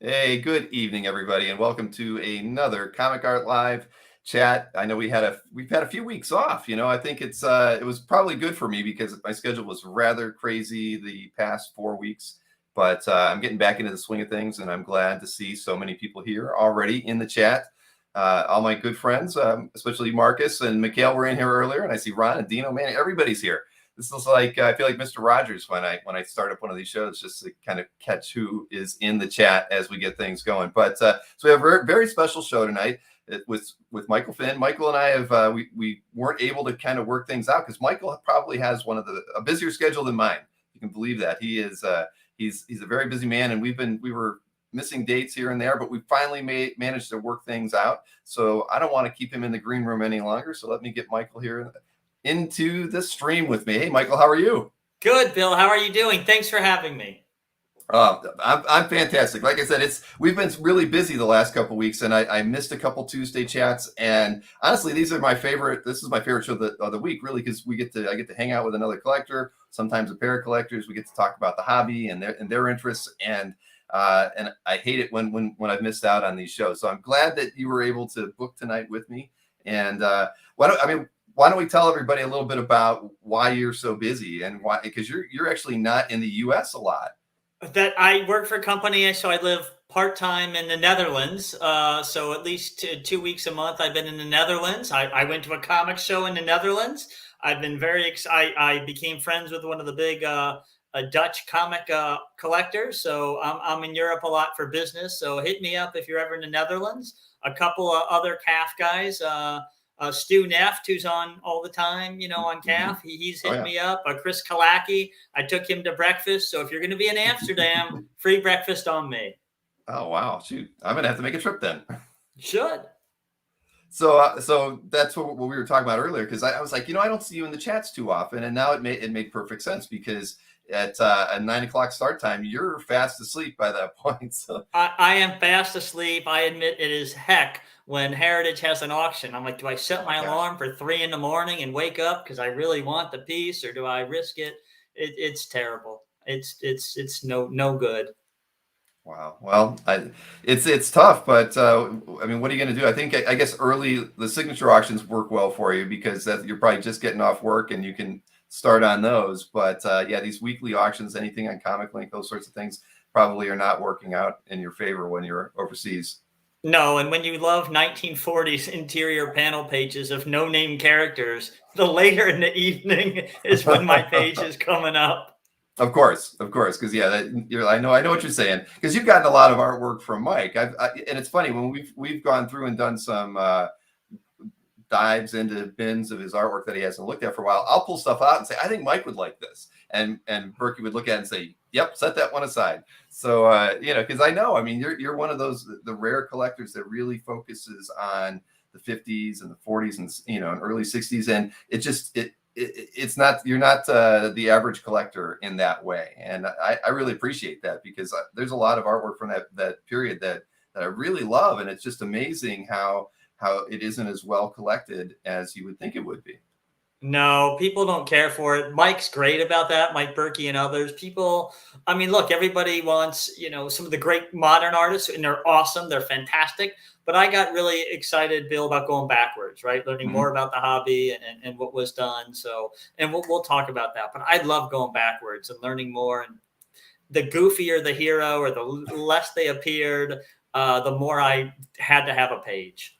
Hey, good evening, everybody, and welcome to another Comic Art Live chat. I know we've had a few weeks off. I think it was probably good for me because my schedule was rather crazy the past 4 weeks. But I'm getting back into the swing of things, and I'm glad to see so many people here already in the chat. All my good friends, especially Marcus and Mikhail, were in here earlier, and I see Ron and Dino. Man, everybody's here. This is like I feel like Mr. Rogers when I start up one of these shows, just to kind of catch who is in the chat as we get things going. But so we have a very, very special show tonight with Michael Finn. Michael and I have we weren't able to kind of work things out because Michael probably has a busier schedule than mine. You can believe that. He's a very busy man, and we were missing dates here and there, but we finally managed to work things out. So I don't want to keep him in the green room any longer. So let me get Michael here into the stream with me. Hey, Michael, how are you? Good, Bill. How are you doing? Thanks for having me. I'm fantastic. Like I said, we've been really busy the last couple of weeks, and I missed a couple Tuesday chats. And honestly, these are my favorite. This is my favorite show of the week, really, because I get to hang out with another collector, sometimes a pair of collectors. We get to talk about the hobby and their interests, and I hate it when I've missed out on these shows. So I'm glad that you were able to book tonight with me. And why don't we tell everybody a little bit about why you're so busy and why? Because you're actually not in the U.S. a lot. That I work for a company, so I live part-time in the Netherlands. So at least 2 weeks a month, I've been in the Netherlands. I went to a comic show in the Netherlands. I've been very excited. I became friends with one of the big Dutch comic collectors. So I'm in Europe a lot for business. So hit me up if you're ever in the Netherlands. A couple of other CAF guys. Stu Neft, who's on all the time, on CAF. He's hit me up. Chris Kalaki, I took him to breakfast. So if you're going to be in Amsterdam, free breakfast on me. Oh, wow. Shoot. I'm going to have to make a trip then. Should. So that's what we were talking about earlier, because I was like, I don't see you in the chats too often. And now it made perfect sense because at a 9 o'clock start time, you're fast asleep by that point. So I am fast asleep. I admit it is heck. When Heritage has an auction, I'm like, do I set my alarm for 3 a.m. and wake up because I really want the piece, or do I risk it? It's terrible. It's no good. Wow. Well, it's tough, but what are you going to do? I guess early the signature auctions work well for you because you're probably just getting off work and you can start on those. But yeah, these weekly auctions, anything on Comic Link, those sorts of things probably are not working out in your favor when you're overseas. No, and when you love 1940s interior panel pages of no-name characters, the later in the evening is when my page is coming up. Of course, because I know what you're saying, because you've gotten a lot of artwork from Mike. And it's funny when we've gone through and done some dives into bins of his artwork that he hasn't looked at for a while. I'll pull stuff out and say, I think Mike would like this, and Berkey would look at it and say, yep, set that one aside. So because I know, you're one of those the rare collectors that really focuses on the 50s and the 40s and and early 60s, and it's not, you're not the average collector in that way, and I really appreciate that because there's a lot of artwork from that period that I really love, and it's just amazing how it isn't as well collected as you would think it would be. No, people don't care for it. Mike's great about that. Mike Berkey and others. Look, everybody wants, some of the great modern artists, and they're awesome. They're fantastic. But I got really excited, Bill, about going backwards, right? Learning more about the hobby and what was done. So, and we'll talk about that. But I love going backwards and learning more. And the goofier the hero or the less they appeared, the more I had to have a page.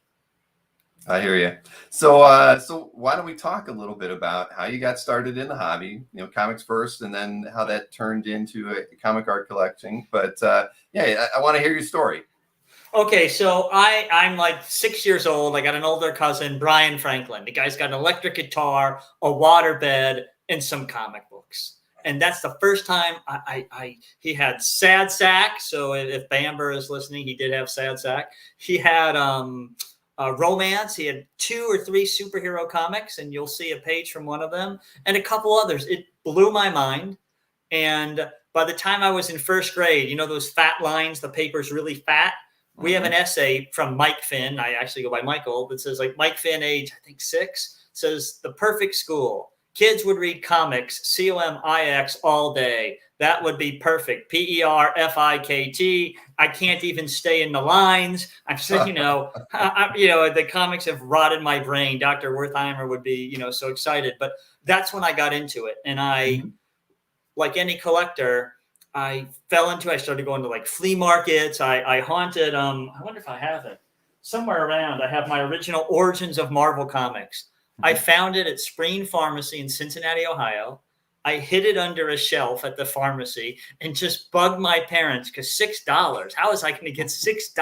I hear you. So why don't we talk a little bit about how you got started in the hobby, comics first, and then how that turned into a comic art collecting. But I want to hear your story. Okay, so I'm like 6 years old. I got an older cousin, Brian Franklin. The guy's got an electric guitar, a waterbed, and some comic books. And that's the first time he had Sad Sack. So if Bamber is listening, he did have Sad Sack. He had romance. He had 2 or 3 superhero comics, and you'll see a page from one of them, and a couple others. It blew my mind. And by the time I was in first grade, those fat lines, the paper's really fat. We have an essay from Mike Finn. I actually go by Michael, that says like Mike Finn, age, I think 6, says the perfect school. Kids would read comics, COMIX all day. that would be perfect. PERFIKT. I can't even stay in the lines. I'm saying, the comics have rotted my brain. Dr. Wertheimer would be, so excited. But that's when I got into it. And like any collector, I started going to like flea markets. I haunted, I wonder if I have it somewhere around. I have my original Origins of Marvel comics. I found it at Spreen Pharmacy in Cincinnati, Ohio. I hid it under a shelf at the pharmacy and just bugged my parents because $6. How was I going to get $6?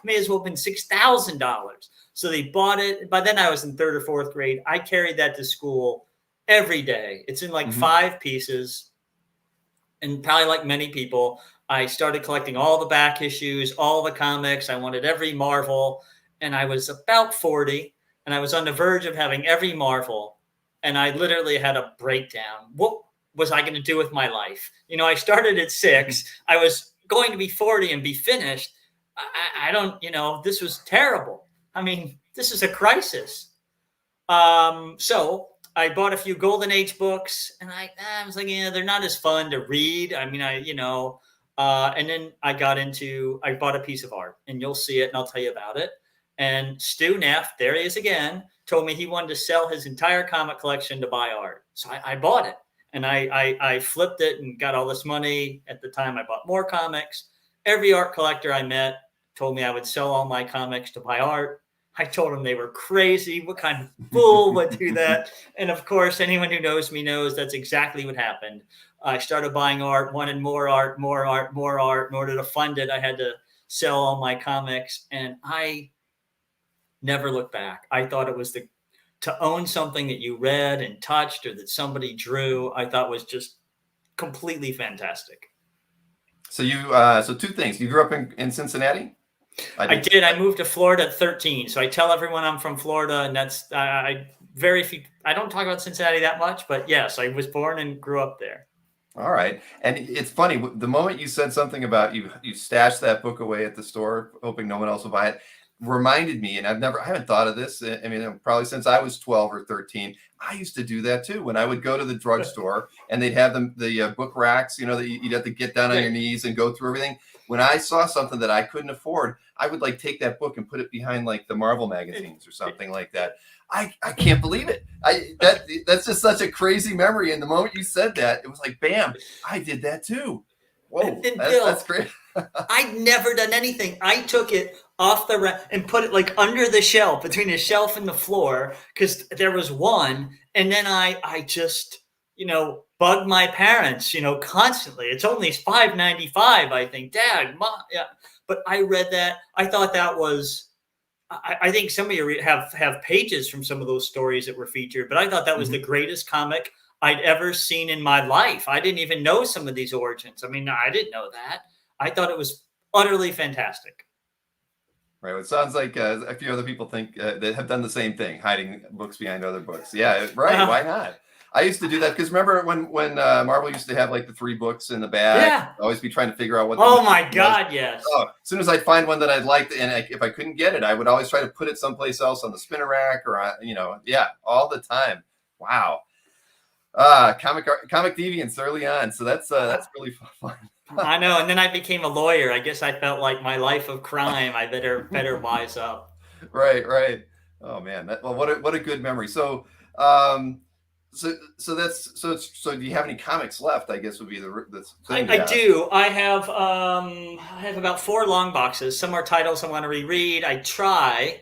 May as well have been $6,000. So they bought it. By then I was in 3rd or 4th grade. I carried that to school every day. It's in like 5 pieces. And probably like many people, I started collecting all the back issues, all the comics. I wanted every Marvel. And I was about 40 and I was on the verge of having every Marvel. And I literally had a breakdown. What was I going to do with my life? I started at 6. I was going to be 40 and be finished. I don't, this was terrible. I mean, this is a crisis. So I bought a few Golden Age books and I was like, they're not as fun to read. I mean, and then I bought a piece of art and you'll see it and I'll tell you about it. And Stu Neff, there he is again, told me he wanted to sell his entire comic collection to buy art. So I bought it and I flipped it and got all this money. At the time, I bought more comics. Every art collector I met told me I would sell all my comics to buy art. I told them they were crazy. What kind of fool would do that? And of course, anyone who knows me knows that's exactly what happened. I started buying art, wanted more art, more art, more art. In order to fund it, I had to sell all my comics. And I never looked back. I thought it was to own something that you read and touched or that somebody drew, I thought was just completely fantastic. So so 2 things. You grew up in Cincinnati? I did. I moved to Florida at 13. So I tell everyone I'm from Florida, and that's I don't talk about Cincinnati that much, but yes, I was born and grew up there. All right. And it's funny, the moment you said something about you stashed that book away at the store, hoping no one else will buy it, reminded me, and I haven't thought of this. I mean, probably since I was 12 or 13, I used to do that too. When I would go to the drugstore and they'd have the book racks, that you'd have to get down on your knees and go through everything. When I saw something that I couldn't afford, I would like take that book and put it behind like the Marvel magazines or something like that. I can't believe it. That's just such a crazy memory. And the moment you said that, it was like, bam, I did that too. Whoa, that's great. I'd never done anything. I took it off the rack and put it like under the shelf, between the shelf and the floor, because there was one. And then I just, bugged my parents, constantly. It's only $5.95, I think. Dad, Mom, yeah. But I read that. I thought that was, I think some of you have pages from some of those stories that were featured, but I thought that was the greatest comic I'd ever seen in my life. I didn't even know some of these origins. I mean, I didn't know that. I thought it was utterly fantastic. Right. Well, it sounds like a few other people think that have done the same thing, hiding books behind other books. Yeah, right. Why not? I used to do that because remember when Marvel used to have like the 3 books in the bag? Yeah. I'd always be trying to figure out what. Oh my God, yes. Oh, as soon as I'd find one that I'd liked, and if I couldn't get it, I would always try to put it someplace else on the spinner rack or all the time. Wow. Comic deviance early on, so that's really fun. I know, and then I became a lawyer. I guess I felt like my life of crime. I better wise up. Right. Oh man, what a good memory. So, so do you have any comics left? I guess would be the thing. I do. I have about 4 long boxes. Some are titles I want to reread. I try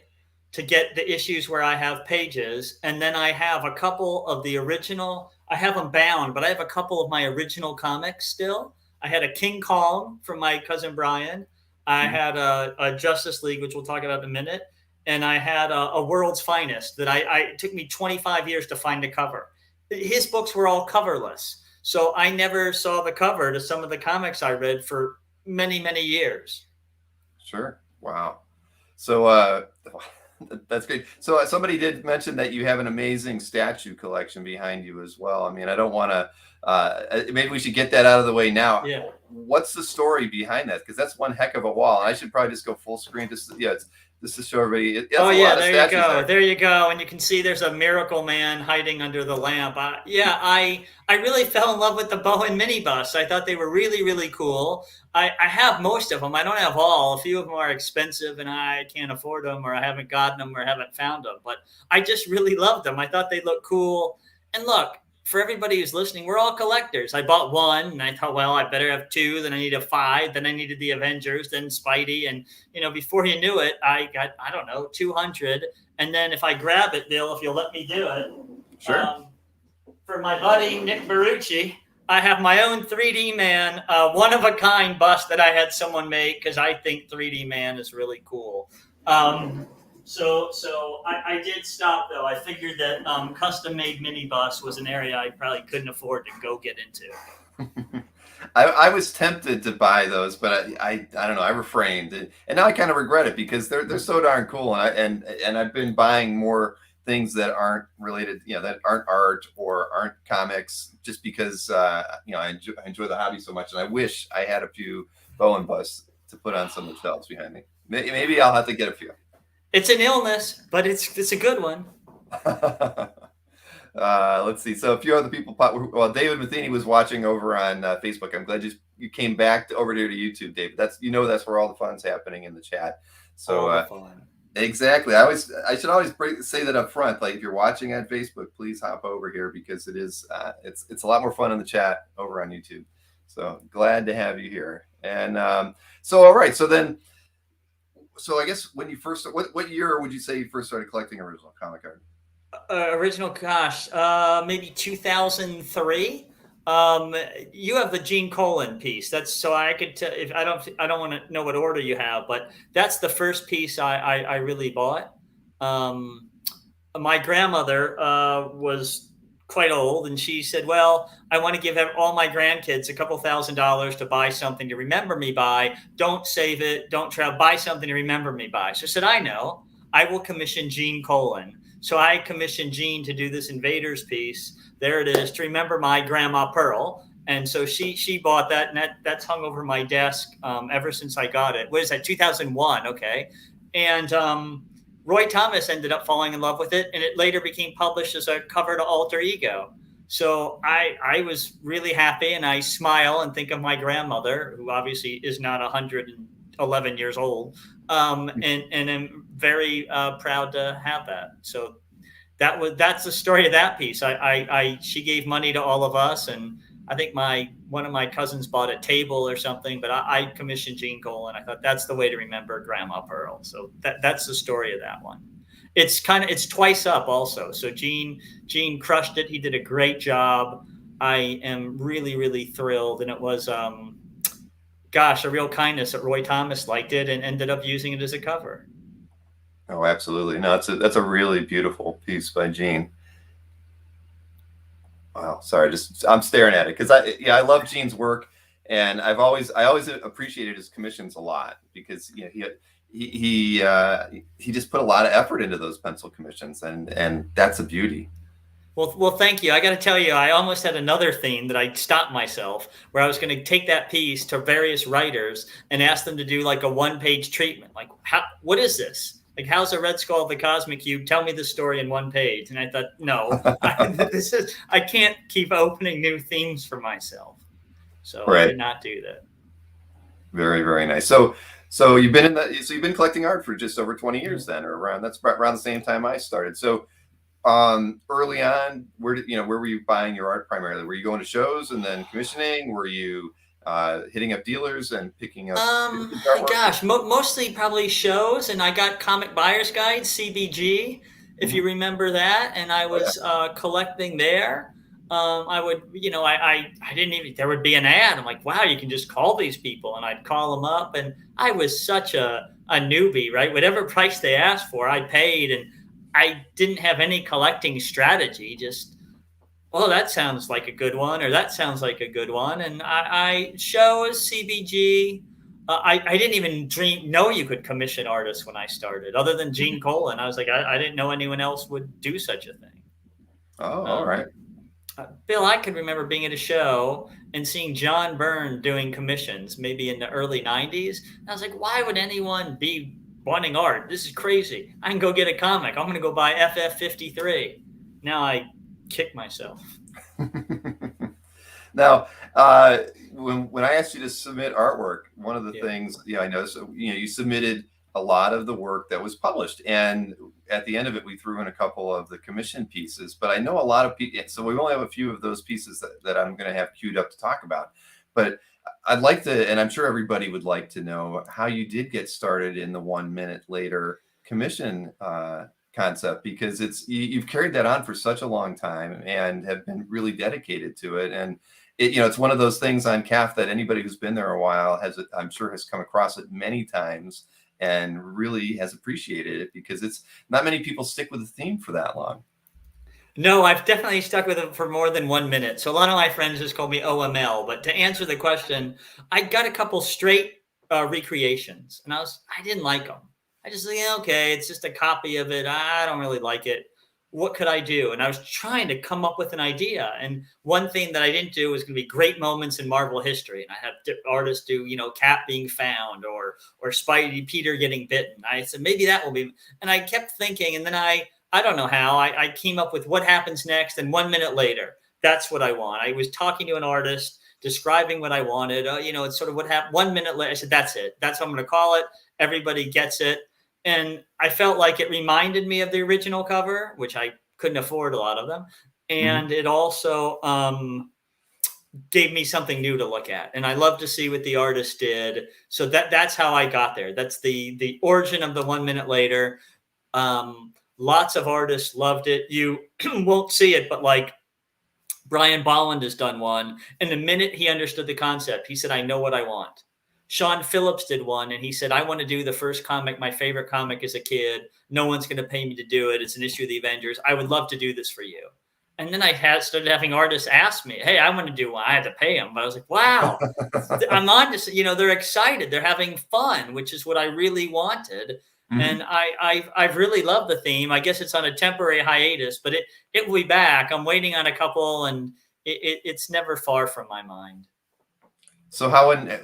to get the issues where I have pages, and then I have a couple of the original. I have them bound, but I have a couple of my original comics still. I had a King Kong from my cousin Brian. I had a Justice League, which we'll talk about in a minute. And I had a World's Finest that it took me 25 years to find a cover. His books were all coverless. So I never saw the cover to some of the comics I read for many, many years. Sure. Wow. So that's great. So somebody did mention that you have an amazing statue collection behind you as well. I mean, I don't want to, maybe we should get that out of the way now. Yeah. What's the story behind that? Because that's one heck of a wall. And I should probably just go full screen. just to show everybody. That's Oh a yeah, lot of there you statues go. there. There you go. And you can see there's a Miracle Man hiding under the lamp. I really fell in love with the Bowen minibus. I thought they were really, really cool. I have most of them. I don't have all. A few of them are expensive and I can't afford them, or I haven't gotten them, or haven't found them. But I just really loved them. I thought they looked cool. And look, for everybody who's listening, we're all collectors. I bought one and I thought, well, I better have two. Then I need a five. Then I needed the Avengers, then Spidey. And, before you knew it, I got, I don't know, 200. And then if I grab it, Bill, if you'll let me do it. Sure. For my buddy, Nick Barucci, I have my own 3D Man, one-of-a-kind bust that I had someone make because I think 3D Man is really cool. So I did stop, though. I figured that custom-made minibus was an area I probably couldn't afford to go get into. I was tempted to buy those, but I don't know. I refrained, and now I kind of regret it because they're so darn cool, and I've been buying more things that aren't related, that aren't art or aren't comics, just because I enjoy the hobby so much, and I wish I had a few Bowen busts to put on some of the shelves behind me. Maybe I'll have to get a few. It's an illness, but it's a good one. Let's see. So a few other people. Well, David Matheny was watching over on Facebook. I'm glad you came back over here to YouTube, David. That's where all the fun's happening in the chat. So all the fun. Exactly. I should always say that up front. Like if you're watching on Facebook, please hop over here because it is it's a lot more fun in the chat over on YouTube. So glad to have you here. And so all right. So I guess when you first, what year would you say you first started collecting original comic art? Original, gosh, maybe 2003. You have the Gene Colan piece. That's so I could tell if I don't want to know what order you have, but that's the first piece I really bought. My grandmother was quite old, and she said, "Well, I want to give all my grandkids a couple $1,000s to buy something to remember me by. Don't save it. Don't try. Buy something to remember me by." So I said, "I know. I will commission Gene Colan." So I commissioned Gene to do this Invaders piece. There it is, to remember my grandma Pearl. And so she bought that, and that's hung over my desk ever since I got it. What is that, 2001? Okay. And Roy Thomas ended up falling in love with it, and it later became published as a cover to Alter Ego. So I was really happy, and I smile and think of my grandmother, who obviously is not 111 years old, and I'm very proud to have that. So that's the story of that piece. She gave money to all of us, and I think one of my cousins bought a table or something, but I commissioned Gene Colan. I thought that's the way to remember Grandma Pearl. So that's the story of that one. It's twice up also. So Gene crushed it. He did a great job. I am really, really thrilled. And it was, a real kindness that Roy Thomas liked it and ended up using it as a cover. Oh, absolutely. No, that's a really beautiful piece by Gene. Wow. Sorry, I'm staring at it because I love Gene's work, and I always appreciated his commissions a lot because he just put a lot of effort into those pencil commissions, and that's a beauty. Well, thank you. I got to tell you, I almost had another theme that I stopped myself, where I was going to take that piece to various writers and ask them to do like a one-page treatment. Like, what is this? Like, how's a Red Skull of the Cosmic Cube? Tell me the story in one page. And I thought, no, I can't keep opening new themes for myself. So right. I did not do that. Very, very nice. So you've been collecting art for just over 20 years then, or around the same time I started. So early on, where were you buying your art primarily? Were you going to shows and then commissioning? Were you hitting up dealers and picking up? Mostly probably shows, and I got Comic Buyer's Guide, CBG, if you remember that, and I was collecting there. I would, I didn't even, there would be an ad. I'm like, wow, you can just call these people, and I'd call them up, and I was such a newbie, right? Whatever price they asked for, I paid, and I didn't have any collecting strategy, just, well, that sounds like a good one, or that sounds like a good one. And I shows, CBG. I didn't even know you could commission artists when I started, other than Gene Colan. I was like, I didn't know anyone else would do such a thing. Oh, all right. Bill, I could remember being at a show and seeing John Byrne doing commissions, maybe in the early 90s. And I was like, why would anyone be wanting art. This is crazy. I can go get a comic. I'm going to go buy FF53. Now I kick myself. Now, when I asked you to submit artwork, one of the things, I noticed, you submitted a lot of the work that was published, and at the end of it, we threw in a couple of the commission pieces. But I know a lot of people, so we only have a few of those pieces that I'm going to have queued up to talk about. But I'd like to, and I'm sure everybody would like to know how you did get started in the 1 minute later commission concept, because you've carried that on for such a long time and have been really dedicated to it. And it's one of those things on CAF that anybody who's been there a while I'm sure has come across it many times and really has appreciated it, because it's not many people stick with a theme for that long. No, I've definitely stuck with it for more than 1 minute. So a lot of my friends just call me OML. But to answer the question, I got a couple straight recreations, and I didn't like them. I just said, yeah, okay, it's just a copy of it. I don't really like it. What could I do? And I was trying to come up with an idea. And one thing that I didn't do was going to be great moments in Marvel history. And I had artists do, Cap being found or Spidey Peter getting bitten. I said, maybe that will be. And I kept thinking, and then I don't know how, I came up with what happens next. And 1 minute later, that's what I want. I was talking to an artist, describing what I wanted. It's sort of what happened. 1 minute later, I said, that's it. That's what I'm going to call it. Everybody gets it. And I felt like it reminded me of the original cover, which I couldn't afford a lot of them. And it also gave me something new to look at. And I love to see what the artist did. So that's how I got there. That's the origin of the 1 minute later. Lots of artists loved it. You won't see it, but like Brian Bolland has done one. And the minute he understood the concept, he said, I know what I want. Sean Phillips did one, and he said, I want to do the first comic, my favorite comic as a kid. No one's going to pay me to do it. It's an issue of the Avengers. I would love to do this for you. And then I started having artists ask me, hey, I want to do one. I had to pay them. But I was like, wow, I'm on to, they're excited. They're having fun, which is what I really wanted. And I've really loved the theme. I guess it's on a temporary hiatus, but it will be back. I'm waiting on a couple, and it's never far from my mind. So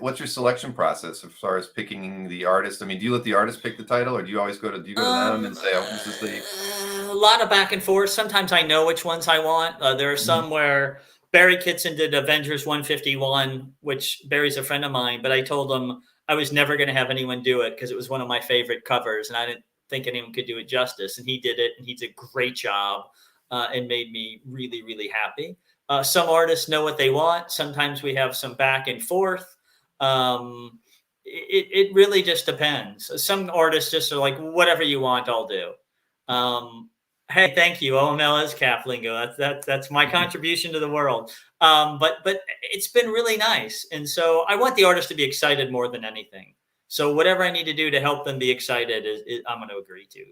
what's your selection process as far as picking the artist? I mean, do you let the artist pick the title, or do you always go to them and say, oh, this is the... A lot of back and forth. Sometimes I know which ones I want. There are some where Barry Kitson did Avengers 151, which Barry's a friend of mine, but I told him I was never going to have anyone do it because it was one of my favorite covers, and I didn't think anyone could do it justice. And he did it, and he did a great job and made me really, really happy. Some artists know what they want. Sometimes we have some back and forth. It really just depends. Some artists just are like, whatever you want, I'll do. Hey, thank you. OML is CAF lingo. That's my contribution to the world. But it's been really nice. And so I want the artist to be excited more than anything. So whatever I need to do to help them be excited, I'm going to agree to.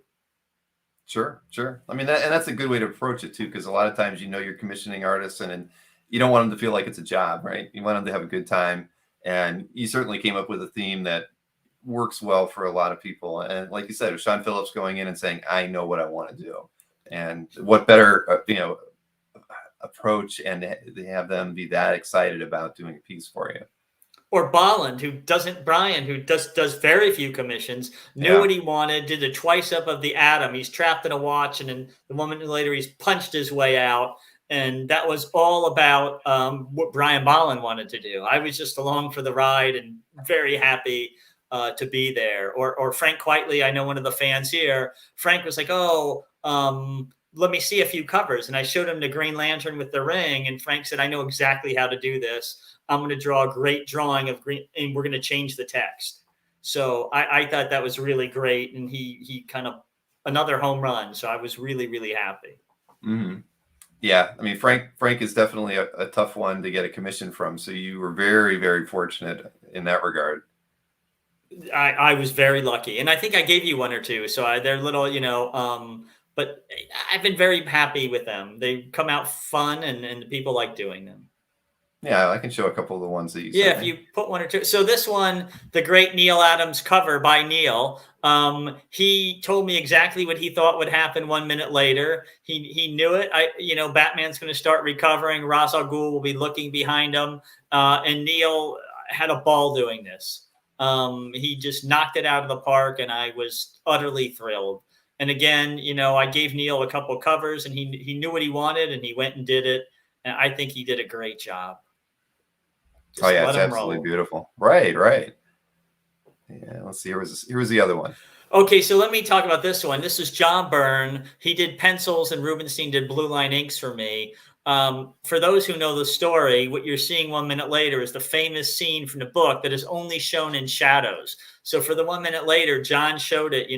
Sure. I mean, that's a good way to approach it too, because a lot of times, you're commissioning artists, and you don't want them to feel like it's a job, right? You want them to have a good time, and you certainly came up with a theme that works well for a lot of people. And like you said, with Sean Phillips going in and saying, "I know what I want to do," and what better, approach, and they have them be that excited about doing a piece for you. Or Bolland, Brian, who does very few commissions, knew what he wanted, did a twice up of the Atom. He's trapped in a watch, and then the moment later he's punched his way out. And that was all about what Brian Bolland wanted to do. I was just along for the ride and very happy to be there. Or Frank Quitely, I know one of the fans here. Frank was like, let me see a few covers. And I showed him the Green Lantern with the ring. And Frank said, I know exactly how to do this. I'm going to draw a great drawing of green, and we're going to change the text. So I thought that was really great. And he kind of another home run. So I was really, really happy. Mm-hmm. Yeah. I mean, Frank is definitely a tough one to get a commission from. So you were very, very fortunate in that regard. I was very lucky. And I think I gave you one or two. So they're little, but I've been very happy with them. They come out fun, and people like doing them. Yeah, I can show a couple of the ones that you sent if you put one or two. So this one, the great Neil Adams cover by Neil, he told me exactly what he thought would happen 1 minute later. He knew it. Batman's going to start recovering. Ra's al Ghul will be looking behind him. And Neil had a ball doing this. He just knocked it out of the park, and I was utterly thrilled. And again, I gave Neil a couple of covers, and he knew what he wanted, and he went and did it. And I think he did a great job. Oh Just yeah, let it's him absolutely roll. beautiful. Right. Yeah, let's see. Here's the other one. Okay, so let me talk about this one. This is John Byrne. He did pencils, and Rubenstein did blue line inks for me. For those who know the story, what you're seeing 1 minute later is the famous scene from the book that is only shown in shadows. So for the 1 minute later, John showed it,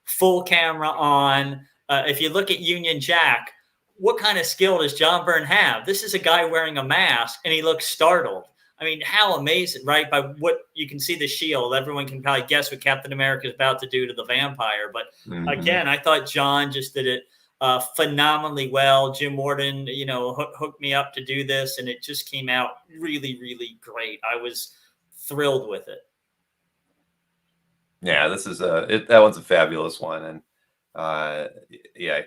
full camera on. If you look at Union Jack, what kind of skill does John Byrne have? This is a guy wearing a mask, and he looks startled. I mean, how amazing, right? By what you can see the shield, everyone can probably guess what Captain America is about to do to the vampire. But again, I thought John just did it phenomenally well. Jim Morton, hooked me up to do this, and it just came out really, really great. I was thrilled with it. Yeah, this is that one's a fabulous one, and yeah,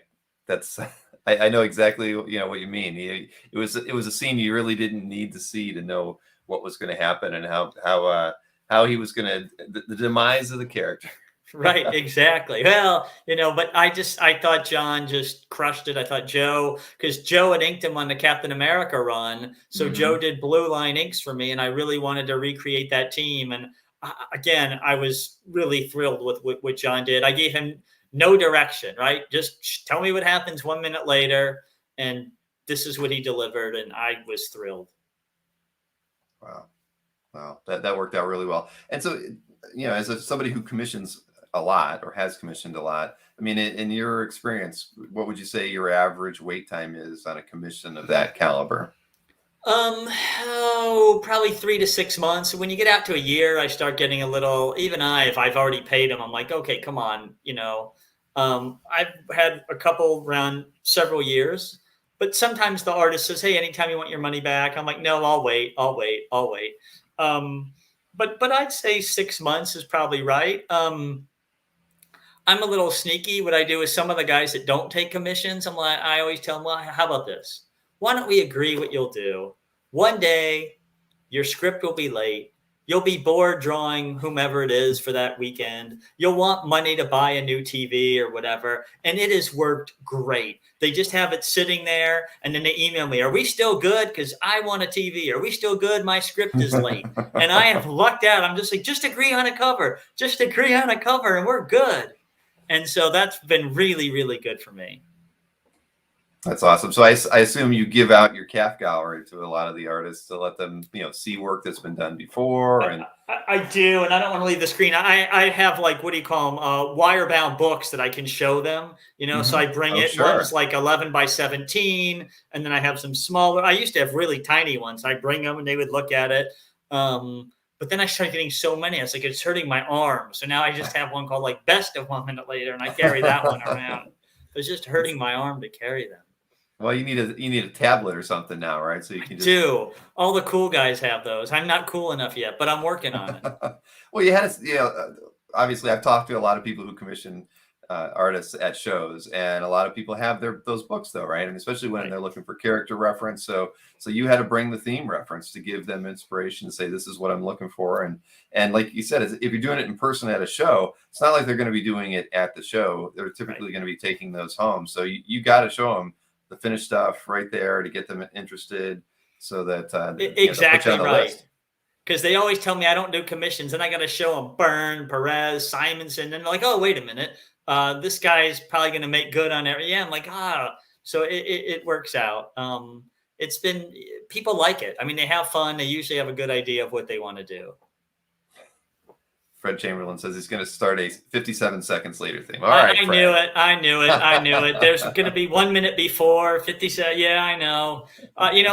that's I know exactly what you mean. It was a scene you really didn't need to see to know what was going to happen and how he was going to the demise of the character. Right, exactly. Well, but I thought John just crushed it. I thought because Joe had inked him on the Captain America run. So Joe did blue line inks for me, and I really wanted to recreate that team. And again, I was really thrilled with what John did. I gave him no direction, right? Just tell me what happens 1 minute later. And this is what he delivered. And I was thrilled. Wow. That worked out really well. And so, as somebody who commissions a lot or has commissioned a lot, I mean, in your experience, what would you say your average wait time is on a commission of that caliber? Probably 3 to 6 months. When you get out to a year, I start getting a little, if I've already paid them, I'm like, okay, come on. I've had a couple around several years, but sometimes the artist says, hey, anytime you want your money back, I'm like, no, I'll wait. But I'd say 6 months is probably right. I'm a little sneaky. What I do is some of the guys that don't take commissions, I always tell them, well, how about this? Why don't we agree what you'll do? One day, your script will be late. You'll be bored drawing whomever it is for that weekend. You'll want money to buy a new TV or whatever. And it has worked great. They just have it sitting there, and then they email me, are we still good? Because I want a TV. Are we still good? My script is late. And I have lucked out. I'm just like, just agree on a cover. Just agree on a cover, and we're good. And so that's been really, really good for me. That's awesome. So I assume you give out your CAF gallery to a lot of the artists to let them, see work that's been done before. And I do, and I don't want to leave the screen. I have what do you call them? Wire-bound books that I can show them. So I bring it. Sure. One's like 11 by 17, and then I have some smaller. I used to have really tiny ones. I bring them, and they would look at it. But then I started getting so many. I was like, it's hurting my arm. So now I just have one called Best of 1 Minute Later, and I carry that one around. It's just hurting my arm to carry them. Well, you need a tablet or something now, right? So you can do. All the cool guys have those. I'm not cool enough yet, but I'm working on it. Well, you had obviously I've talked to a lot of people who commission artists at shows, and a lot of people have those books though, right? And especially when they're looking for character reference. So you had to bring the theme reference to give them inspiration to say, this is what I'm looking for. And like you said, if you're doing it in person at a show, it's not like they're going to be doing it at the show. They're typically going to be taking those home. So you got to show them the finished stuff right there to get them interested, so that exactly right. Because they always tell me I don't do commissions, and I got to show them Byrne, Perez, Simonson, and they're like, oh, wait a minute, this guy's probably going to make good on it. Yeah, I'm like, so it works out. It's been, people like it. I mean, they have fun. They usually have a good idea of what they want to do. Fred Chamberlain says he's going to start a 57 seconds later theme. All right, I knew it. There's going to be 1 minute before 57. Yeah, I know.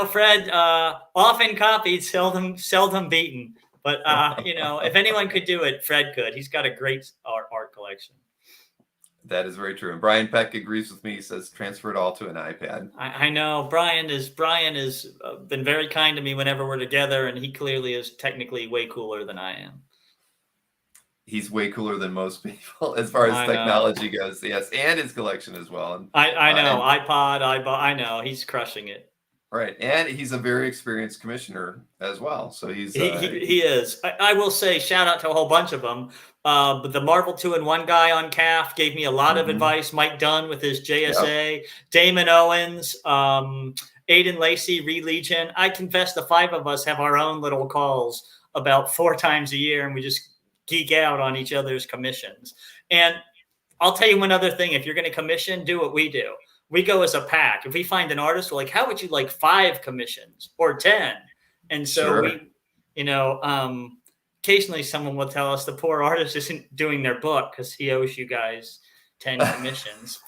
Fred, often copied, seldom beaten. But if anyone could do it, Fred could. He's got a great art collection. That is very true. And Brian Peck agrees with me. He says transfer it all to an iPad. I know Brian has been very kind to me whenever we're together, and he clearly is technically way cooler than I am. He's way cooler than most people as far as technology goes. Yes, and his collection as well. I know. iPod, I know. He's crushing it. Right. And he's a very experienced commissioner as well. So he's He is. I will say, shout out to a whole bunch of them. But the Marvel 2-in-1 guy on CAF gave me a lot of mhm. advice. Mike Dunn with his Yep. JSA, Damon Owens, Aiden Lacey, Reed Legion. I confess the five of us have our own little calls about 4 times a year, and we just geek out on each other's commissions. And I'll tell you one other thing. If you're going to commission, do what we do. We go as a pack. If we find an artist, we're like, how would you like 5 commissions or 10? And so Sure. occasionally someone will tell us the poor artist isn't doing their book because he owes you guys 10 commissions.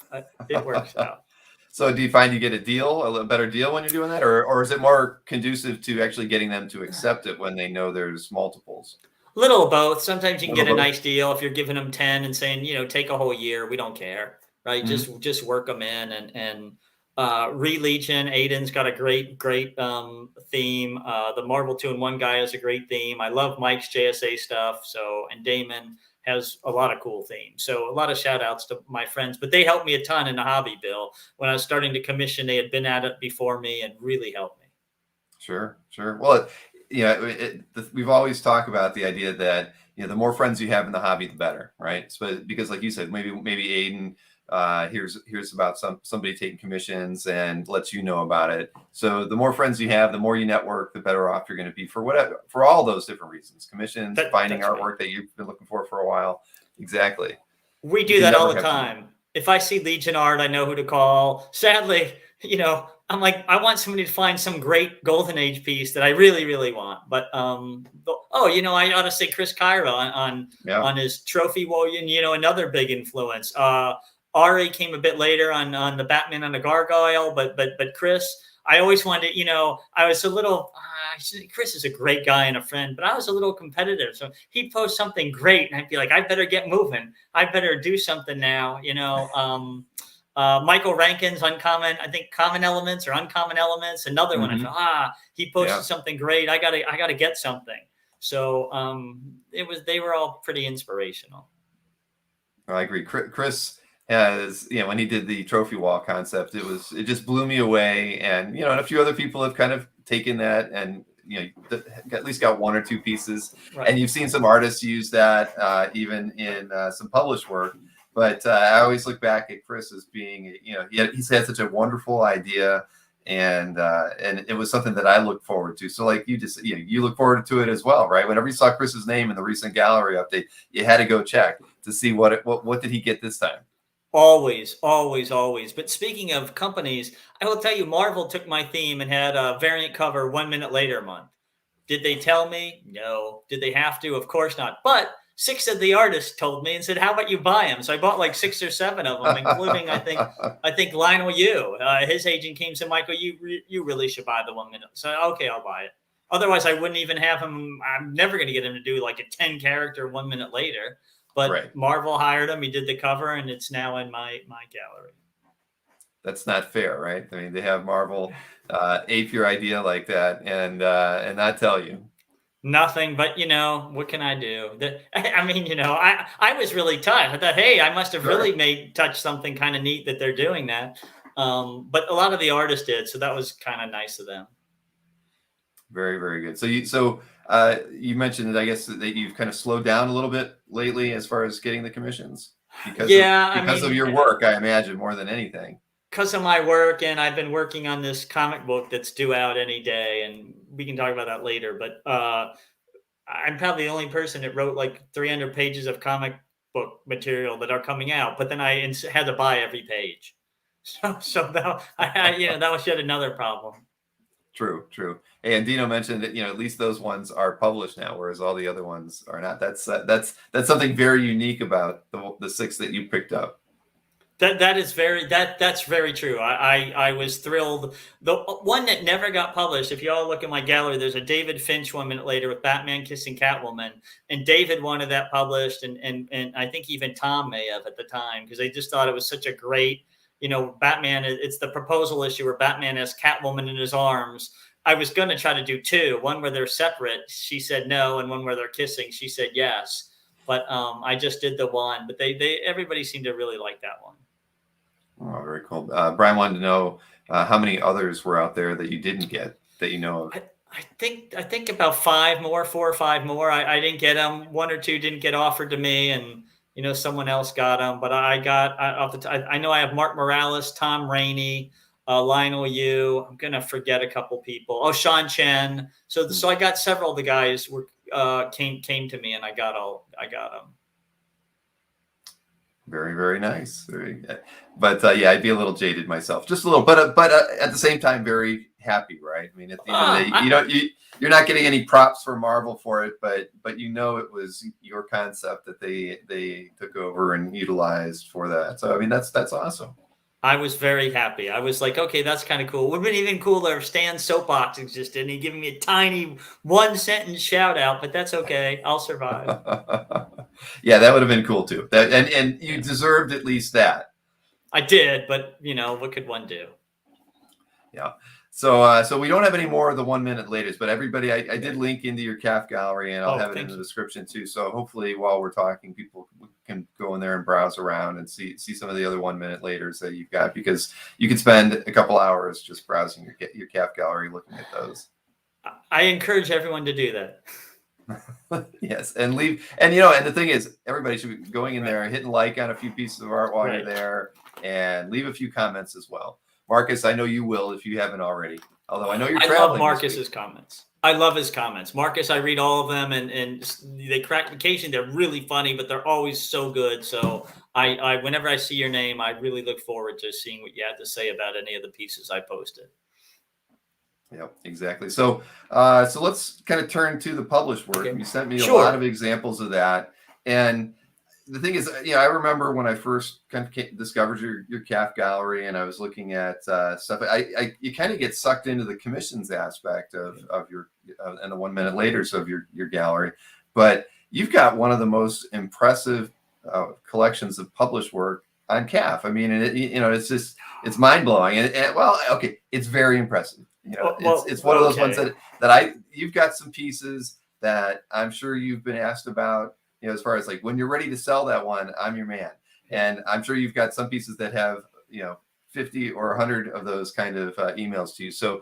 It works out. So do you find you get a deal, a better deal when you're doing that? Or is it more conducive to actually getting them to accept it when they know there's multiples? Little of both. Sometimes you A can little get a both? nice deal if you're giving them 10 and saying, take a whole year. We don't care, right? Mhm. Just work them in and Re-Legion, Aiden's got a great theme. The Marvel 2-in-1 guy has a great theme. I love Mike's JSA stuff. So, and Damon has a lot of cool themes. So a lot of shout outs to my friends, but they helped me a ton in the hobby, Bill. When I was starting to commission, they had been at it before me and really helped me. Sure, sure. Well, we've always talked about the idea that the more friends you have in the hobby, the better, right? So because, like you said, maybe Aiden here's about somebody taking commissions and lets you know about it. So the more friends you have, the more you network, the better off you're going to be for all those different reasons: commissions, finding That's right. artwork that you've been looking for a while. Exactly. We You do can that all never the have too much. time. If I see Legion art, I know who to call. Sadly, I'm like, I want somebody to find some great Golden Age piece that I really, really want. But I ought to say Chris Kyra Yeah. on his trophy wall. Another big influence. Ari came a bit later on the Batman and the Gargoyle, but Chris, I always wanted, I was a little. Chris is a great guy and a friend, but I was a little competitive. So he'd post something great, and I'd be like, I better get moving. I better do something now. Michael Rankin's Uncommon, I think Common Elements or Uncommon Elements. Another one. I Hmm. thought, he posted Yeah. something great. I gotta get something. So they were all pretty inspirational. I agree. Chris has, when he did the trophy wall concept, it just blew me away. And, and a few other people have kind of taken that and, at least got one or two pieces. Right. And you've seen some artists use that even in some published work. But I always look back at Chris as being, he's had such a wonderful idea. And it was something that I look forward to. So like you just, you look forward to it as well, right? Whenever you saw Chris's name in the recent gallery update, you had to go check to see what did he get this time. Always, always, always. But speaking of companies, I will tell you, Marvel took my theme and had a variant cover 1 minute later month. Did they tell me? No. Did they have to? Of course not. But 6 of the artists told me and said, "How about you buy them?" So I bought like 6 or 7 of them, including I think Lionel Yu. His agent came to Michael. You really should buy the 1 minute. So okay, I'll buy it. Otherwise, I wouldn't even have him. I'm never going to get him to do like a 10 character 1 minute later. But Right. Marvel hired him. He did the cover, and it's now in my gallery. That's not fair, right? I mean, they have Marvel ape your idea like that and not tell you. Nothing, but what can I do? I was really touched. I thought, hey, I must have Sure. really touched something kind of neat that they're doing that. But a lot of the artists did, so that was kind of nice of them. Very, very good. So you mentioned that I guess that you've kind of slowed down a little bit lately as far as getting the commissions because of your work, I imagine, more than anything. Because of my work, and I've been working on this comic book that's due out any day, and we can talk about that later. But I'm probably the only person that wrote like 300 pages of comic book material that are coming out. But then I had to buy every page, so that was yet another problem. True, true. Hey, and Dino mentioned that at least those ones are published now, whereas all the other ones are not. That's something very unique about the 6 that you picked up. That's very true. I was thrilled. The one that never got published, if you all look at my gallery, there's a David Finch 1 minute later with Batman kissing Catwoman, and David wanted that published, and I think even Tom may have at the time because they just thought it was such a great, Batman. It's the proposal issue where Batman has Catwoman in his arms. I was going to try to do 2, one where they're separate. She said no, and one where they're kissing. She said yes. But I just did the one. But everybody seemed to really like that one. Oh, very cool. Brian wanted to know how many others were out there that you didn't get that you know of. I think about 4 or 5 more. I didn't get them. 1 or 2 didn't get offered to me, and someone else got them. But I know I have Mark Morales, Tom Rainey, Lionel Yu. I'm gonna forget a couple people. Oh, Sean Chen. So I got several of the guys came to me, and I got them. Very, very nice. But yeah, I'd be a little jaded myself, just a little. But at the same time, very happy, right? I mean, at the end of the day, you're not getting any props for Marvel for it, but it was your concept that they took over and utilized for that. So I mean, that's awesome. I was very happy. I was like, okay, that's kind of cool. It would have been even cooler if Stan's soapbox existed and he giving me a tiny 1 sentence shout out, but that's okay. I'll survive. Yeah, that would have been cool too. And you deserved at least that. I did, but what could one do? Yeah. So we don't have any more of the 1 minute latest, but everybody, I did link into your CAF gallery, and I'll have it in the description too. So hopefully while we're talking, people can go in there and browse around and see some of the other 1 minute laters that you've got, because you could spend a couple hours just browsing your CAF gallery looking at those. I encourage everyone to do that. Yes, and the thing is, everybody should be going in there and hitting like on a few pieces of art while you're there, and leave a few comments as well. Marcus, I know you will if you haven't already. Although I know you're traveling. I love Marcus's comments. I love his comments. Marcus, I read all of them, and they crack the occasion. They're really funny, but they're always so good. So I whenever I see your name, I really look forward to seeing what you have to say about any of the pieces I posted. Yep, exactly. So let's kind of turn to the published work. Okay. You sent me a lot of examples of that, and the thing is, I remember when I first kind of discovered your CAF gallery, and I was looking at stuff. You kind of get sucked into the commissions aspect of your and the 1 minute laters of your gallery, but you've got one of the most impressive collections of published work on CAF. I mean, it's mind blowing, and well, okay, it's very impressive. It's one of those ones that you've got some pieces that I'm sure you've been asked about. As far as like when you're ready to sell that one, I'm your man. And I'm sure you've got some pieces that have 50 or 100 of those kind of emails to you. So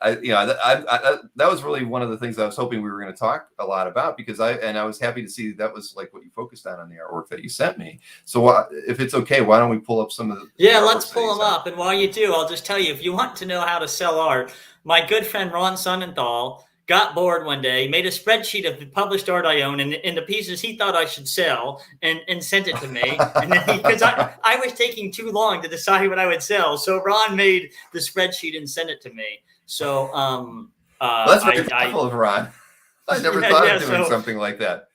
that was really one of the things I was hoping we were going to talk a lot about, because I was happy to see that was like what you focused on the artwork that you sent me. So if it's okay, why don't we pull up some of the let's pull them up. And while you do, I'll just tell you, if you want to know how to sell art, my good friend Ron Sonnenthal got bored one day, made a spreadsheet of the published art I own and the pieces he thought I should sell, and sent it to me. And then because I was taking too long to decide what I would sell, so Ron made the spreadsheet and sent it to me. So that's very thoughtful of Ron. I never thought of doing something like that.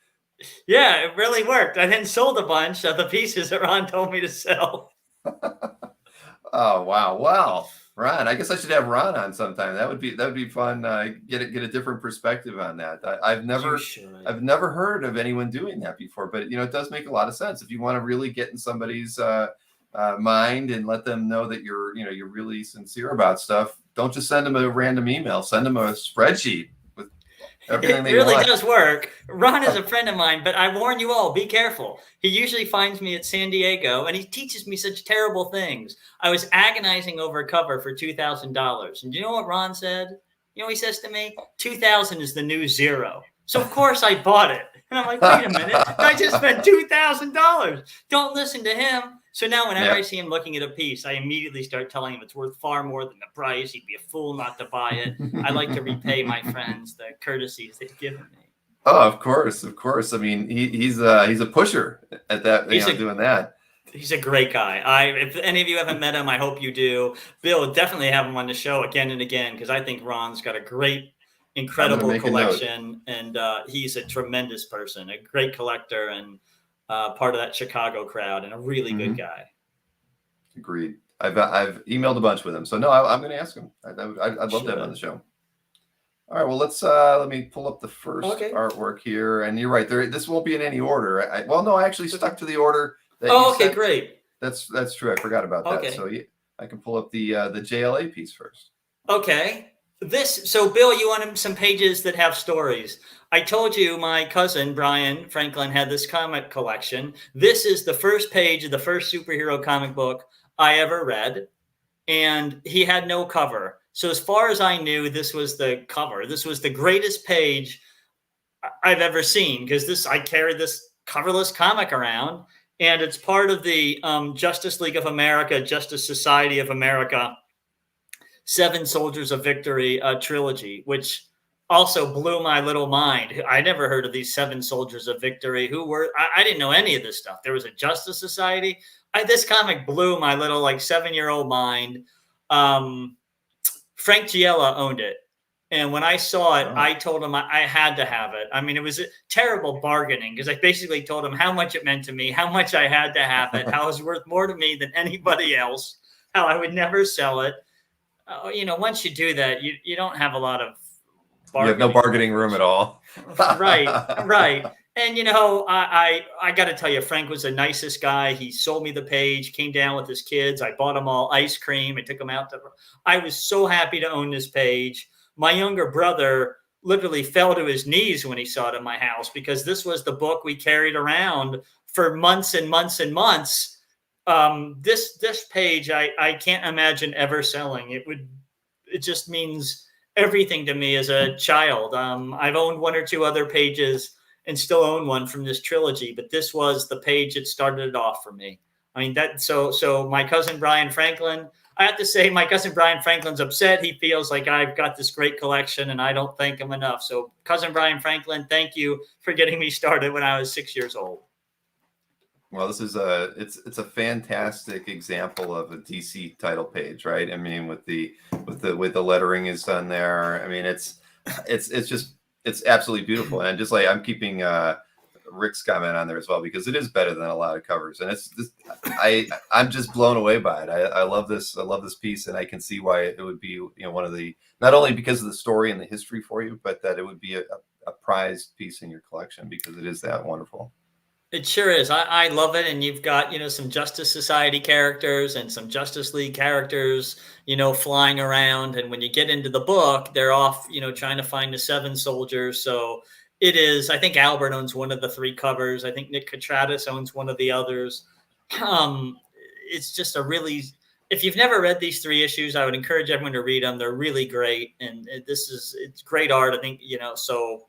Yeah, it really worked. I then sold a bunch of the pieces that Ron told me to sell. Oh wow! Wow. Ron, I guess I should have Ron on sometime. That would be fun. Get a different perspective on that. I've never heard of anyone doing that before, but it does make a lot of sense. If you want to really get in somebody's mind and let them know that you're really sincere about stuff, don't just send them a random email. Send them a spreadsheet with everything. It really does work. Ron is a friend of mine, but I warn you all, be careful. He usually finds me at San Diego, and he teaches me such terrible things. I was agonizing over a cover for $2,000. And do you know what Ron said? He says to me, 2,000 is the new zero. So of course I bought it. And I'm like, wait a minute, I just spent $2,000. Don't listen to him. So now whenever I see him looking at a piece, I immediately start telling him it's worth far more than the price. He'd be a fool not to buy it. I like to repay my friends the courtesies they've given me. Oh, of course. I mean, he's a pusher at that. Doing that. He's a great guy. If any of you haven't met him, I hope you do. Bill, definitely have him on the show again and again, because I think Ron's got a great, incredible collection, and he's a tremendous person, a great collector, and part of that Chicago crowd, and a really good guy. Agreed. I've emailed a bunch with him, so no, I'm going to ask him. I'd love to have him on the show. All right, well, let me pull up the first artwork here, and you're right. This won't be in any order. I actually stuck to the order. Great. That's true. I forgot about that. So I can pull up the JLA piece first. Okay. So Bill, you wanted some pages that have stories. I told you my cousin, Brian Franklin, had this comic collection. This is the first page of the first superhero comic book I ever read, and he had no cover. So as far as I knew, this was the cover. This was the greatest page I've ever seen, because I carried this coverless comic around, and it's part of the Justice League of America, Justice Society of America, Seven Soldiers of Victory trilogy, which also blew my little mind. I never heard of these Seven Soldiers of Victory. Who were? I didn't know any of this stuff. There was a Justice Society. This comic blew my little 7-year-old mind. Frank Giella owned it. And when I saw it, I told him I had to have it. I mean, it was terrible bargaining, because I basically told him how much it meant to me, how much I had to have it, how it was worth more to me than anybody else, how I would never sell it. Once you do that, you don't have a lot of bargaining. You have no bargaining room at all. Right. And, I got to tell you, Frank was the nicest guy. He sold me the page, came down with his kids. I bought them all ice cream. I took them out. I was so happy to own this page. My younger brother literally fell to his knees when he saw it in my house, because this was the book we carried around for months and months and months. This page, I can't imagine ever selling. It just means everything to me as a child. I've owned one or two other pages and still own one from this trilogy, but this was the page that started it off for me. I mean, so my cousin Brian Franklin, I have to say, my cousin Brian Franklin's upset. He feels like I've got this great collection and I don't thank him enough. So cousin Brian Franklin, thank you for getting me started when I was 6 years old. Well, this is it's a fantastic example of a DC title page, right? I mean, with the lettering is done there. I mean, it's absolutely beautiful. And just I'm keeping Rick's comment on there as well, because it is better than a lot of covers, and I'm just blown away by it. I love this. I love this piece, and I can see why it would be one of the, not only because of the story and the history for you, but that it would be a prized piece in your collection, because it is that wonderful. It sure is. I love it. And you've got, some Justice Society characters and some Justice League characters, flying around. And when you get into the book, they're off, trying to find the Seven Soldiers. So it is, I think Albert owns one of the 3 covers. I think Nick Catratis owns one of the others. It's just if you've never read these 3 issues, I would encourage everyone to read them. They're really great. And it's great art. I think, so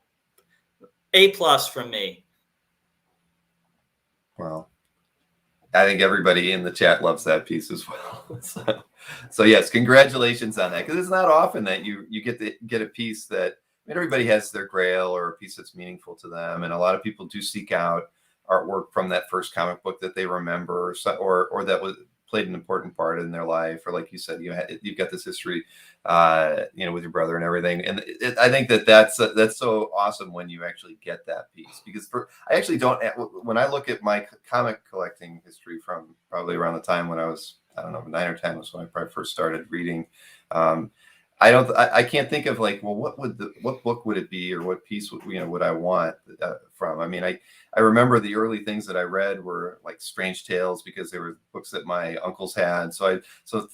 A+ from me. Well, I think everybody in the chat loves that piece as well. So yes, congratulations on that, because it's not often that you get a piece that, everybody has their grail or a piece that's meaningful to them, and a lot of people do seek out artwork from that first comic book that they remember, or that played an important part in their life, or like you said, you've got this history, with your brother and everything. And I think that's so awesome when you actually get that piece, because I actually don't. When I look at my comic collecting history from probably around the time when I was, I don't know, 9 or 10 was when I probably first started reading. I can't think of what book would it be, or what piece would I want from? I mean, I remember the early things that I read were like Strange Tales, because they were books that my uncles had. So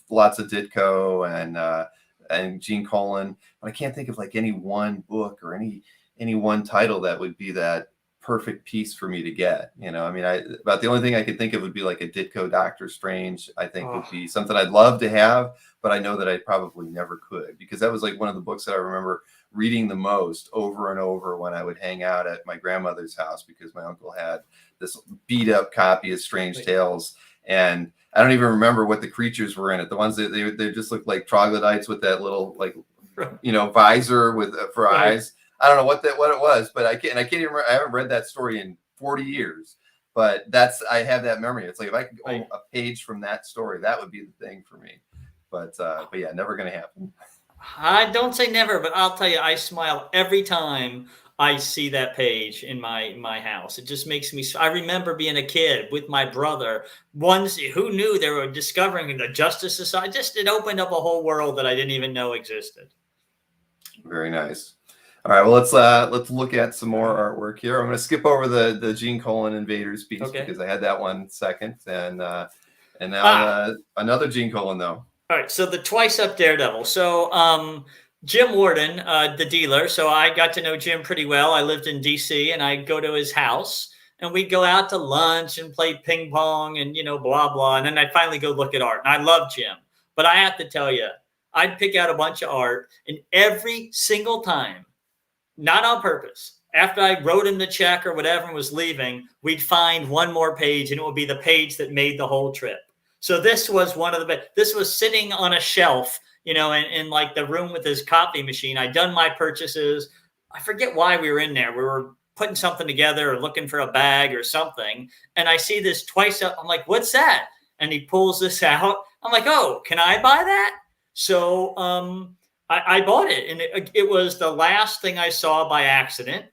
lots of Ditko and Gene Colan, but I can't think of any one book or any one title that would be that perfect piece for me to get. About the only thing I could think of would be like a Ditko Doctor Strange. I think would be something I'd love to have, but I know that I probably never could, because that was one of the books that I remember reading the most over and over when I would hang out at my grandmother's house, because my uncle had this beat up copy of Strange Tales, and I don't even remember what the creatures were in it. The ones that they just looked like troglodytes with that little visor with for eyes. I don't know what it was, but I can't even remember. I haven't read that story in 40 years, but I have that memory. It's if I could go a page from that story, that would be the thing for me. But yeah, never going to happen. I don't say never, but I'll tell you, I smile every time I see that page in my house. It just makes me. I remember being a kid with my brother. Who knew they were discovering the Justice Society? It opened up a whole world that I didn't even know existed. Very nice. All right, well, let's look at some more artwork here. I'm going to skip over the Gene Colan Invaders piece, because I had that one second, and now another Gene Colan though. All right, so the Twice Up Daredevil. So Jim Warden, the dealer. So I got to know Jim pretty well. I lived in DC, and I go to his house, and we'd go out to lunch and play ping pong and, blah, blah. And then I'd finally go look at art. And I love Jim. But I have to tell you, I'd pick out a bunch of art, and every single time, not on purpose, after I wrote him the check or whatever and was leaving, we'd find one more page, and it would be the page that made the whole trip. So this was this was sitting on a shelf, in like the room with his coffee machine. I'd done my purchases. I forget why we were in there. We were putting something together or looking for a bag or something. And I see this twice up. I'm like, what's that? And he pulls this out. I'm like, oh, can I buy that? So I bought it. And it was the last thing I saw by accident.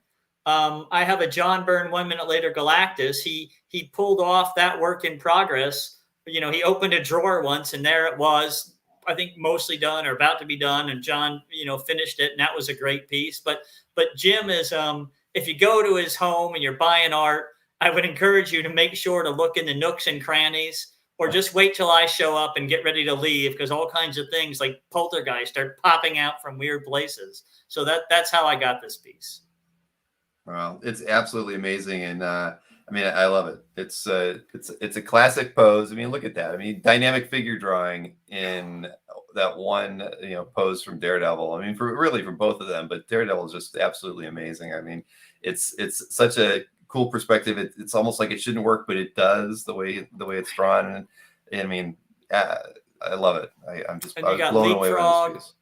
I have a John Byrne 1 Minute Later Galactus. He pulled off that work in progress. He opened a drawer once, and there it was, I think mostly done or about to be done. And John, finished it. And that was a great piece. But Jim is, if you go to his home and you're buying art, I would encourage you to make sure to look in the nooks and crannies, or just wait till I show up and get ready to leave, because all kinds of things like poltergeist start popping out from weird places. So that's how I got this piece. Well, it's absolutely amazing. And I love it. It's a classic pose. Look at that. Dynamic figure drawing in that one, pose from Daredevil. From both of them, but Daredevil is just absolutely amazing. It's such a cool perspective. It's almost like it shouldn't work, but it does, the way it's drawn. And I love it. I was blown away by this piece.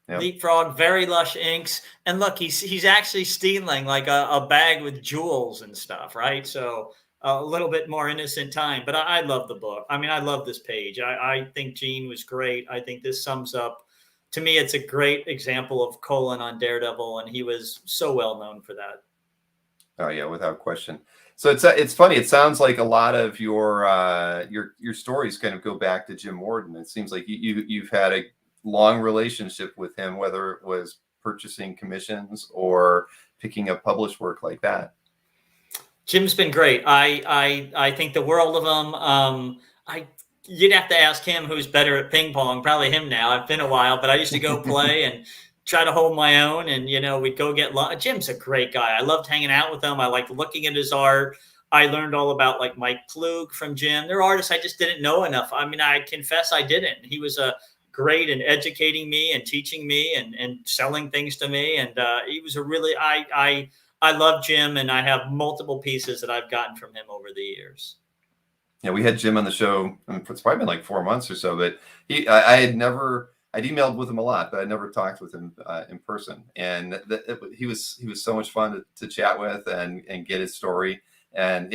Yep. Leapfrog, very lush inks, and look, he's actually stealing like a bag with jewels and stuff, right? So a little bit more innocent time, but I love the book. I love this page. I think Gene was great. I think this sums up, to me, it's a great example of Colin on Daredevil, and he was so well known for that. Oh yeah, without question. So it's funny. It sounds like a lot of your stories kind of go back to Jim Warden. It seems like you've had a long relationship with him, whether it was purchasing commissions or picking up published work like that. Jim's been great. I think the world of him. You'd have to ask him who's better at ping pong. Probably him now. It's been a while, but I used to go play and try to hold my own. And we'd go get lunch. Jim's a great guy. I loved hanging out with him. I liked looking at his art. I learned all about like Mike Klug from Jim. There are artists I just didn't know enough. I confess I didn't. He was great in educating me and teaching me and selling things to me. And he was a really, I love Jim, and I have multiple pieces that I've gotten from him over the years. Yeah, we had Jim on the show. It's probably been like 4 months or so, but I'd emailed with him a lot, but I never talked with him in person. And he was so much fun to chat with and get his story. And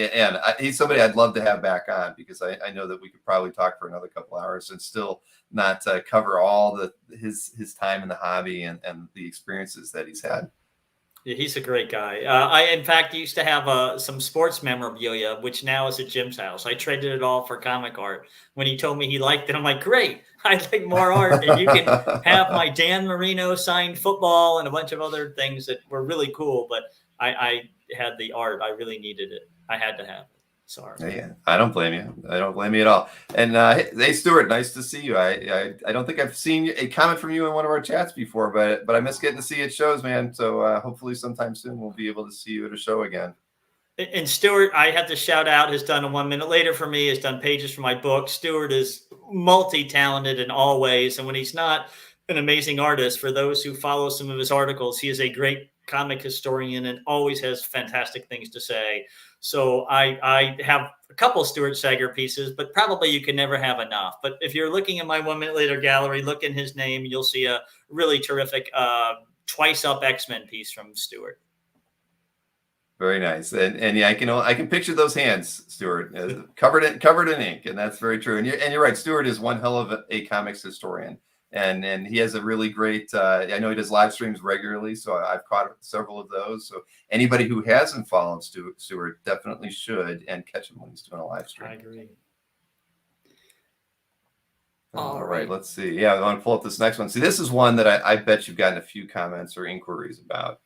he's somebody I'd love to have back on, because I know that we could probably talk for another couple hours and still not cover all his time in the hobby and the experiences that he's had. Yeah, he's a great guy. I, in fact, used to have some sports memorabilia, which now is at Jim's house. I traded it all for comic art. When he told me he liked it, I'm like, great, I'd like more art. And you can have my Dan Marino signed football and a bunch of other things that were really cool. But I had the art. I really needed it. I had to have it. Sorry. Yeah, I don't blame you. I don't blame you at all. And hey, Stuart, nice to see you. I don't think I've seen a comment from you in one of our chats before, but I miss getting to see you at shows, man. So hopefully sometime soon we'll be able to see you at a show again. And Stuart, I have to shout out, has done a 1 minute later for me, has done pages for my book. Stuart is multi-talented in all ways. And when he's not an amazing artist, for those who follow some of his articles, he is a great comic historian and always has fantastic things to say. So I have a couple Stuart Sager pieces, but probably you can never have enough. But if you're looking at my 1 minute later gallery, look in his name, you'll see a really terrific twice up X-Men piece from Stuart. Very nice. And yeah, I can picture those hands, Stuart, covered in ink. And that's very true. And you're right. Stuart is one hell of a comics historian. And he has a really great, I know he does live streams regularly, so I've caught several of those. So anybody who hasn't followed Stuart definitely should, and catch him when he's doing a live stream. I agree. All right, let's see. Yeah, I want to pull up this next one. See, this is one that I bet you've gotten a few comments or inquiries about.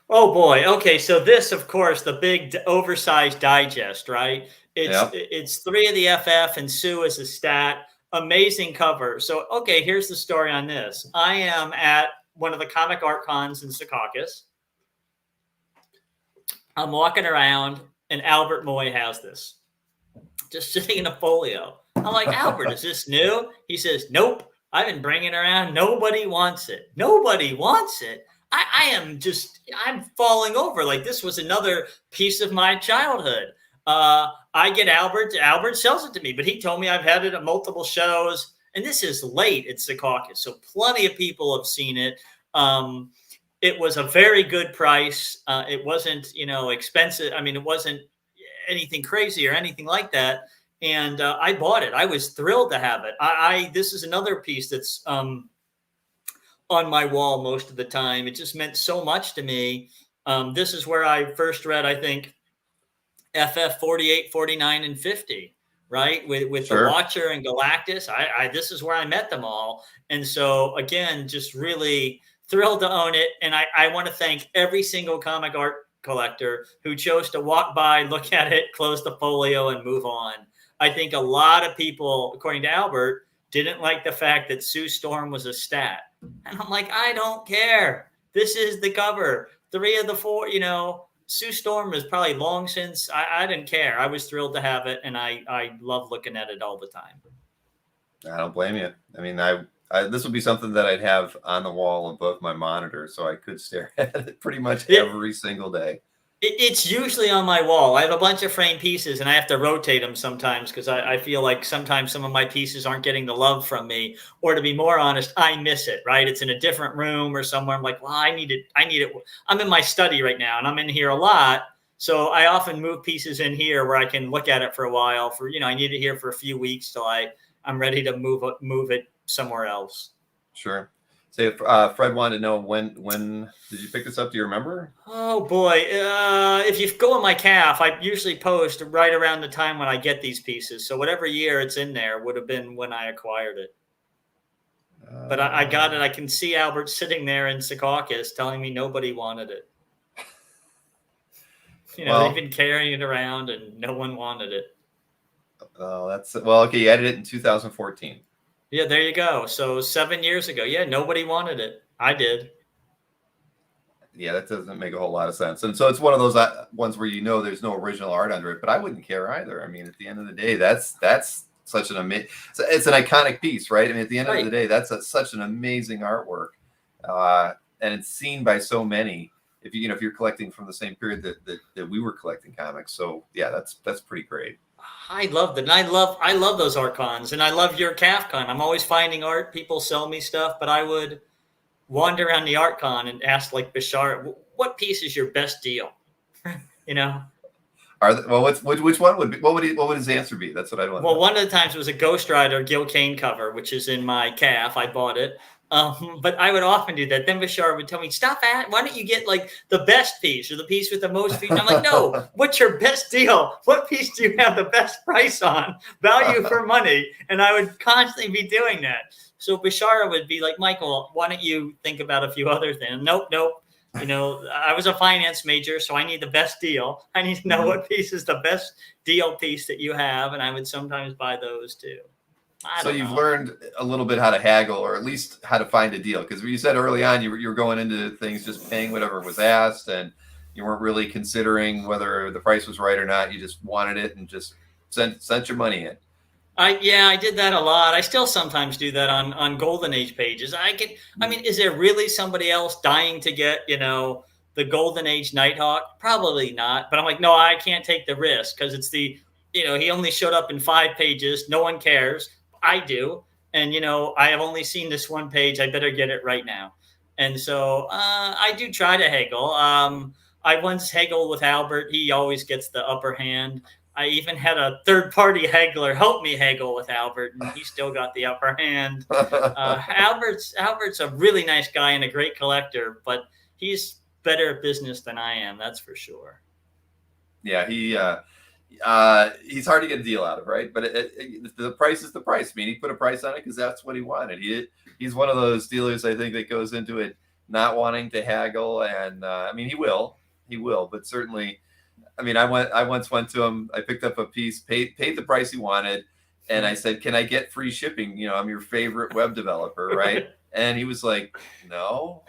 Oh boy. Okay, so this, of course, the big oversized digest, right? It's 3 of the FF and Sue as a stat. Amazing cover. So, okay, here's the story on this. I am at one of the comic art cons in Secaucus. I'm walking around and Albert Moy has this, just sitting in a folio. I'm like, Albert, is this new? He says, nope. I've been bringing it around. Nobody wants it. Nobody wants it. I'm falling over. Like, this was another piece of my childhood. I get Albert sells it to me, but he told me I've had it at multiple shows, and this is late at Secaucus, so plenty of people have seen it. It was a very good price. It wasn't, expensive. I mean, it wasn't anything crazy or anything like that. And I bought it. I was thrilled to have it. This is another piece that's on my wall most of the time. It just meant so much to me. This is where I first read, I think, FF 48, 49, and 50, right? With Sure. the Watcher and Galactus. This is where I met them all. And so, again, just really thrilled to own it. And I want to thank every single comic art collector who chose to walk by, look at it, close the folio, and move on. I think a lot of people, according to Albert, didn't like the fact that Sue Storm was a stat. And I'm like, I don't care. This is the cover. 3 of the 4, Sue Storm is probably long since. I didn't care. I was thrilled to have it, and I love looking at it all the time. I don't blame you. I mean, this would be something that I'd have on the wall above my monitor, so I could stare at it pretty much every single day. It's usually on my wall. I have a bunch of framed pieces, and I have to rotate them sometimes because I feel like sometimes some of my pieces aren't getting the love from me. Or to be more honest, I miss it, right? It's in a different room or somewhere. I'm like, well, I need it. I'm in my study right now, and I'm in here a lot. So I often move pieces in here where I can look at it for a while. I need it here for a few weeks till I'm ready to move it somewhere else. Sure. Say, Fred wanted to know when did you pick this up? Do you remember? Oh boy! If you go in my CAF, I usually post right around the time when I get these pieces. So whatever year it's in there would have been when I acquired it. But I got it. I can see Albert sitting there in Secaucus telling me nobody wanted it. They've been carrying it around and no one wanted it. Oh, okay. You added it in 2014. Yeah, there you go. So 7 years ago. Yeah, nobody wanted it. I did. Yeah, that doesn't make a whole lot of sense. And so it's one of those ones where there's no original art under it, but I wouldn't care either. I mean, at the end of the day, that's such an amazing. It's an iconic piece, right? I mean, at the end of the day, that's such an amazing artwork, and it's seen by so many. If you're collecting from the same period that we were collecting comics, so yeah, that's pretty great. I love that. And I love those art cons, and I love your CAF con. I'm always finding art. People sell me stuff, but I would wander around the art con and ask, like, Bashar, what piece is your best deal? Which one would be? What would his answer be? That's what I want. Well, one of the times it was a Ghost Rider Gil Kane cover, which is in my CAF. I bought it. But I would often do that. Then Bashar would tell me, stop at, why don't you get like the best piece or the piece with the most features? I'm like, no, what's your best deal? What piece do you have the best price on? Value for money. And I would constantly be doing that. So Bashar would be like, Michael, why don't you think about a few other things? Nope. I was a finance major, so I need the best deal. I need to know what piece is the best deal piece that you have. And I would sometimes buy those too. So you've learned a little bit how to haggle, or at least how to find a deal. Because you said early on you were going into things just paying whatever was asked, and you weren't really considering whether the price was right or not. You just wanted it and just sent your money in. I did that a lot. I still sometimes do that on Golden Age pages. Is there really somebody else dying to get, the Golden Age Nighthawk? Probably not. But I'm like, no, I can't take the risk because it's he only showed up in 5 pages. No one cares. I do. And, I have only seen this one page. I better get it right now. And so I do try to haggle. I once haggled with Albert. He always gets the upper hand. I even had a third-party haggler help me haggle with Albert, and he still got the upper hand. Albert's a really nice guy and a great collector, but he's better at business than I am. That's for sure. Yeah, he's hard to get a deal out of, right? But the price is the price. I mean, he put a price on it because that's what he wanted. He's one of those dealers, I think, that goes into it not wanting to haggle, and he will, but certainly. I once went to him. I picked up a piece, paid the price he wanted, and I said, "Can I get free shipping? I'm your favorite web developer, right?" And he was like, "No."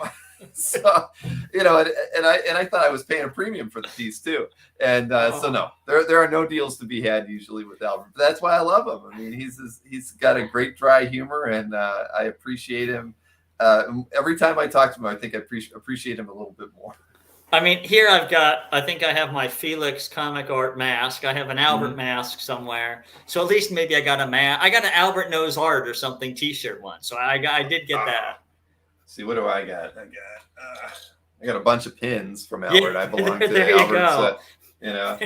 So, and I thought I was paying a premium for the piece too. And so no, there are no deals to be had usually with Albert. But that's why I love him. I mean, he's got a great dry humor, and I appreciate him. Every time I talk to him, I think I appreciate him a little bit more. I mean, here I think I have my Felix comic art mask. I have an Albert mask somewhere. So at least maybe I got a mask. I got an Albert knows art or something t-shirt once. So I did get that. See, what do I got? I got a bunch of pins from Albert. I belong to there Albert's, and I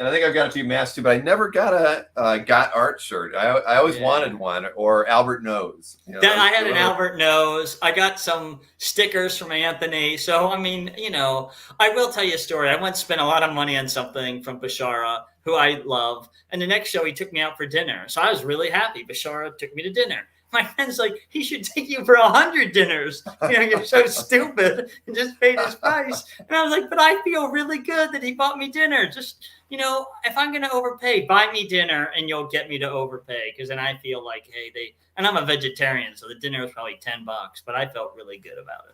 think I've got a few masks too, but I never got a got art shirt. I always wanted one, or Albert knows. Then I had an Albert knows. I got some stickers from Anthony. So I mean, I will tell you a story. I once spent a lot of money on something from Bashara, who I love, and the next show he took me out for dinner. So I was really happy. Bashara took me to dinner. My friend's like, he should take you for 100 dinners. You're so stupid, and just paid his price. And I was like, but I feel really good that he bought me dinner. Just, if I'm going to overpay, buy me dinner and you'll get me to overpay. Because then I feel like, hey, and I'm a vegetarian, so the dinner was probably $10, but I felt really good about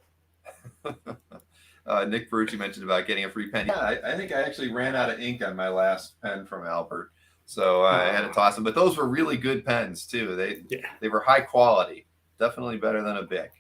it. Nick Ferrucci mentioned about getting a free pen. Yeah, I think I actually ran out of ink on my last pen from Albert. So I had to toss them, but those were really good pens too. They were high quality, definitely better than a Bic.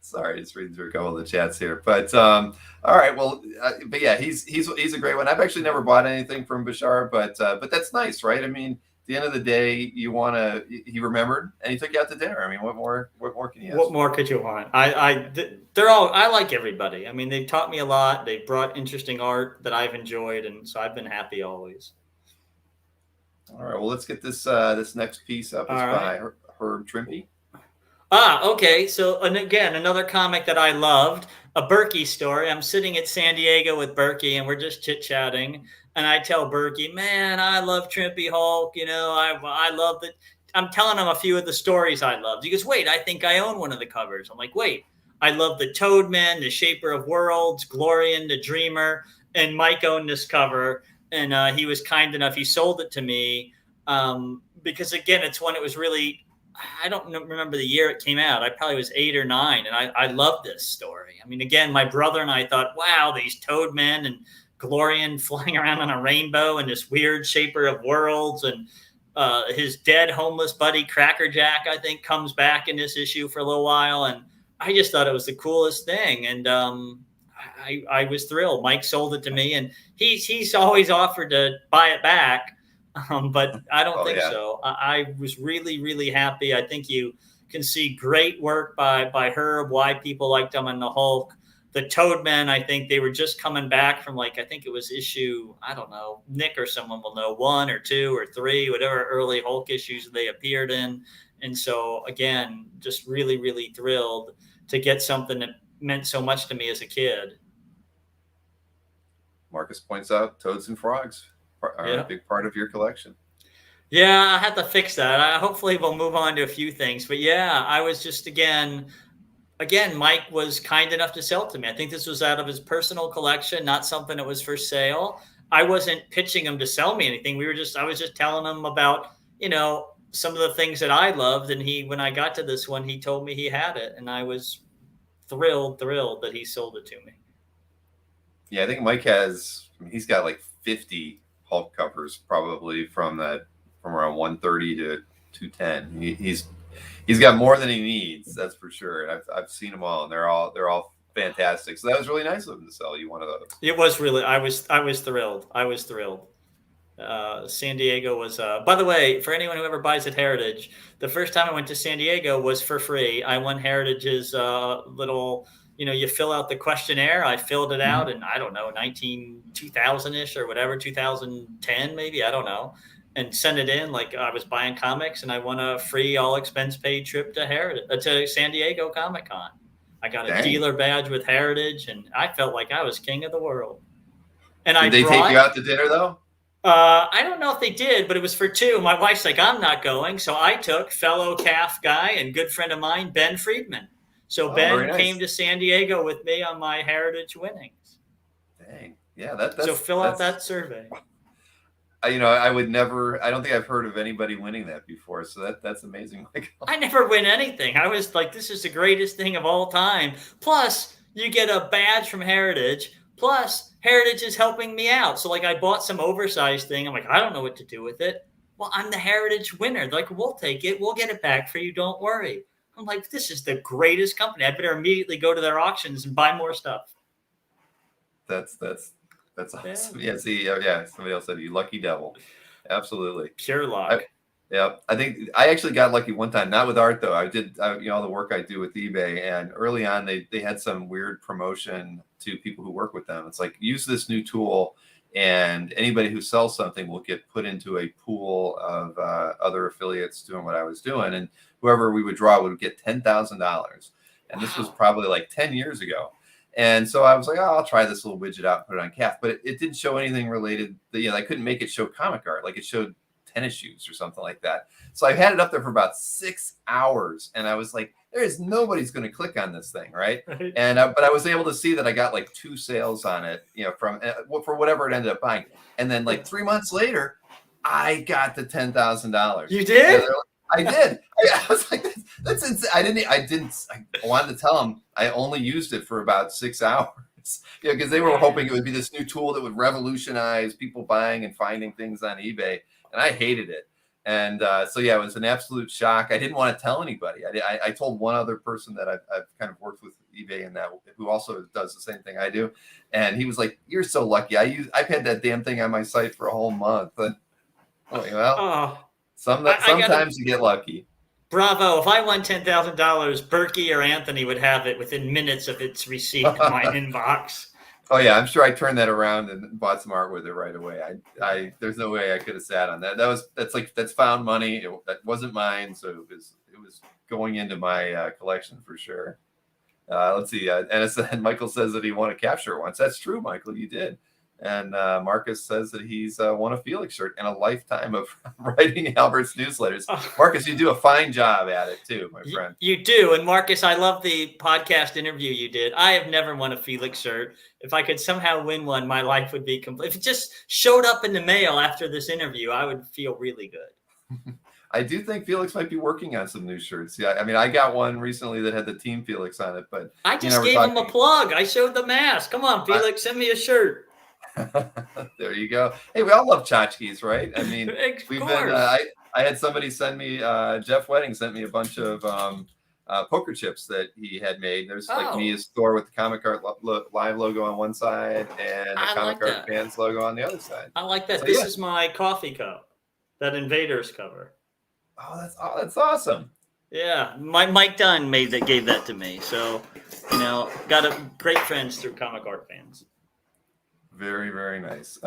Sorry, just reading through a couple of the chats here, but all right. Well, but yeah, he's a great one. I've actually never bought anything from Bashar, but that's nice, right? I mean, at the end of the day, he remembered and he took you out to dinner. I mean, what more can you ask? What more could you want? I like everybody. I mean, they've taught me a lot. They've brought interesting art that I've enjoyed, and so I've been happy always. All right. Well, let's get this next piece up. It's by Herb Trimpe. Okay. So, and again, another comic that I loved, a Berkey story. I'm sitting at San Diego with Berkey, and we're just chit-chatting. And I tell Berkey, man, I love Trimpe Hulk. I love it. I'm telling him a few of the stories I loved. He goes, wait, I think I own one of the covers. I'm like, wait, I love the Toadman, the Shaper of Worlds, Glorian, the Dreamer, and Mike owned this cover. And he was kind enough. He sold it to me because, again, it's when it was really, I don't remember the year it came out. I probably was 8 or 9, and I love this story. I mean, again, my brother and I thought, wow, these Toadmen and Glorian flying around on a rainbow and this weird Shaper of Worlds, and his dead homeless buddy Cracker Jack, I think, comes back in this issue for a little while. And I just thought it was the coolest thing. And I was thrilled. Mike sold it to me, and he's always offered to buy it back. But I don't think so. I was really, really happy. I think you can see great work by Herb, why people liked him in the Hulk. The Toadmen, I think they were just coming back from, like, I think it was issue, I don't know, Nick or someone will know, 1 or 2 or 3, whatever early Hulk issues they appeared in. And so, again, just really, really thrilled to get something that meant so much to me as a kid. Marcus points out Toads and Frogs are a big part of your collection. Yeah, I had to fix that. Hopefully we'll move on to a few things. But yeah, I was just, again, Mike was kind enough to sell it to me. I think this was out of his personal collection, not something that was for sale. I wasn't pitching him to sell me anything. I was just telling him about, some of the things that I loved. And when I got to this one, he told me he had it. And I was thrilled that he sold it to me. Yeah, I think Mike he's got like 50 Hulk covers probably from around 130 to 210. He's got more than he needs, that's for sure. And I've seen them all, and they're all fantastic. So that was really nice of him to sell you one of those. It was really. I was thrilled. San Diego was. By the way, for anyone who ever buys at Heritage, the first time I went to San Diego was for free. I won Heritage's little. You fill out the questionnaire. I filled it out in, I don't know, 2000-ish or whatever, 2010 maybe, I don't know. And send it in like I was buying comics, and I won a free all expense paid trip to San Diego Comic-Con. I got a dealer badge with Heritage, and I felt like I was king of the world. And did they take you out to dinner though? I don't know if they did, but it was for 2. My wife's like, I'm not going. So I took fellow CAF guy and good friend of mine, Ben Friedman. So Ben came to San Diego with me on my Heritage winnings. Dang. Yeah. So fill out that survey. I would never. I don't think I've heard of anybody winning that before. So that's amazing, Michael. I never win anything. I was like, this is the greatest thing of all time. Plus, you get a badge from Heritage. Plus, Heritage is helping me out. So, like, I bought some oversized thing. I'm like, I don't know what to do with it. Well, I'm the Heritage winner. They're like, we'll take it. We'll get it back for you. Don't worry. I'm like, this is the greatest company. I better immediately go to their auctions and buy more stuff. That's awesome. Yeah. See, yeah. Somebody else said you lucky devil. Absolutely. Pure luck. Yeah. I think I actually got lucky one time, not with art though. I did, all the work I do with eBay, and early on they had some weird promotion to people who work with them. It's like, use this new tool, and anybody who sells something will get put into a pool of other affiliates doing what I was doing, and whoever we would draw would get $10,000. And this was probably like 10 years ago. And so I was like, oh, I'll try this little widget out and put it on CAF. But it didn't show anything related. I couldn't make it show comic art. Like, it showed tennis shoes or something like that. So I had it up there for about 6 hours. And I was like, nobody's going to click on this thing, right? And but I was able to see that I got like 2 sales on it, from for whatever it ended up buying. And then like 3 months later, I got the $10,000. You did? I did. I was like, that's insane. I wanted to tell them I only used it for about 6 hours. Because they were hoping it would be this new tool that would revolutionize people buying and finding things on eBay. And I hated it. And so, yeah, it was an absolute shock. I didn't want to tell anybody. I told one other person that I've kind of worked with eBay and that, who also does the same thing I do. And he was like, you're so lucky. I've had that damn thing on my site for a whole month. And sometimes you get lucky. Bravo. If I won $10,000, Berkey or Anthony would have it within minutes of its receipt in my inbox. Oh yeah, I'm sure I turned that around and bought some art with it right away. There's no way I could have sat on that. That's found money. That wasn't mine, so it was going into my collection for sure. Let's see. And Michael says that he won a CAF shirt once. That's true, Michael. You did. And Marcus says that he's won a Felix shirt and a lifetime of writing Albert's newsletters. Marcus, you do a fine job at it too, my friend. You do. And Marcus, I love the podcast interview you did. I have never won a Felix shirt. If I could somehow win one, my life would be complete. If it just showed up in the mail after this interview, I would feel really good. I do think Felix might be working on some new shirts. Yeah, I mean, I got one recently that had the Team Felix on it, but I just gave him a plug. I showed the mask. Come on, Felix, send me a shirt. There you go. Hey, we all love tchotchkes, right? I mean, we've been. I had somebody send me. Jeff Wedding sent me a bunch of poker chips that he had made. There's like Mia's store with the Comic Art Live logo on one side and the Comic Art Fans logo on the other side. I like that. So, this is my coffee cup, that Invaders cover. Oh, that's awesome. Yeah, Mike Dunn gave that to me. So, got great friends through Comic Art Fans. Very, very nice.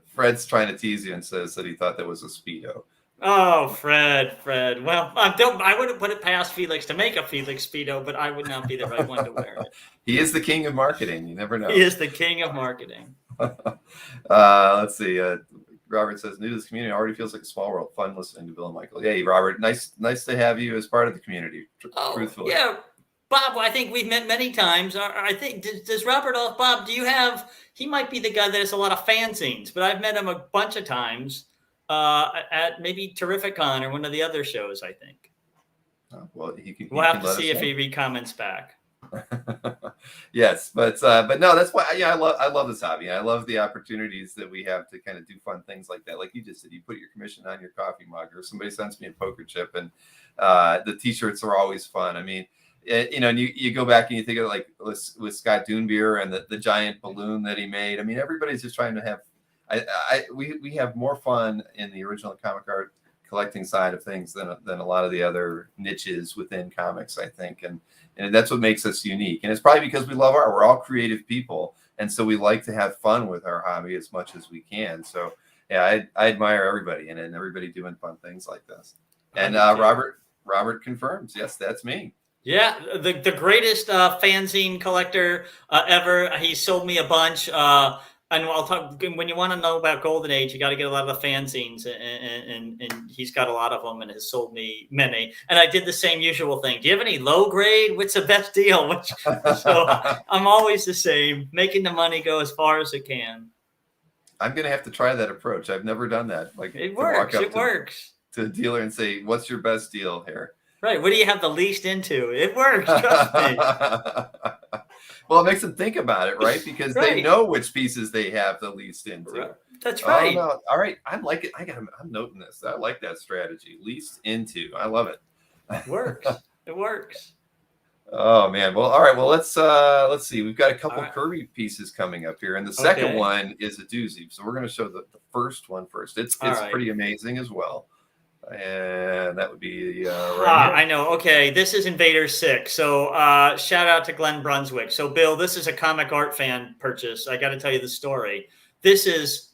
Fred's trying to tease you and says that he thought that was a Speedo. Oh, Fred. Well, I wouldn't put it past Felix to make a Felix Speedo, but I would not be the right one to wear it. He is the king of marketing. You never know. He is the king of marketing. Let's see. Robert says, new to this community already feels like a small world. Fun listening to Bill and Michael. Hey, Robert, nice to have you as part of the community. Truthfully. Yeah. Bob, I think we've met many times. I think, does Robert, Bob, he might be the guy that has a lot of fanzines, but I've met him a bunch of times at maybe Terrificon or one of the other shows, I think. Well, we'll have to see if he re-comments back. Yes, but no, that's why I love this hobby. I love the opportunities that we have to kind of do fun things like that. Like you just said, you put your commission on your coffee mug, or somebody sends me a poker chip, and the t-shirts are always fun. I mean, and you go back and you think of like with Scott Doonbeer and the giant balloon that he made. I mean, everybody's just trying to have. We have more fun in the original comic art collecting side of things than a lot of the other niches within comics, I think, and that's what makes us unique. And it's probably because we love art. We're all creative people, and so we like to have fun with our hobby as much as we can. So yeah, I admire everybody and everybody doing fun things like this. And Robert confirms, yes, that's me. Yeah, the greatest fanzine collector ever. He sold me a bunch. And I'll talk, when you want to know about Golden Age, you got to get a lot of the fanzines, and he's got a lot of them and has sold me many. And I did the same usual thing. Do you have any low grade? What's the best deal? So I'm always the same, making the money go as far as it can. I'm gonna have to try that approach. I've never done that. Like It to walk works. up It works. to a dealer and say, "What's your best deal here?" Right. What do you have the least into? It works. Trust me. Well, it makes them think about it, right? Because they Right. know which pieces they have the least Right. into. That's Oh right. no! All right, I like it. I'm noting this. I like that strategy. Least into. I love it. Works. It works. Oh man. Well, all right. Well, let's see. We've got a All couple right. Kirby pieces coming up here, and the second Okay. one is a doozy. So we're going to show the first one first. It's All right. pretty amazing as well, and that would be right here. I know. Okay, this is Invaders 6. So shout out to Glenn Brunswick. So Bill, this is a comic art fan purchase. I got to tell you the story. This is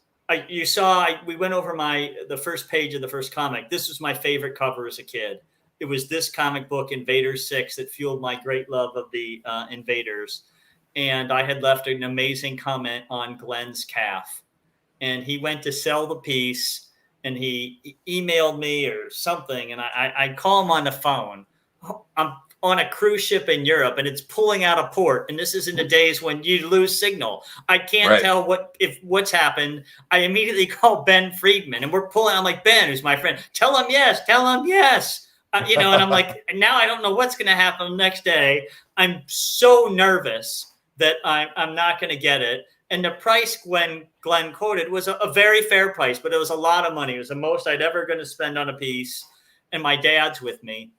you saw we went over the first page of the first comic. This was my favorite cover as a kid. It was this comic book Invaders 6 that fueled my great love of the Invaders. And I had left an amazing comment on Glenn's CAF. And he went to sell the piece and he emailed me or something. And I call him on the phone. I'm on a cruise ship in Europe and it's pulling out of port. And this is in the days when you lose signal. I can't Right. tell what's happened. I immediately call Ben Friedman and we're pulling. I'm like, Ben, who's my friend, tell him yes, tell him yes. And I'm like, now I don't know what's going to happen the next day. I'm so nervous that I'm not going to get it. And the price when Glenn quoted was a very fair price, but it was a lot of money. It was the most I'd ever going to spend on a piece. And my dad's with me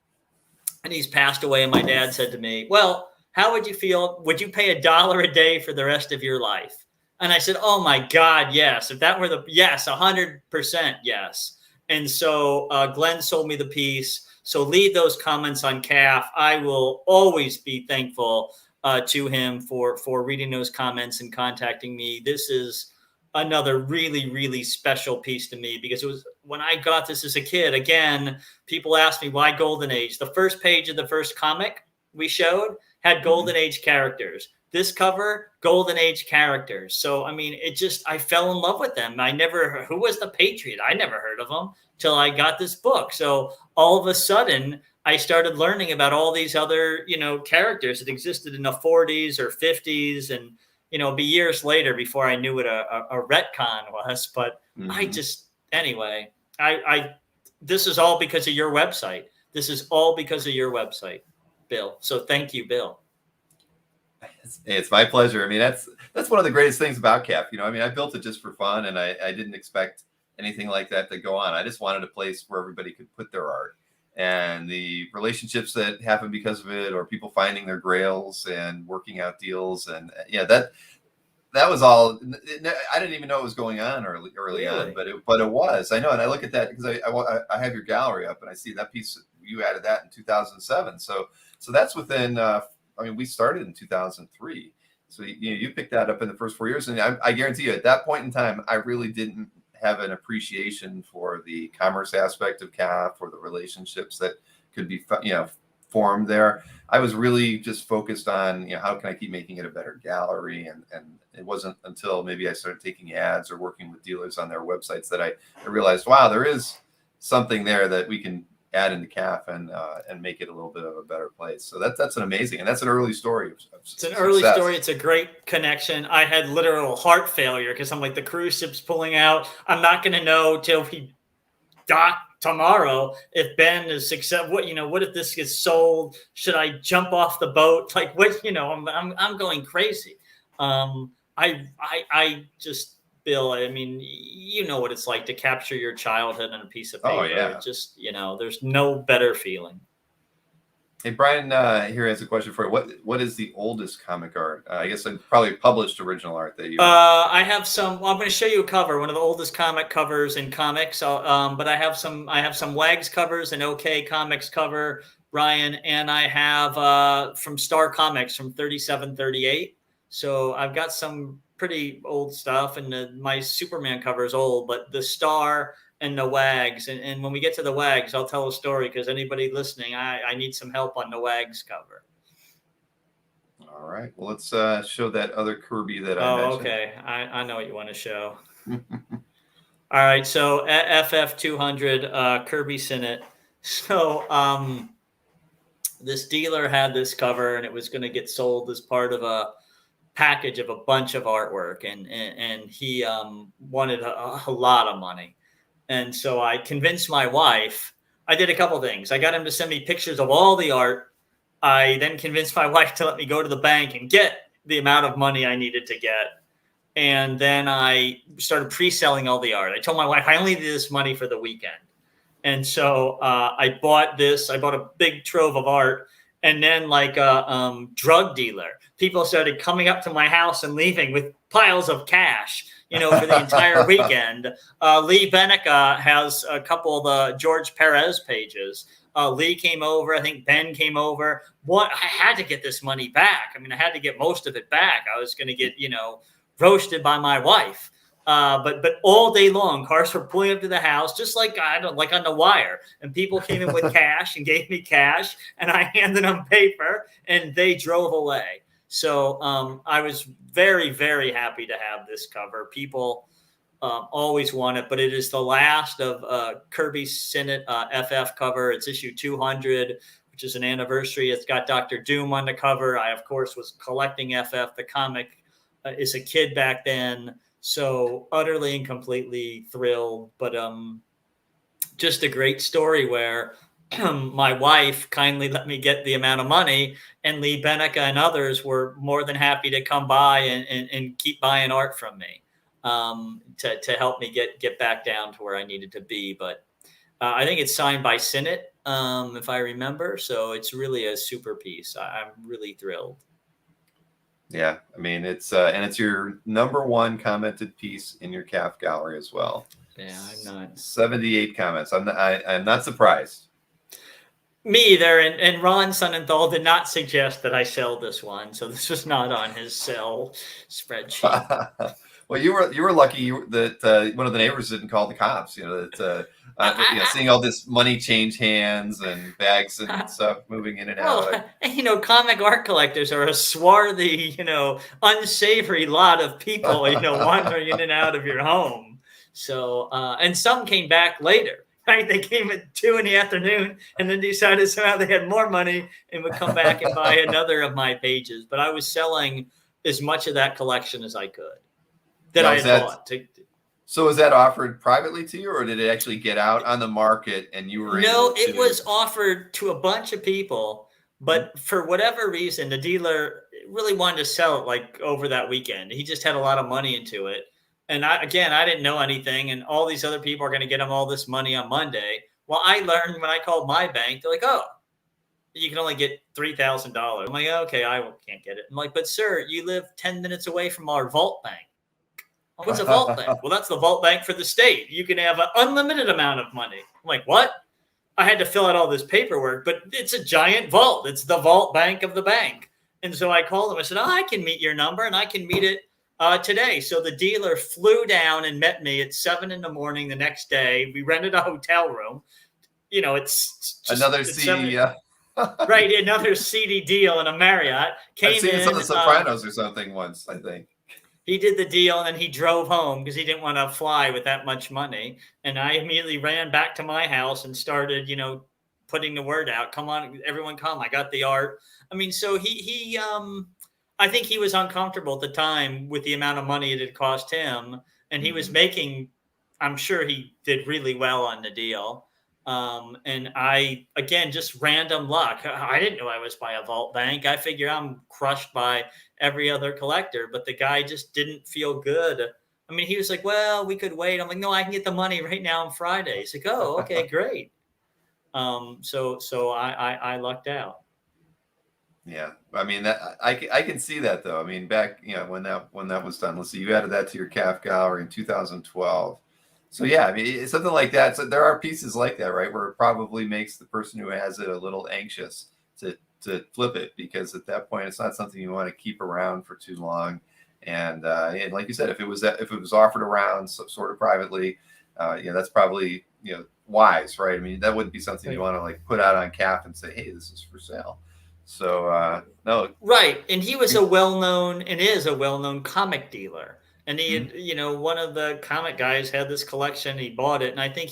and he's passed away. And my dad said to me, well, how would you feel? Would you pay $1 a day for the rest of your life? And I said, oh my God, yes. If that were yes, 100% yes. And so Glenn sold me the piece. So leave those comments on CAF. I will always be thankful to him for reading those comments and contacting me. This is another really, really special piece to me because it was when I got this as a kid. Again, people asked me why Golden Age. The first page of the first comic we showed had Golden Age characters. This cover, Golden Age characters. So, I mean, I fell in love with them. Who was the Patriot? I never heard of them till I got this book. So all of a sudden, I started learning about all these other, characters that existed in the 40s or 50s. And, it'd be years later before I knew what a retcon was. But anyway, this is all because of your website. This is all because of your website, Bill. So thank you, Bill. It's my pleasure. I mean, that's one of the greatest things about CAF. I mean, I built it just for fun, and I didn't expect anything like that to go on. I just wanted a place where everybody could put their art, and the relationships that happen because of it, or people finding their grails and working out deals, and that was all. I didn't even know it was going on early Really? on, but it was. I know, and I look at that because I have your gallery up, and I see that piece. You added that in 2007, so that's within. We started in 2003, so you picked that up in the first 4 years, and I guarantee you, at that point in time, I really didn't have an appreciation for the commerce aspect of CAF or the relationships that could be formed there. I was really just focused on how can I keep making it a better gallery, and it wasn't until maybe I started taking ads or working with dealers on their websites that I realized, wow, there is something there that we can add into CAF and make it a little bit of a better place. So that's an amazing, and that's an early story. It's an early story. It's a great connection. I had literal heart failure because I'm like, the cruise ship's pulling out. I'm not going to know till we dock tomorrow if Ben is successful. What if this gets sold? Should I jump off the boat? Like what? I'm going crazy. I just. Bill, I mean, you know what it's like to capture your childhood on a piece of paper. Oh, yeah. Just, there's no better feeling. Hey, Brian here has a question for you. What is the oldest comic art? I guess probably published original art that you I have some. Well, I'm going to show you a cover, one of the oldest comic covers in comics. But I have some Wags covers, an OK Comics cover, Brian, and I have from Star Comics from 37, 38. So I've got some pretty old stuff, and my Superman cover is old, but the Star and the Wags, and when we get to the Wags, I'll tell a story because anybody listening, I need some help on the Wags cover. All right, well, let's show that other Kirby that I mentioned. Okay, I know what you want to show. All right, so FF 200 Kirby Sinnott. So this dealer had this cover, and it was going to get sold as part of a package of a bunch of artwork, and he wanted a lot of money. And so I convinced my wife. I did a couple things. I got him to send me pictures of all the art. I then convinced my wife to let me go to the bank and get the amount of money I needed to get. And then I started pre-selling all the art. I told my wife I only needed this money for the weekend. And so I bought a big trove of art. And then, like a drug dealer, people started coming up to my house and leaving with piles of cash, for the entire weekend. Lee Benica has a couple of the George Perez pages. Lee came over. I think Ben came over. I had to get this money back. I mean, I had to get most of it back. I was going to get, roasted by my wife. But all day long, cars were pulling up to the house, just like like on The Wire, and people came in with cash and gave me cash, and I handed them paper, and they drove away. So I was very, very happy to have this cover. People always want it, but it is the last of Kirby's Senate FF cover. It's issue 200, which is an anniversary. It's got Dr. Doom on the cover. I, of course, was collecting FF, the comic, as a kid back then. So utterly and completely thrilled, but just a great story where my wife kindly let me get the amount of money, and Lee Benica and others were more than happy to come by and keep buying art from me to help me get back down to where I needed to be. But I think it's signed by Senate, if I remember. So it's really a super piece. I'm really thrilled. Yeah, I mean, it's and it's your #1 commented piece in your CAF gallery as well. Yeah, I'm not 78 comments. I'm not surprised. Me either. And Ron Sonnenthal did not suggest that I sell this one, so this was not on his sell spreadsheet. Well, you were lucky that one of the neighbors didn't call the cops. Seeing all this money change hands and bags and stuff moving in and out. Comic art collectors are a swarthy, unsavory lot of people, wandering in and out of your home. So, and some came back later. Right? They came at 2 p.m. and then decided somehow they had more money and would come back and buy another of my pages. But I was selling as much of that collection as I could that I had bought. So was that offered privately to you, or did it actually get out on the market and you were No, it was offered to a bunch of people, but for whatever reason, the dealer really wanted to sell it like over that weekend. He just had a lot of money into it. And I didn't know anything, and all these other people are going to get him all this money on Monday. Well, I learned when I called my bank, they're like, "Oh, you can only get $3,000." I'm like, "Okay, I can't get it." I'm like, "But sir, you live 10 minutes away from our vault bank." Oh, what's a vault bank? Well, that's the vault bank for the state. You can have an unlimited amount of money. I'm like, "What?" I had to fill out all this paperwork, but it's a giant vault. It's the vault bank of the bank. And so I called them. I said, "Oh, I can meet your number, and I can meet it today." So the dealer flew down and met me at 7 a.m. the next day. We rented a hotel room. It's just, another CD, right? Another CD deal in a Marriott. I've seen it on The Sopranos or something once, I think. He did the deal, and then he drove home because he didn't want to fly with that much money. And I immediately ran back to my house and started, putting the word out. Come on, everyone, come! I got the art. I mean, so he I think he was uncomfortable at the time with the amount of money it had cost him, and he was making. I'm sure he did really well on the deal. And I, again, just random luck. I didn't know I was by a vault bank. I figure I'm crushed by every other collector, but the guy just didn't feel good. I mean, he was like, "Well, we could wait." I'm like, "No, I can get the money right now on Friday." He's like, "Oh, okay, great." So I lucked out. Yeah, I mean that I can see that though. I mean, back when that was done. Let's see, you added that to your CAF gallery in 2012. So yeah, I mean, it's something like that. So there are pieces like that, right, where it probably makes the person who has it a little anxious to flip it, because at that point it's not something you want to keep around for too long. And like you said, if it was offered around sort of privately, that's probably wise, right? I mean, that wouldn't be something you want to like put out on CAF and say, "Hey, this is for sale." So no, right. And he was a well-known comic dealer. And he had, one of the comic guys had this collection. He bought it. And I think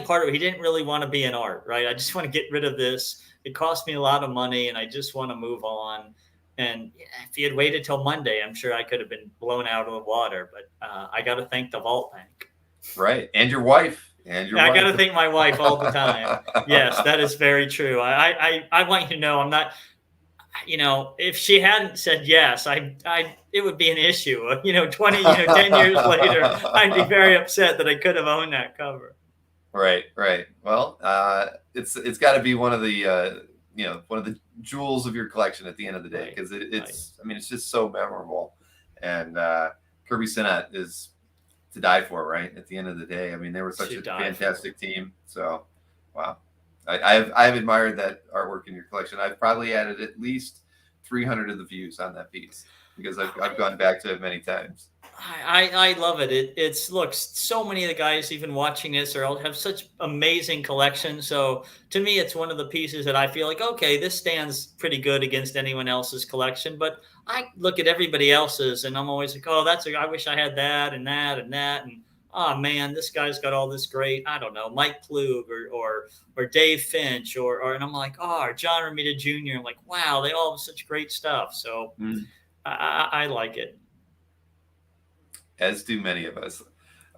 part of it, he didn't really want to be in art, right? I just want to get rid of this. It cost me a lot of money and I just want to move on. And if he had waited till Monday, I'm sure I could have been blown out of the water. But I got to thank the vault bank. Right. And your wife. And your I wife. got to thank my wife all the time. Yes, that is very true. I want you to know I'm not, if she hadn't said yes, it would be an issue. 10 years later, I'd be very upset that I could have owned that cover. Right. Well, it's got to be one of the one of the jewels of your collection at the end of the day, because I mean, it's just so memorable, and Kirby Sinnott is to die for, right? At the end of the day, I mean, they were such a fantastic team. So, wow, I've admired that artwork in your collection. I've probably added at least 300 of the views on that piece, because I've gone back to it many times. I love it. It's look, so many of the guys even watching this have such amazing collections. So to me, it's one of the pieces that I feel like, okay, this stands pretty good against anyone else's collection. But I look at everybody else's and I'm always like, oh, I wish I had that and that and that. And oh man, this guy's got all this great, I don't know, Mike Plug or Dave Finch and I'm like, oh, or John Romita Jr. I'm like, wow, they all have such great stuff. So I like it. As do many of us.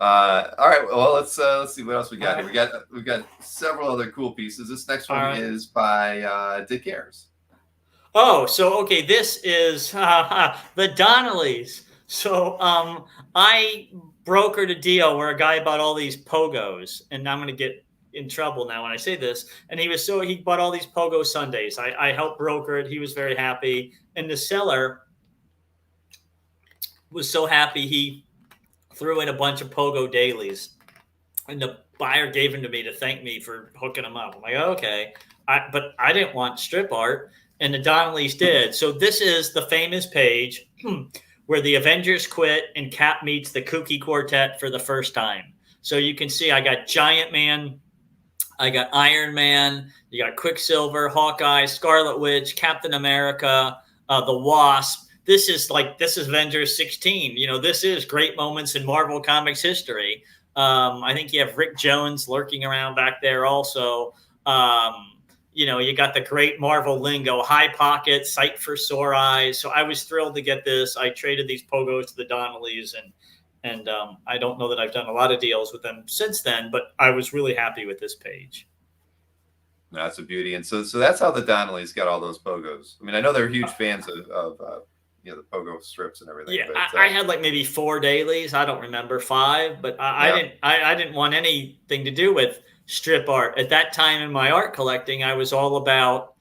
All right. Well, let's see what else we got here. We've got several other cool pieces. This next one is by Dick Ayers. Oh, so okay, this is the Donnellys. So I brokered a deal where a guy bought all these pogos, and I'm going to get in trouble now when I say this. And he bought all these pogo Sundays. I helped broker it. He was very happy, and the seller was so happy he threw in a bunch of pogo dailies, and the buyer gave them to me to thank me for hooking them up. I'm like, okay, but I didn't want strip art, and the Donnellys did. So this is the famous page where the Avengers quit and Cap meets the Kooky Quartet for the first time. So you can see I got Giant Man, I got Iron Man, you got Quicksilver, Hawkeye, Scarlet Witch, Captain America, the Wasp. This is Avengers 16. This is great moments in Marvel Comics history. I think you have Rick Jones lurking around back there also. You got the great Marvel lingo, high pocket, sight for sore eyes. So I was thrilled to get this. I traded these pogos to the Donnellys, and I don't know that I've done a lot of deals with them since then, but I was really happy with this page. That's a beauty. And so that's how the Donnellys got all those pogos. I mean, I know they're huge fans of the pogo strips and everything. Yeah, but, I had like maybe 4 dailies. I don't remember 5, but I didn't want anything to do with strip art at that time in my art collecting. I was all about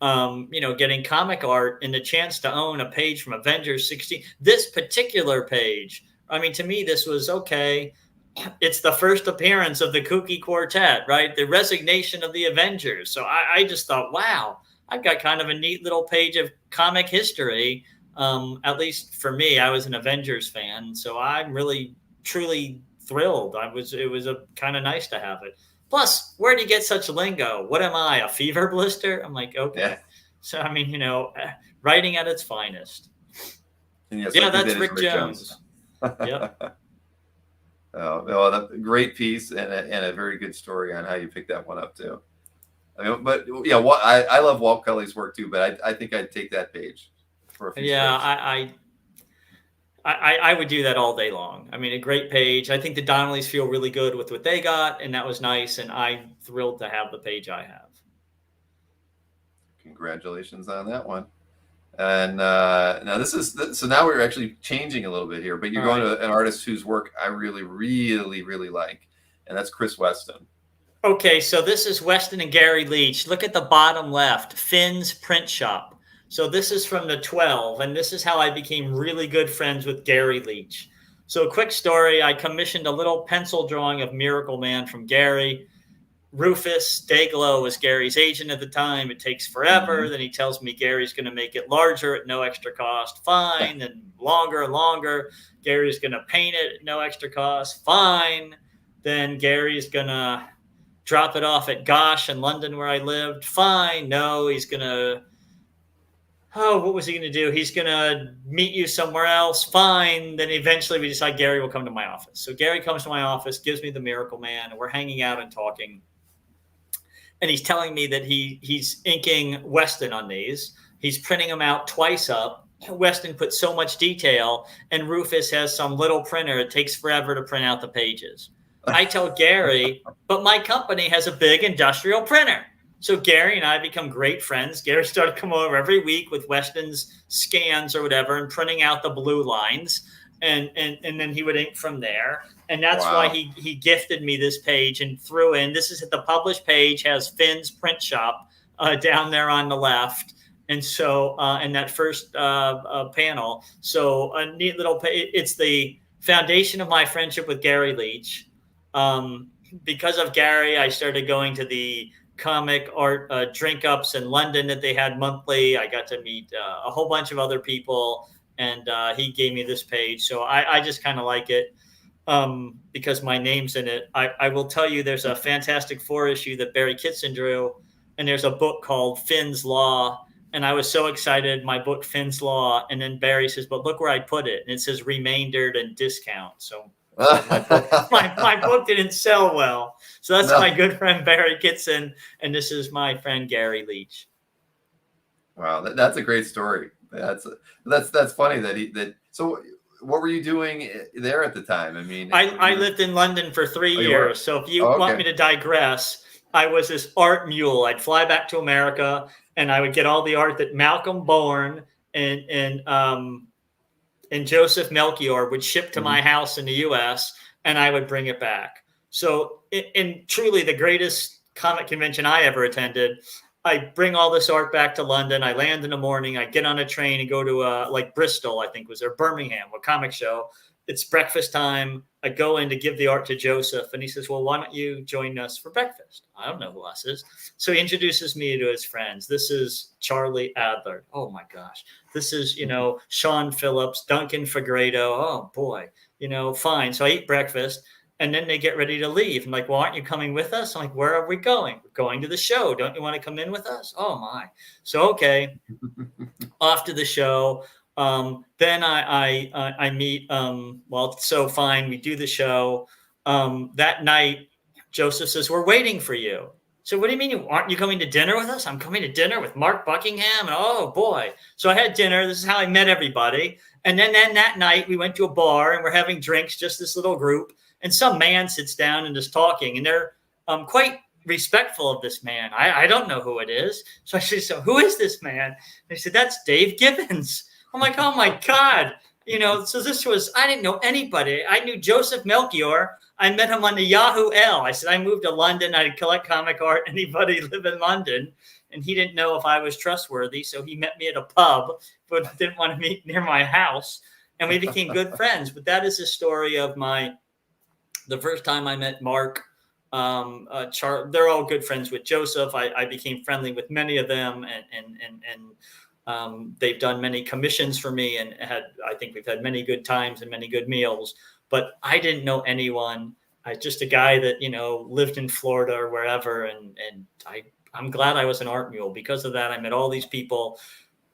getting comic art and the chance to own a page from Avengers 16. This particular page, I mean, to me, this was okay. It's the first appearance of the Kooky Quartet, right? The resignation of the Avengers. So I just thought, wow, I've got kind of a neat little page of comic history. At least for me, I was an Avengers fan, so I'm really, truly thrilled. It was a kind of nice to have it. Plus, where do you get such lingo? What am I, a fever blister? I'm like, okay. Yeah. So, I mean, writing at its finest. Yes, that's Rick Jones. Yep. Well, a great piece and a very good story on how you picked that one up too. I mean, but yeah, I love Walt Kelly's work too, but I think I'd take that page. I would do that all day long. I mean, a great page. I think the Donnellys feel really good with what they got, and that was nice. And I'm thrilled to have the page I have. Congratulations on that one. And now so now we're actually changing a little bit here, but you're going to an artist whose work I really, really, really like, and that's Chris Weston. Okay, so this is Weston and Gary Leach. Look at the bottom left, Finn's Print Shop. So this is from the 12, and this is how I became really good friends with Gary Leach. So a quick story, I commissioned a little pencil drawing of Miracle Man from Gary. Rufus Dayglow was Gary's agent at the time. It takes forever. Mm-hmm. Then he tells me Gary's going to make it larger at no extra cost. Fine. Then longer and longer. Gary's going to paint it at no extra cost. Fine. Then Gary's going to drop it off at Gosh in London where I lived. Fine. No, he's going to... Oh, what was he going to do? He's going to meet you somewhere else. Fine. Then eventually we decide Gary will come to my office. So Gary comes to my office, gives me the Miracle Man, and we're hanging out and talking. And he's telling me that he's inking Weston on these. He's printing them out twice up. Weston put so much detail, and Rufus has some little printer. It takes forever to print out the pages. I tell Gary, but my company has a big industrial printer. So Gary and I become great friends. Gary started coming over every week with Weston's scans or whatever and printing out the blue lines. And then he would ink from there. And that's why he gifted me this page and threw in, this is the published page, has Finn's print shop down there on the left. And so in that first panel, so a neat little page. It's the foundation of my friendship with Gary Leach. Because of Gary, I started going to the comic art drink ups in London that they had monthly. I got to meet a whole bunch of other people, and he gave me this page. So I just kind of like it because my name's in it. I will tell you, there's a Fantastic Four issue that Barry Kitson drew, and there's a book called Finn's Law. And I was so excited, my book, Finn's Law. And then Barry says, but look where I put it. And it says remaindered and discount. So my book didn't sell well. So that's my good friend Barry Kitson, and this is my friend Gary Leach. Wow, that's a great story. That's funny that. So what were you doing there at the time? I mean, I lived in London for 3 years. So if you want me to digress, I was this art mule. I'd fly back to America, and I would get all the art that Malcolm Bourne and Joseph Melchior would ship to my house in the U.S., and I would bring it back. So in truly the greatest comic convention I ever attended, I bring all this art back to London. I land in the morning. I get on a train and go to like Bristol, I think was there, Birmingham, a comic show. It's breakfast time. I go in to give the art to Joseph, and he says, well, why don't you join us for breakfast? I don't know who us is. So he introduces me to his friends. This is Charlie Adler. Oh, my gosh. This is, Sean Phillips, Duncan Fagredo. Oh, boy. Fine. So I eat breakfast, and then they get ready to leave. I'm like, well, aren't you coming with us? I'm like, where are we going? We're going to the show. Don't you want to come in with us? Oh, my. So, okay. Off to the show. Then I meet, so fine. We do the show. That night, Joseph says, we're waiting for you. So what do you mean? Aren't you coming to dinner with us? I'm coming to dinner with Mark Buckingham. And oh boy. So I had dinner. This is how I met everybody. And then that night we went to a bar and we're having drinks, just this little group. And some man sits down and is talking, and they're quite respectful of this man. I don't know who it is. So I said, so who is this man? And they said, that's Dave Gibbons. I'm like, oh my God. So this was, I didn't know anybody. I knew Joseph Melchior. I met him on the Yahoo L. I said, I moved to London. I collect comic art. Anybody live in London? And he didn't know if I was trustworthy. So he met me at a pub, but didn't want to meet near my house. And we became good friends. But that is the story of the first time I met Mark. They're all good friends with Joseph. I became friendly with many of them, and they've done many commissions for me, and I think we've had many good times and many good meals. But I didn't know anyone. I was just a guy that lived in Florida or wherever, and I'm glad I was an art mule. Because of that, I met all these people.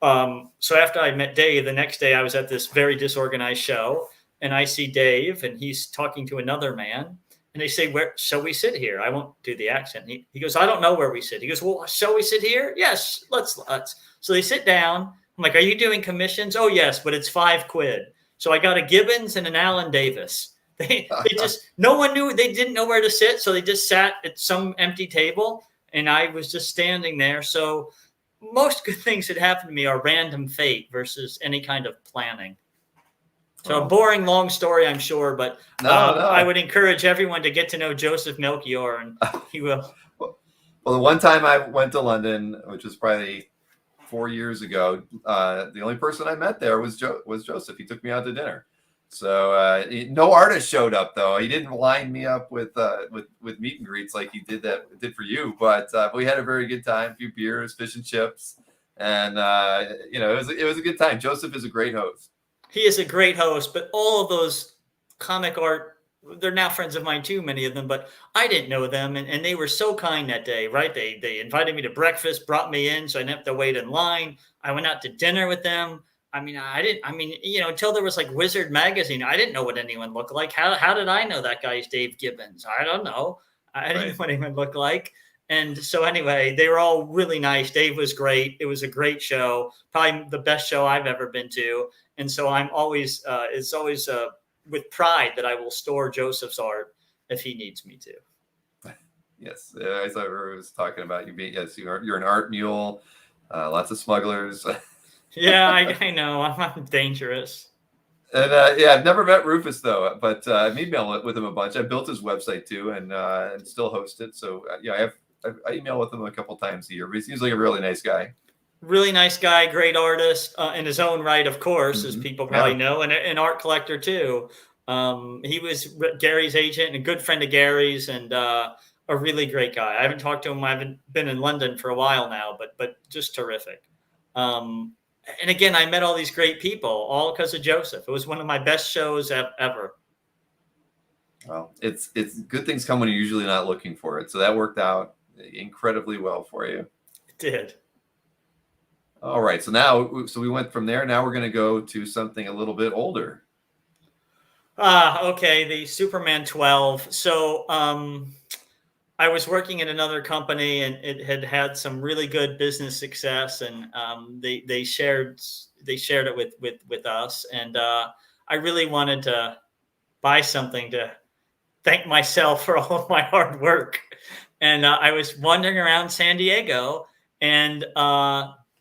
So after I met Dave, the next day I was at this very disorganized show, and I see Dave, and he's talking to another man. And they say, where shall we sit here? I won't do the accent. He goes, I don't know where we sit. He goes, well, shall we sit here? Yes, let's. So they sit down. I'm like, are you doing commissions? Oh, yes, but it's £5. So I got a Gibbons and an Alan Davis. They just, no one knew, they didn't know where to sit. So they just sat at some empty table, and I was just standing there. So most good things that happen to me are random fate versus any kind of planning. So a boring, long story, I'm sure, but no. I would encourage everyone to get to know Joseph Melchior, and he will. Well, the one time I went to London, which was probably 4 years ago, the only person I met there was Joseph. He took me out to dinner. So no artist showed up, though. He didn't line me up with meet and greets like he did for you. But we had a very good time, a few beers, fish and chips, and it was a good time. Joseph is a great host. He is a great host, but all of those comic art, they're now friends of mine too, many of them, but I didn't know them. And they were so kind that day, right? They invited me to breakfast, brought me in, so I didn't have to wait in line. I went out to dinner with them. Until there was like Wizard magazine, I didn't know what anyone looked like. How did I know that guy's Dave Gibbons? I don't know. I didn't know what anyone looked like. And so anyway, they were all really nice. Dave was great. It was a great show, probably the best show I've ever been to. And so I'm always, it's always with pride that I will store Joseph's art if he needs me to. Yes, as I was talking about you being, yes, you're an art mule, lots of smugglers. Yeah, I know. I'm dangerous. And yeah, I've never met Rufus though, but I've emailed with him a bunch. I built his website too, and still host it. So yeah, I email with him a couple times a year. But he seems like a really nice guy. Really nice guy, great artist in his own right, of course, as people probably know, and an art collector too. He was Gary's agent and a good friend of Gary's, and a really great guy. I haven't talked to him. I haven't been in London for a while now, but just terrific. And again, I met all these great people, all because of Joseph. It was one of my best shows ever. Well, it's good things come when you're usually not looking for it. So that worked out incredibly well for you. It did. All right. So we went from there. Now we're going to go to something a little bit older. Okay. The Superman 12. So, I was working at another company, and it had some really good business success, and they shared it with us, and I really wanted to buy something to thank myself for all of my hard work. And I was wandering around San Diego, and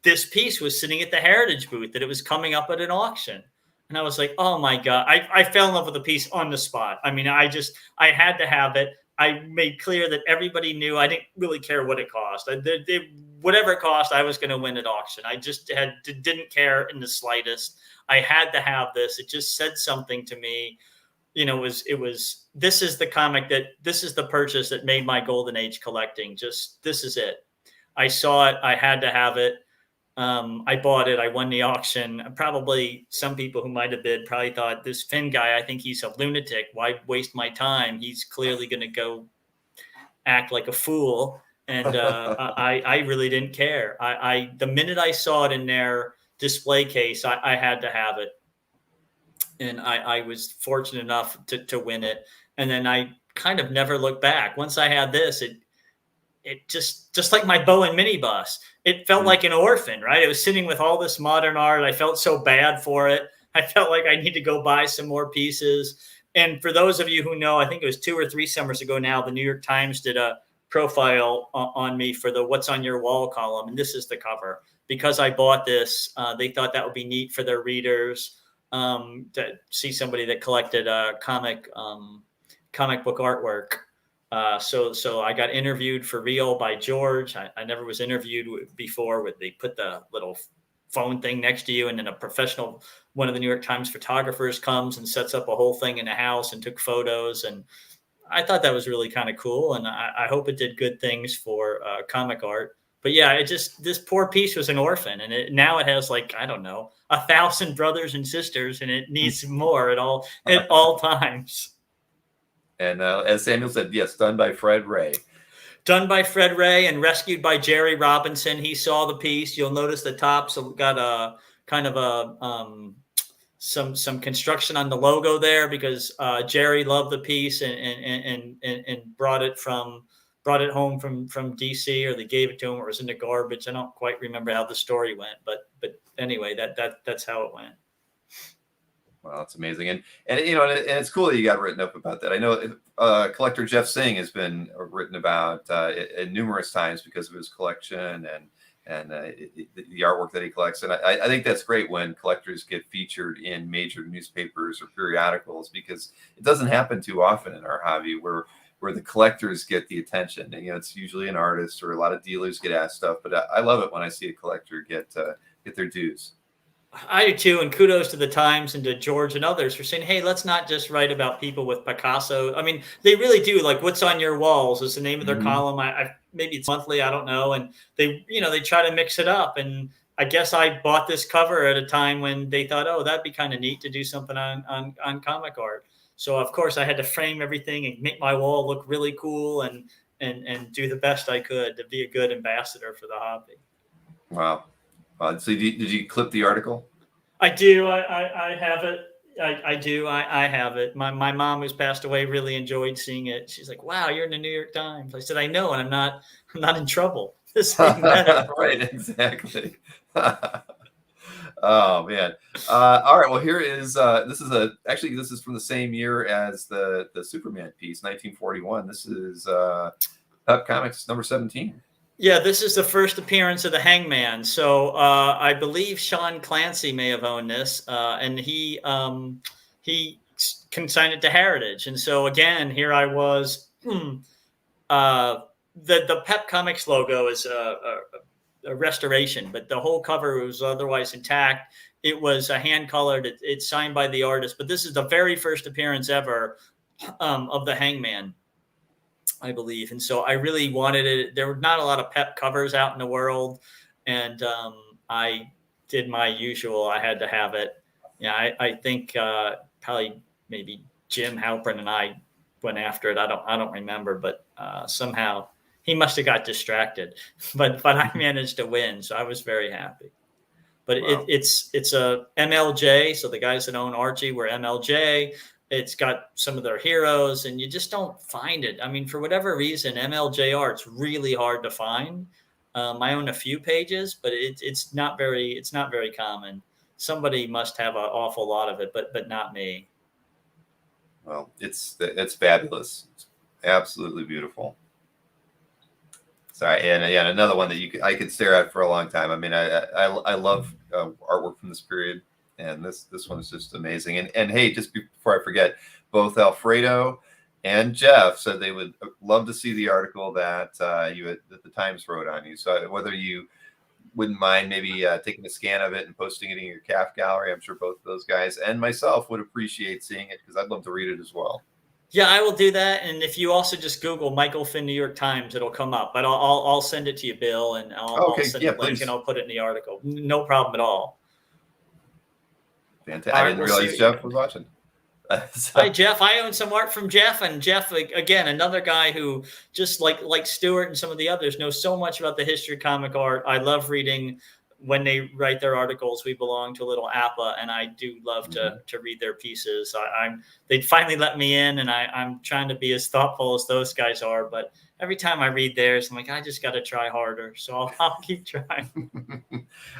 this piece was sitting at the Heritage booth that it was coming up at an auction. And I was like, oh my God, I fell in love with the piece on the spot. I mean, I had to have it. I made clear that everybody knew I didn't really care what it cost. Whatever it cost, I was going to win at auction. I just didn't care in the slightest. I had to have this. It just said something to me. You know, it was this is the purchase that made my golden age collecting. Just, this is it. I saw it. I had to have it. I bought it. I won the auction. Probably some people who might have bid probably thought, this Finn guy, I think he's a lunatic. Why waste my time? He's clearly going to go act like a fool. And I really didn't care. The minute I saw it in their display case, I had to have it. And I was fortunate enough to win it. And then I kind of never looked back. Once I had this, it just like my Bowen minibus, it felt like an orphan, right? It was sitting with all this modern art. I felt so bad for it. I felt like I need to go buy some more pieces. And for those of you who know, I think it was 2 or 3 summers ago now, the New York Times did a profile on me for the What's on Your Wall column. And this is the cover. Because I bought this, they thought that would be neat for their readers to see somebody that collected comic book artwork. So I got interviewed for real by George. I never was interviewed before. They put the little phone thing next to you, and then a professional, one of the New York Times photographers, comes and sets up a whole thing in a house and took photos. And I thought that was really kind of cool. And I hope it did good things for comic art. But yeah, this poor piece was an orphan, and now it has, like, I don't know, 1,000 brothers and sisters, and it needs more at all times. And as Samuel said, yes, done by Fred Ray. Done by Fred Ray and rescued by Jerry Robinson. He saw the piece. You'll notice the top got a kind of a some construction on the logo there, because Jerry loved the piece and brought it home from DC, or they gave it to him, or it was in the garbage. I don't quite remember how the story went, but anyway, that's how it went. Wow, that's amazing. And you know, and it's cool that you got written up about that. I know collector Jeff Singh has been written about numerous times because of his collection and the artwork that he collects. And I think that's great when collectors get featured in major newspapers or periodicals, because it doesn't happen too often in our hobby where the collectors get the attention. And, you know, it's usually an artist, or a lot of dealers get asked stuff, but I love it when I see a collector get their dues. I do too, and kudos to the Times and to George and others for saying, hey, let's not just write about people with Picasso. I mean, they really do. Like, What's on Your Walls is the name of their column. Maybe it's monthly, I don't know. And they try to mix it up. And I guess I bought this cover at a time when they thought, oh, that'd be kind of neat to do something on comic art. So of course I had to frame everything and make my wall look really cool and do the best I could to be a good ambassador for the hobby. Wow. So did you clip the article? I do. I have it. I do. I have it. My mom, who's passed away, really enjoyed seeing it. She's like, "Wow, you're in the New York Times." I said, "I know, and I'm not in trouble. This thing matters." Right, exactly. Oh man. All right. Well, here is this is from the same year as the Superman piece, 1941. This is Pep Comics number 17. Yeah, this is the first appearance of the Hangman. So I believe Sean Clancy may have owned this, and he consigned it to Heritage. And so again, here I was. The Pep Comics logo is a restoration, but the whole cover was otherwise intact. It was a hand colored. It's signed by the artist, but this is the very first appearance ever of the Hangman, I believe. And so I really wanted it. There were not a lot of Pep covers out in the world, and I did my usual. I had to have it. Yeah, I think probably maybe Jim Halpern and I went after it. I don't remember, but somehow he must have got distracted. But I managed to win, so I was very happy. But Wow. it's a MLJ, so the guys that own Archie were MLJ. It's got some of their heroes, and you just don't find it. I mean, for whatever reason, MLJ art's really hard to find. I own a few pages, but it's not very common. Somebody must have an awful lot of it, but not me. Well, it's fabulous. It's absolutely beautiful. Sorry, and again, another one that I could stare at for a long time. I mean, I love artwork from this period, and this one is just amazing. And hey, just before I forget, both Alfredo and Jeff said they would love to see the article that that the Times wrote on you. So whether you wouldn't mind maybe taking a scan of it and posting it in your CAF gallery, I'm sure both of those guys and myself would appreciate seeing it because I'd love to read it as well. Yeah, I will do that. And if you also just Google Michael Finn New York Times, it'll come up. But I'll send it to you, Bill, and I'll Okay, send yeah, the link please. and I'll put it in the article. No problem at all. Fantastic. All I right, didn't we'll realize see. Jeff was watching. Hi, Jeff. I own some art from Jeff, and Jeff, again, another guy who just like Stuart and some of the others knows so much about the history of comic art. I love reading when they write their articles. We belong to a little APA, and I do love to read their pieces. They finally let me in, and I'm trying to be as thoughtful as those guys are. But every time I read theirs, I'm like, I just got to try harder. So I'll keep trying.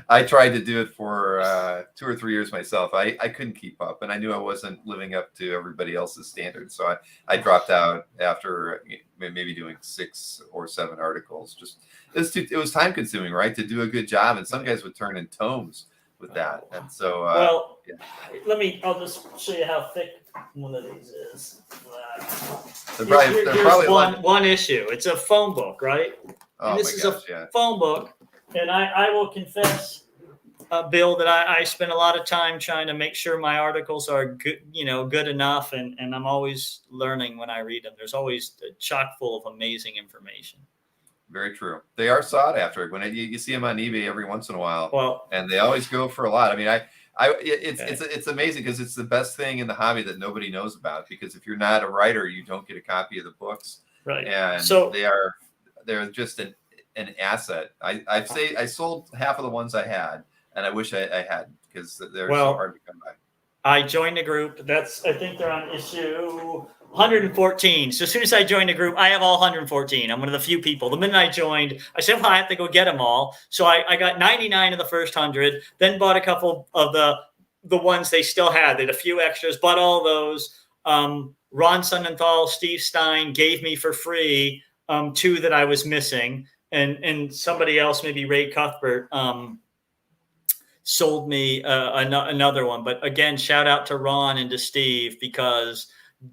I tried to do it for 2 or 3 years myself. I couldn't keep up, and I knew I wasn't living up to everybody else's standards. So I dropped out after maybe doing 6 or 7 articles. Just it was time consuming, right, to do a good job. And some guys would turn in tomes with that. And so, I'll just show you how thick one of these is. They're probably one issue. It's a phone book, right? Oh, and this is a phone book. And I will confess, Bill, that I spend a lot of time trying to make sure my articles are good, good enough. And I'm always learning when I read them. There's always a chock full of amazing information. Very true. They are sought after. When you see them on eBay every once in a while, well, and they always go for a lot. I mean, it's amazing because it's the best thing in the hobby that nobody knows about. Because if you're not a writer, you don't get a copy of the books, right? And so they're just an asset. I sold half of the ones I had, and I wish I had because they're so hard to come by. I joined the group. I think they're on issue 114. So as soon as I joined the group, I have all 114. I'm one of the few people. The minute I joined, I said, well, I have to go get them all. So I got 99 of the first 100, then bought a couple of the ones they still had. They had a few extras, bought all those. Ron Sonnenthal, Steve Stein gave me for free 2 that I was missing. And somebody else, maybe Ray Cuthbert, sold me another one. But again, shout out to Ron and to Steve because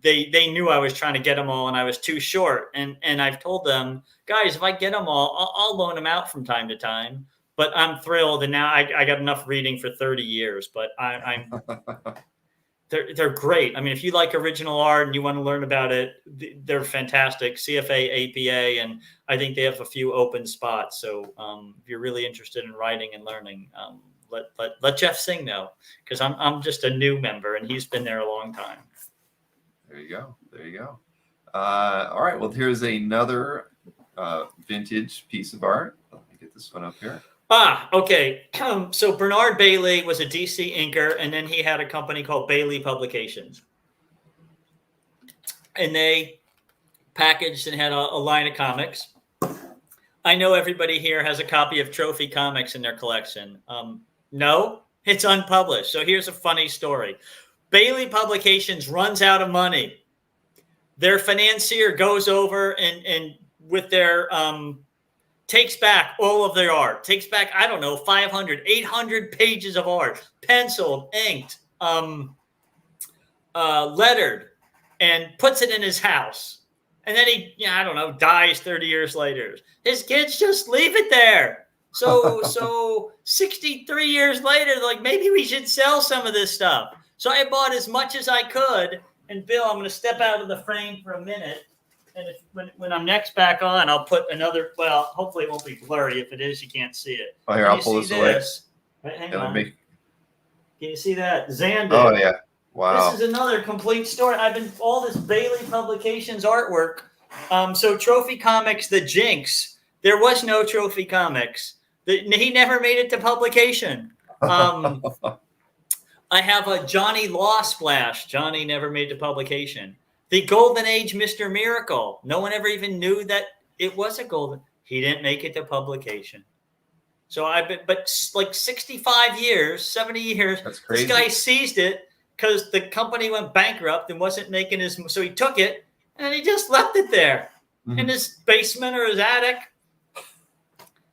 they knew I was trying to get them all and I was too short. And I've told them, guys, if I get them all, I'll loan them out from time to time. But I'm thrilled. And now I got enough reading for 30 years. But they're great. I mean, if you like original art and you want to learn about it, they're fantastic. CFA, APA, and I think they have a few open spots. So if you're really interested in writing and learning, let Jeff Singh know because I'm just a new member and he's been there a long time. There you go. All right. Well, here's another vintage piece of art. Let me get this one up here. Okay. So Bernard Bailey was a DC inker, and then he had a company called Bailey Publications, and they packaged and had a line of comics. I know everybody here has a copy of Trophy Comics in their collection. No, it's unpublished. So here's a funny story. Bailey Publications runs out of money. Their financier goes over and with their takes back all of their art, takes back, I don't know, 500, 800 pages of art, penciled, inked, lettered, and puts it in his house. And then he, I don't know, dies 30 years later. His kids just leave it there. So 63 years later, they're like, maybe we should sell some of this stuff. So I bought as much as I could. And Bill, I'm going to step out of the frame for a minute. And when I'm next back on, I'll put another, well, hopefully it won't be blurry. If it is, you can't see it. Oh, here, I'll pull this away. Right, hang on. Can you see that? Xandu. Oh, yeah. Wow. This is another complete story. I've been all this Bailey Publications artwork. So Trophy Comics, the Jinx, there was no Trophy Comics. He never made it to publication. I have a Johnny Law Splash. Johnny never made it to publication. The Golden Age Mr. Miracle. No one ever even knew that it was a golden. He didn't make it to publication. So I've been, but like 65 years, 70 years, that's crazy. This guy seized it because the company went bankrupt and wasn't making his, so he took it and he just left it there in his basement or his attic.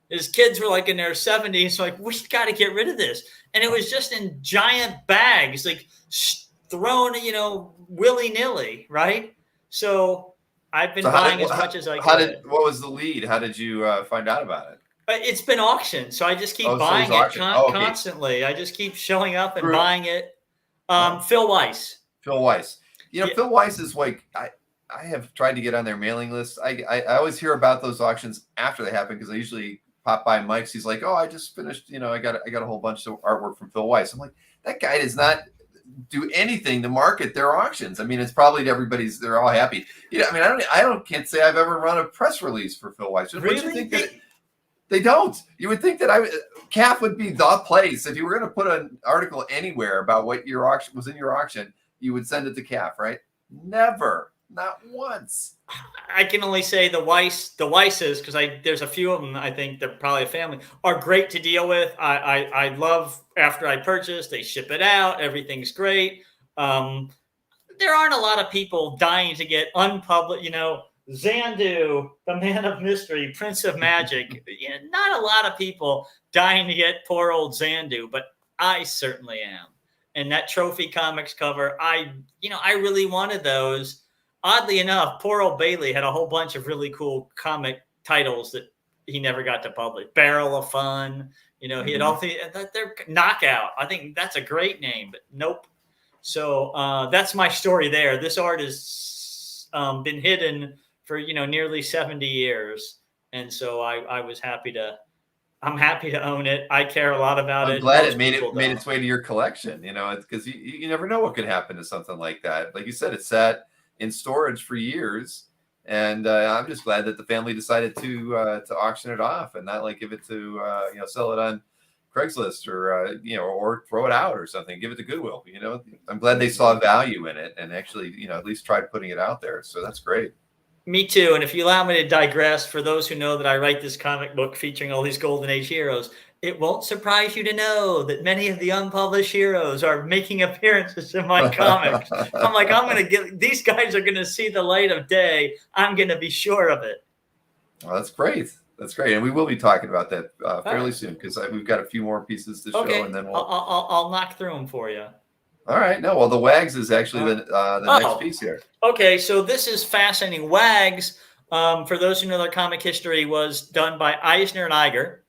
His kids were like in their 70s, so like, we got to get rid of this. And it was just in giant bags, like thrown, willy-nilly, right? So I've been buying as much as I could. What was the lead? How did you find out about it? It's been auctioned, so I just keep buying it constantly. I just keep showing up and buying it. Phil Weiss. Phil Weiss. Phil Weiss is like, I have tried to get on their mailing list. I always hear about those auctions after they happen because I usually pop by Mike's. He's like, oh, I just finished, I got a whole bunch of artwork from Phil Weiss. I'm like, that guy does not do anything to market their auctions. I mean, it's probably they're all happy. I can't say I've ever run a press release for Phil Weiss. Really? Would you think that they don't? You would think that CAF would be the place. If you were going to put an article anywhere about what your auction was in your auction, you would send it to CAF, right? Never. Not once. I can only say the Weisses, because there's a few of them. I think they're probably a family, are great to deal with. I love after I purchase, they ship it out. Everything's great. There aren't a lot of people dying to get unpublished. Xandu, the Man of Mystery, Prince of Magic. Not a lot of people dying to get poor old Xandu, but I certainly am. And that Trophy Comics cover, I really wanted those. Oddly enough, poor old Bailey had a whole bunch of really cool comic titles that he never got to publish. Barrel of Fun, he had all they're Knockout. I think that's a great name, but nope. So that's my story there. This art has been hidden for nearly 70 years, and so I'm happy to own it. I care a lot about it. I'm glad it made its way to your collection. Because you never know what could happen to something like that. Like you said, it's sat in storage for years, and I'm just glad that the family decided to auction it off and not like give it to sell it on Craigslist or throw it out or something, give it to Goodwill. I'm glad they saw value in it and actually at least tried putting it out there. So that's great. Me too. And if you allow me to digress, for those who know that I write this comic book featuring all these Golden Age heroes, it won't surprise you to know that many of the unpublished heroes are making appearances in my comics. I'm like, these guys are going to see the light of day. I'm going to be sure of it. Well, that's great. That's great. And we will be talking about that fairly soon because we've got a few more pieces to show. And then I'll knock through them for you. All right. No, well, the Wags is actually the next piece here. Okay. So this is fascinating. Wags, for those who know their comic history, was done by Eisner and Iger.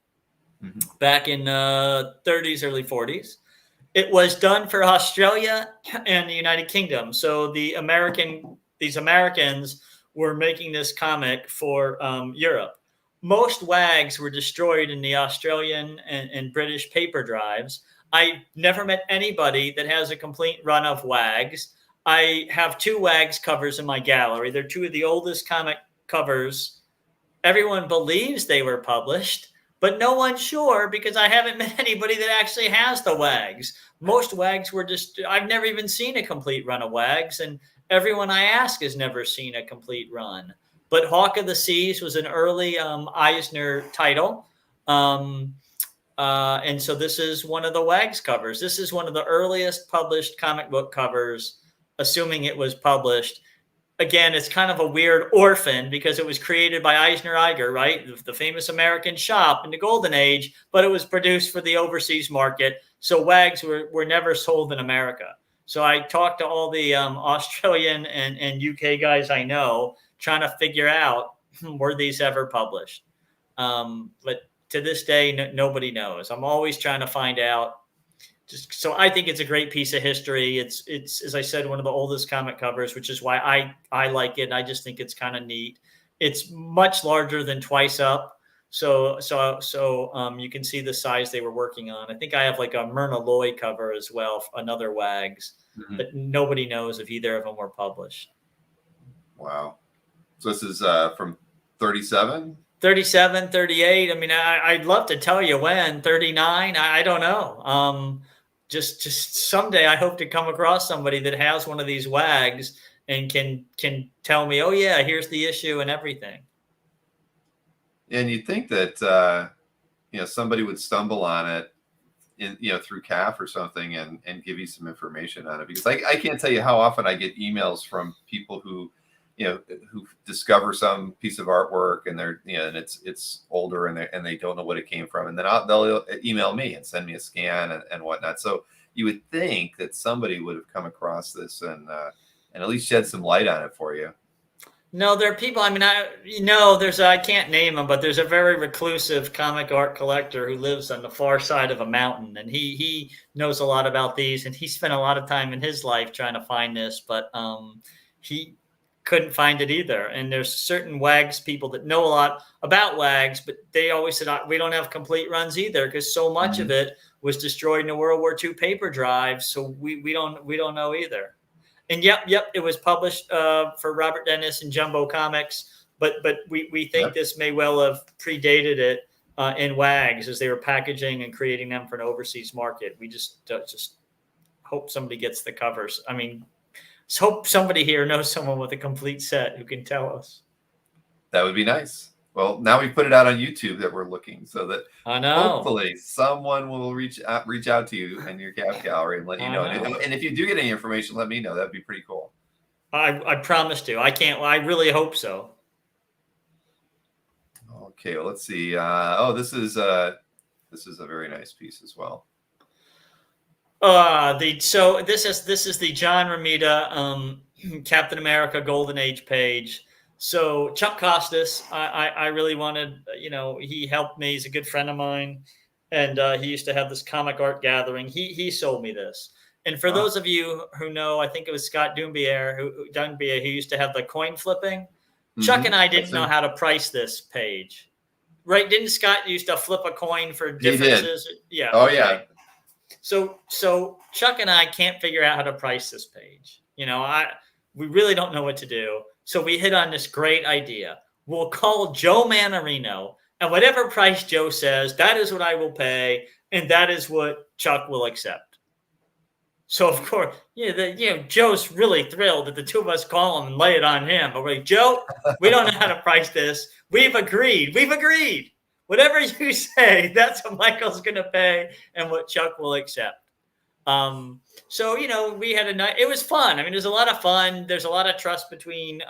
Back in 30s, early 40s. It was done for Australia and the United Kingdom. So these Americans were making this comic for Europe. Most Wags were destroyed in the Australian and British paper drives. I never met anybody that has a complete run of Wags. I have 2 Wags covers in my gallery. They're 2 of the oldest comic covers. Everyone believes they were published, but no one's sure because I haven't met anybody that actually has the wags. Most wags were just, I've never even seen a complete run of wags, and everyone I ask has never seen a complete run. But Hawk of the Seas was an early Eisner title. And so this is one of the wags covers. This is one of the earliest published comic book covers, assuming it was published. Again, it's kind of a weird orphan because it was created by Eisner Iger, right? The famous American shop in the golden age, but it was produced for the overseas market. So wags were never sold in America. So I talked to all the Australian and UK guys I know, trying to figure out, were these ever published? But to this day, nobody knows. I'm always trying to find out. Just so I think it's a great piece of history. It's as I said, one of the oldest comic covers, which is why I like it. I just think it's kind of neat. It's much larger than Twice Up, so you can see the size they were working on. I think I have like a Myrna Loy cover as well, another Wags, but nobody knows if either of them were published. Wow. So this is from 37? 37, 38. I mean, I'd love to tell you when. 39. I don't know. Just someday I hope to come across somebody that has one of these wags and can tell me, oh yeah, here's the issue and everything. And you'd think that somebody would stumble on it through CAF or something and give you some information on it, because I can't tell you how often I get emails from people who discover some piece of artwork and they're and it's older and they don't know what it came from, and then they'll email me and send me a scan and whatnot. So you would think that somebody would have come across this and at least shed some light on it for you. No, there are people. I mean, I can't name him, but there's a very reclusive comic art collector who lives on the far side of a mountain, and he knows a lot about these, and he spent a lot of time in his life trying to find this, but he couldn't find it either. And there's certain wags people that know a lot about wags, but they always said, we don't have complete runs either, because so much of it was destroyed in the World War II paper drive. So we don't know either. And yep, it was published for Robert Dennis and Jumbo Comics, but we think this may well have predated it in wags as they were packaging and creating them for an overseas market. We just hope somebody gets the covers. I mean, hope somebody here knows someone with a complete set who can tell us. That would be nice. Well, now we put it out on YouTube that we're looking, so that hopefully someone will reach out to you in your CAF gallery and let you know. And if you do get any information, let me know. That'd be pretty cool. I promise to. I can't. I really hope so. Okay, well, let's see. This is a very nice piece as well. This is the John Romita Captain America Golden Age page. So Chuck Costas, I really wanted, he helped me. He's a good friend of mine, and he used to have this comic art gathering. He sold me this. And for those of you who know, I think it was Scott Dumbier who used to have the coin flipping. Chuck and I didn't know how to price this page, right? Didn't Scott used to flip a coin for differences? He did. Yeah. Oh, okay. Yeah. So Chuck and I can't figure out how to price this page. We really don't know what to do. So we hit on this great idea. We'll call Joe Manarino, and whatever price Joe says, that is what I will pay, and that is what Chuck will accept. So of course, Joe's really thrilled that the two of us call him and lay it on him. But we're like, Joe, we don't know how to price this. We've agreed. Whatever you say, that's what Michael's going to pay and what Chuck will accept. So, we had a night. It was fun. I mean, there's a lot of fun. There's a lot of trust between me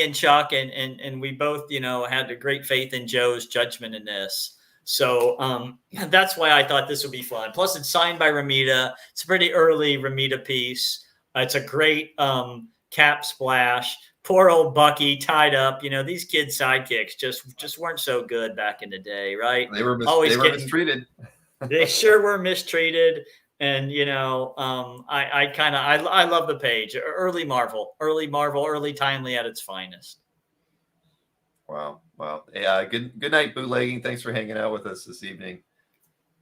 and Chuck, and we both, had a great faith in Joe's judgment in this. So that's why I thought this would be fun. Plus, it's signed by Romita. It's a pretty early Romita piece. It's a great cap splash. Poor old Bucky tied up. These kids' sidekicks just weren't so good back in the day, right? They were mistreated. They sure were mistreated. And, I love the page. Early Marvel, early Timely at its finest. Wow. Yeah. Good night, bootlegging. Thanks for hanging out with us this evening.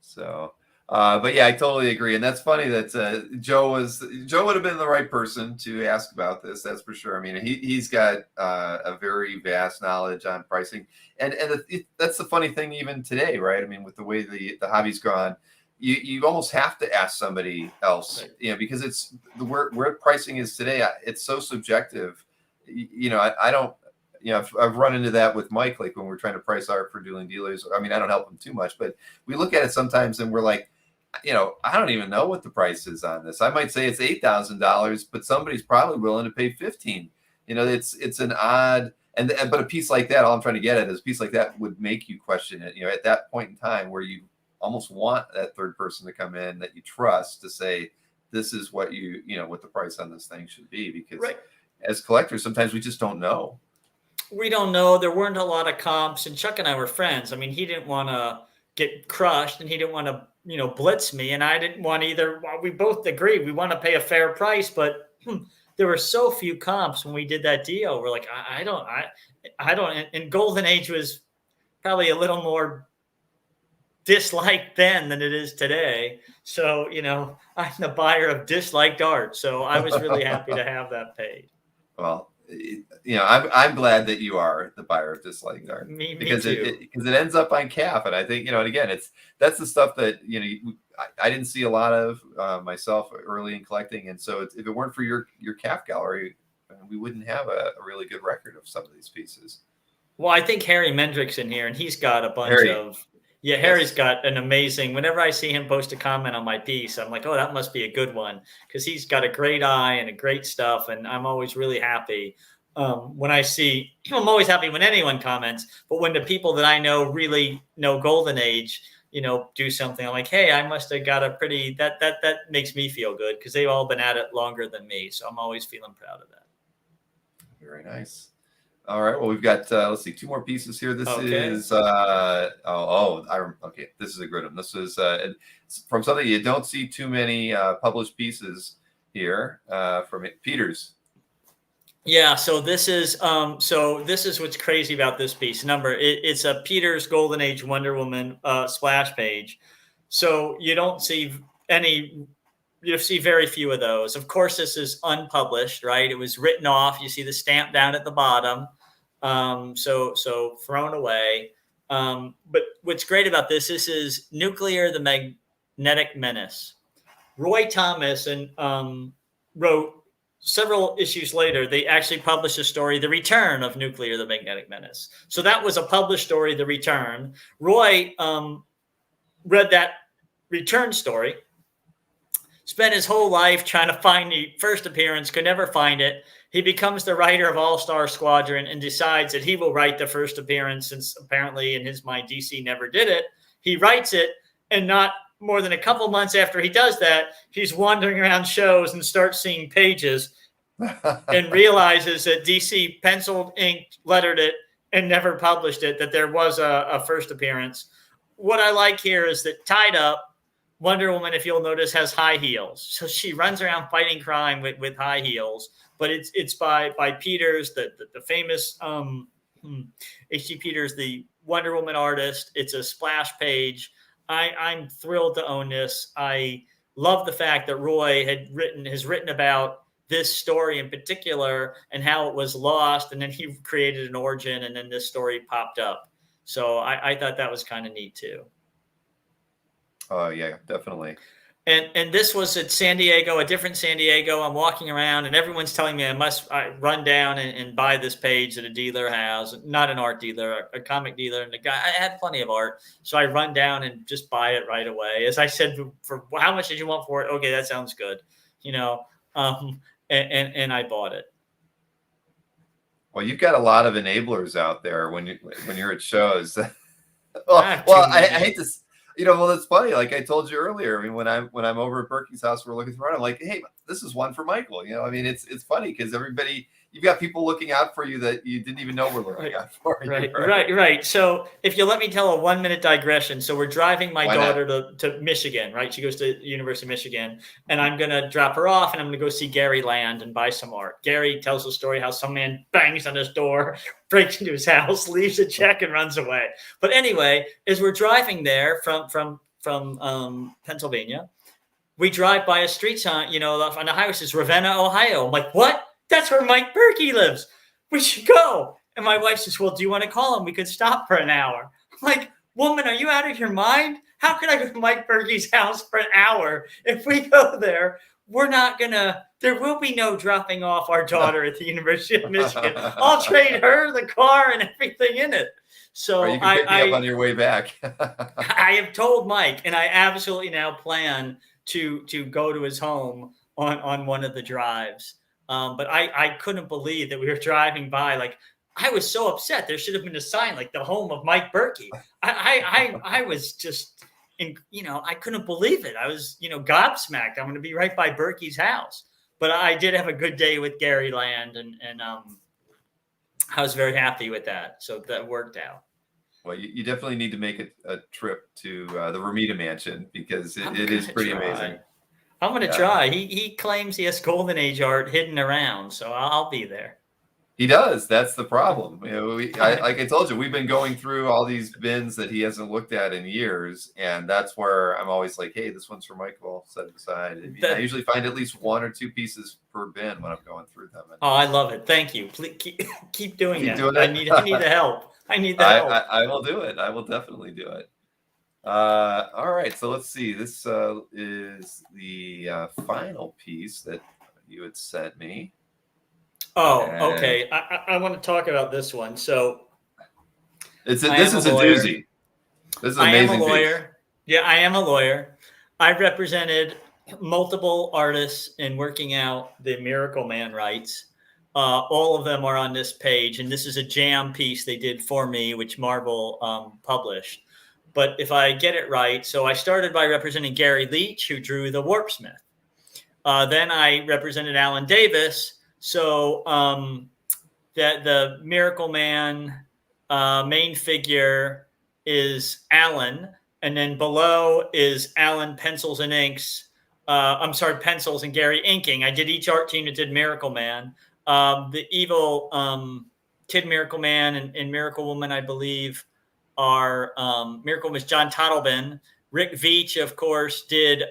So, But yeah, I totally agree, and that's funny that Joe would have been the right person to ask about this. That's for sure. I mean, he's got a very vast knowledge on pricing, and that's the funny thing even today, right? I mean, with the way the hobby's gone, you almost have to ask somebody else, Right. you know, because it's where pricing is today. It's so subjective. You know, I don't. You know, I've run into that with Mike, like when we're trying to price art for dueling dealers. I mean, I don't help him too much, but we look at it sometimes and we're like, you know, I don't even know what the price is on this. I might say it's $8,000, but somebody's probably willing to pay 15. You know, it's an odd but a piece like that, all I'm trying to get at is a piece like that would make you question it. You know, at that point in time where you almost want that third person to come in that you trust to say, this is what what the price on this thing should be, because Right. as collectors, sometimes we just don't know. We don't know. There weren't a lot of comps, and Chuck and I were friends. I mean, he didn't want to get crushed, and he didn't want to, blitz me, and I didn't want either. Well, we both agreed we want to pay a fair price, but there were so few comps when we did that deal. We're like, I don't. And Golden Age was probably a little more disliked then than it is today. So, I'm the buyer of disliked art. So I was really happy to have that paid. Well, I'm glad that you are the buyer of disliked art, Me because too. it ends up on CAF, and I think and again, that's the stuff that I didn't see a lot of myself early in collecting, and so if it weren't for your CAF gallery, we wouldn't have a really good record of some of these pieces. Well, I think Harry Mendrick's in here, and he's got a bunch Harry. of. Yeah, Yes. Harry's got an amazing. Whenever I see him post a comment on my piece, I'm like, oh, that must be a good one, because he's got a great eye and a great stuff, and I'm always really happy when I see. I'm always happy when anyone comments, but when the people that I know really know Golden Age, do something, I'm like, hey, I must have got a pretty. That makes me feel good, because they've all been at it longer than me, so I'm always feeling proud of that. Very nice. All right. Well, we've got let's see, 2 more pieces here. This is okay. This is a good one. This is from something you don't see too many published pieces here from Peters. Yeah. So this is what's crazy about this piece. It's a Peters Golden Age Wonder Woman splash page. So you don't see any. You see very few of those. Of course, this is unpublished, right? It was written off. You see the stamp down at the bottom. So thrown away. But what's great about this is Nuclear, the Magnetic Menace. Roy Thomas wrote several issues later. They actually published a story, The Return of Nuclear, the Magnetic Menace. So that was a published story, The Return. Roy read that return story, spent his whole life trying to find the first appearance, could never find it. He becomes the writer of All-Star Squadron and decides that he will write the first appearance, since apparently in his mind DC never did it. He writes it, and not more than a couple months after he does that, he's wandering around shows and starts seeing pages and realizes that DC penciled, inked, lettered it, and never published it, that there was a first appearance. What I like here is that tied up, Wonder Woman, if you'll notice, has high heels. So she runs around fighting crime with high heels. But it's by Peters, the famous H.G. Peters, the Wonder Woman artist. It's a splash page. I'm thrilled to own this. I love the fact that Roy has written about this story in particular and how it was lost, and then he created an origin, and then this story popped up. So I thought that was kind of neat too. Oh yeah, definitely. And this was at San Diego, a different San Diego. I'm walking around, and everyone's telling me I run down and buy this page that a dealer has, not an art dealer, a comic dealer. And the guy, I had plenty of art, so I run down and just buy it right away. As I said, for how much did you want for it? Okay, that sounds good, and I bought it. Well, you've got a lot of enablers out there when you're at shows. I hate to. Well, it's funny. Like I told you earlier, I mean, when I'm over at Berkey's house, we're looking through. I'm like, hey, this is one for Michael. I mean, it's funny because you've got people looking out for you that you didn't even know were looking out for you. Right. So if you let me tell a 1-minute digression. So we're driving my daughter to Michigan, right? She goes to the University of Michigan, and I'm going to drop her off, and I'm going to go see Gary Land and buy some art. Gary tells a story how some man bangs on his door, breaks into his house, leaves a check, and runs away. But anyway, as we're driving there from Pennsylvania. We drive by a street sign, on the highway says Ravenna, Ohio. I'm like, what? That's where Mike Berkey lives. We should go. And my wife says, well, do you want to call him? We could stop for an hour. I'm like, woman, are you out of your mind? How can I go to Mike Berkey's house for an hour? If we go there, there will be no dropping off our daughter at the University of Michigan. I'll trade her, the car, and everything in it. So or you can pick me up on your way back. I have told Mike, and I absolutely now plan to go to his home on one of the drives. But I couldn't believe that we were driving by. Like, I was so upset. There should have been a sign like the home of Mike Berkey. I was just, I couldn't believe it. I was, gobsmacked. I'm going to be right by Berkey's house. But I did have a good day with Gary Land, and I was very happy with that. So that worked out. Well, you definitely need to make a trip to the Romita Mansion, because it is pretty amazing. I'm going to try. He claims he has Golden Age art hidden around, so I'll be there. He does. That's the problem. Like I told you, we've been going through all these bins that he hasn't looked at in years, and that's where I'm always like, "Hey, this one's for Michael. Set it aside." I usually find at least 1 or 2 pieces per bin when I'm going through them. Oh, I love it. Thank you. Please keep doing that. Doing it. I need the help. I need the help. I will do it. I will definitely do it. All right. So let's see. This is the final piece that you had sent me. Oh, okay. I want to talk about this one. So this is a doozy. This is an amazing. I am a lawyer. Piece. Yeah, I am a lawyer. I've represented multiple artists in working out the Miracle Man rights. All of them are on this page, and this is a jam piece they did for me, which Marvel published. But if I get it right, so I started by representing Gary Leach, who drew the Warpsmith. Then I represented Alan Davis. So that the Miracle Man main figure is Alan, and then below is Alan pencils and inks. Pencils and Gary inking. I did each art team that did Miracle Man. The evil Kid Miracle Man and Miracle Woman, I believe, are Miracle was John Tottleben. Rick Veitch, of course, did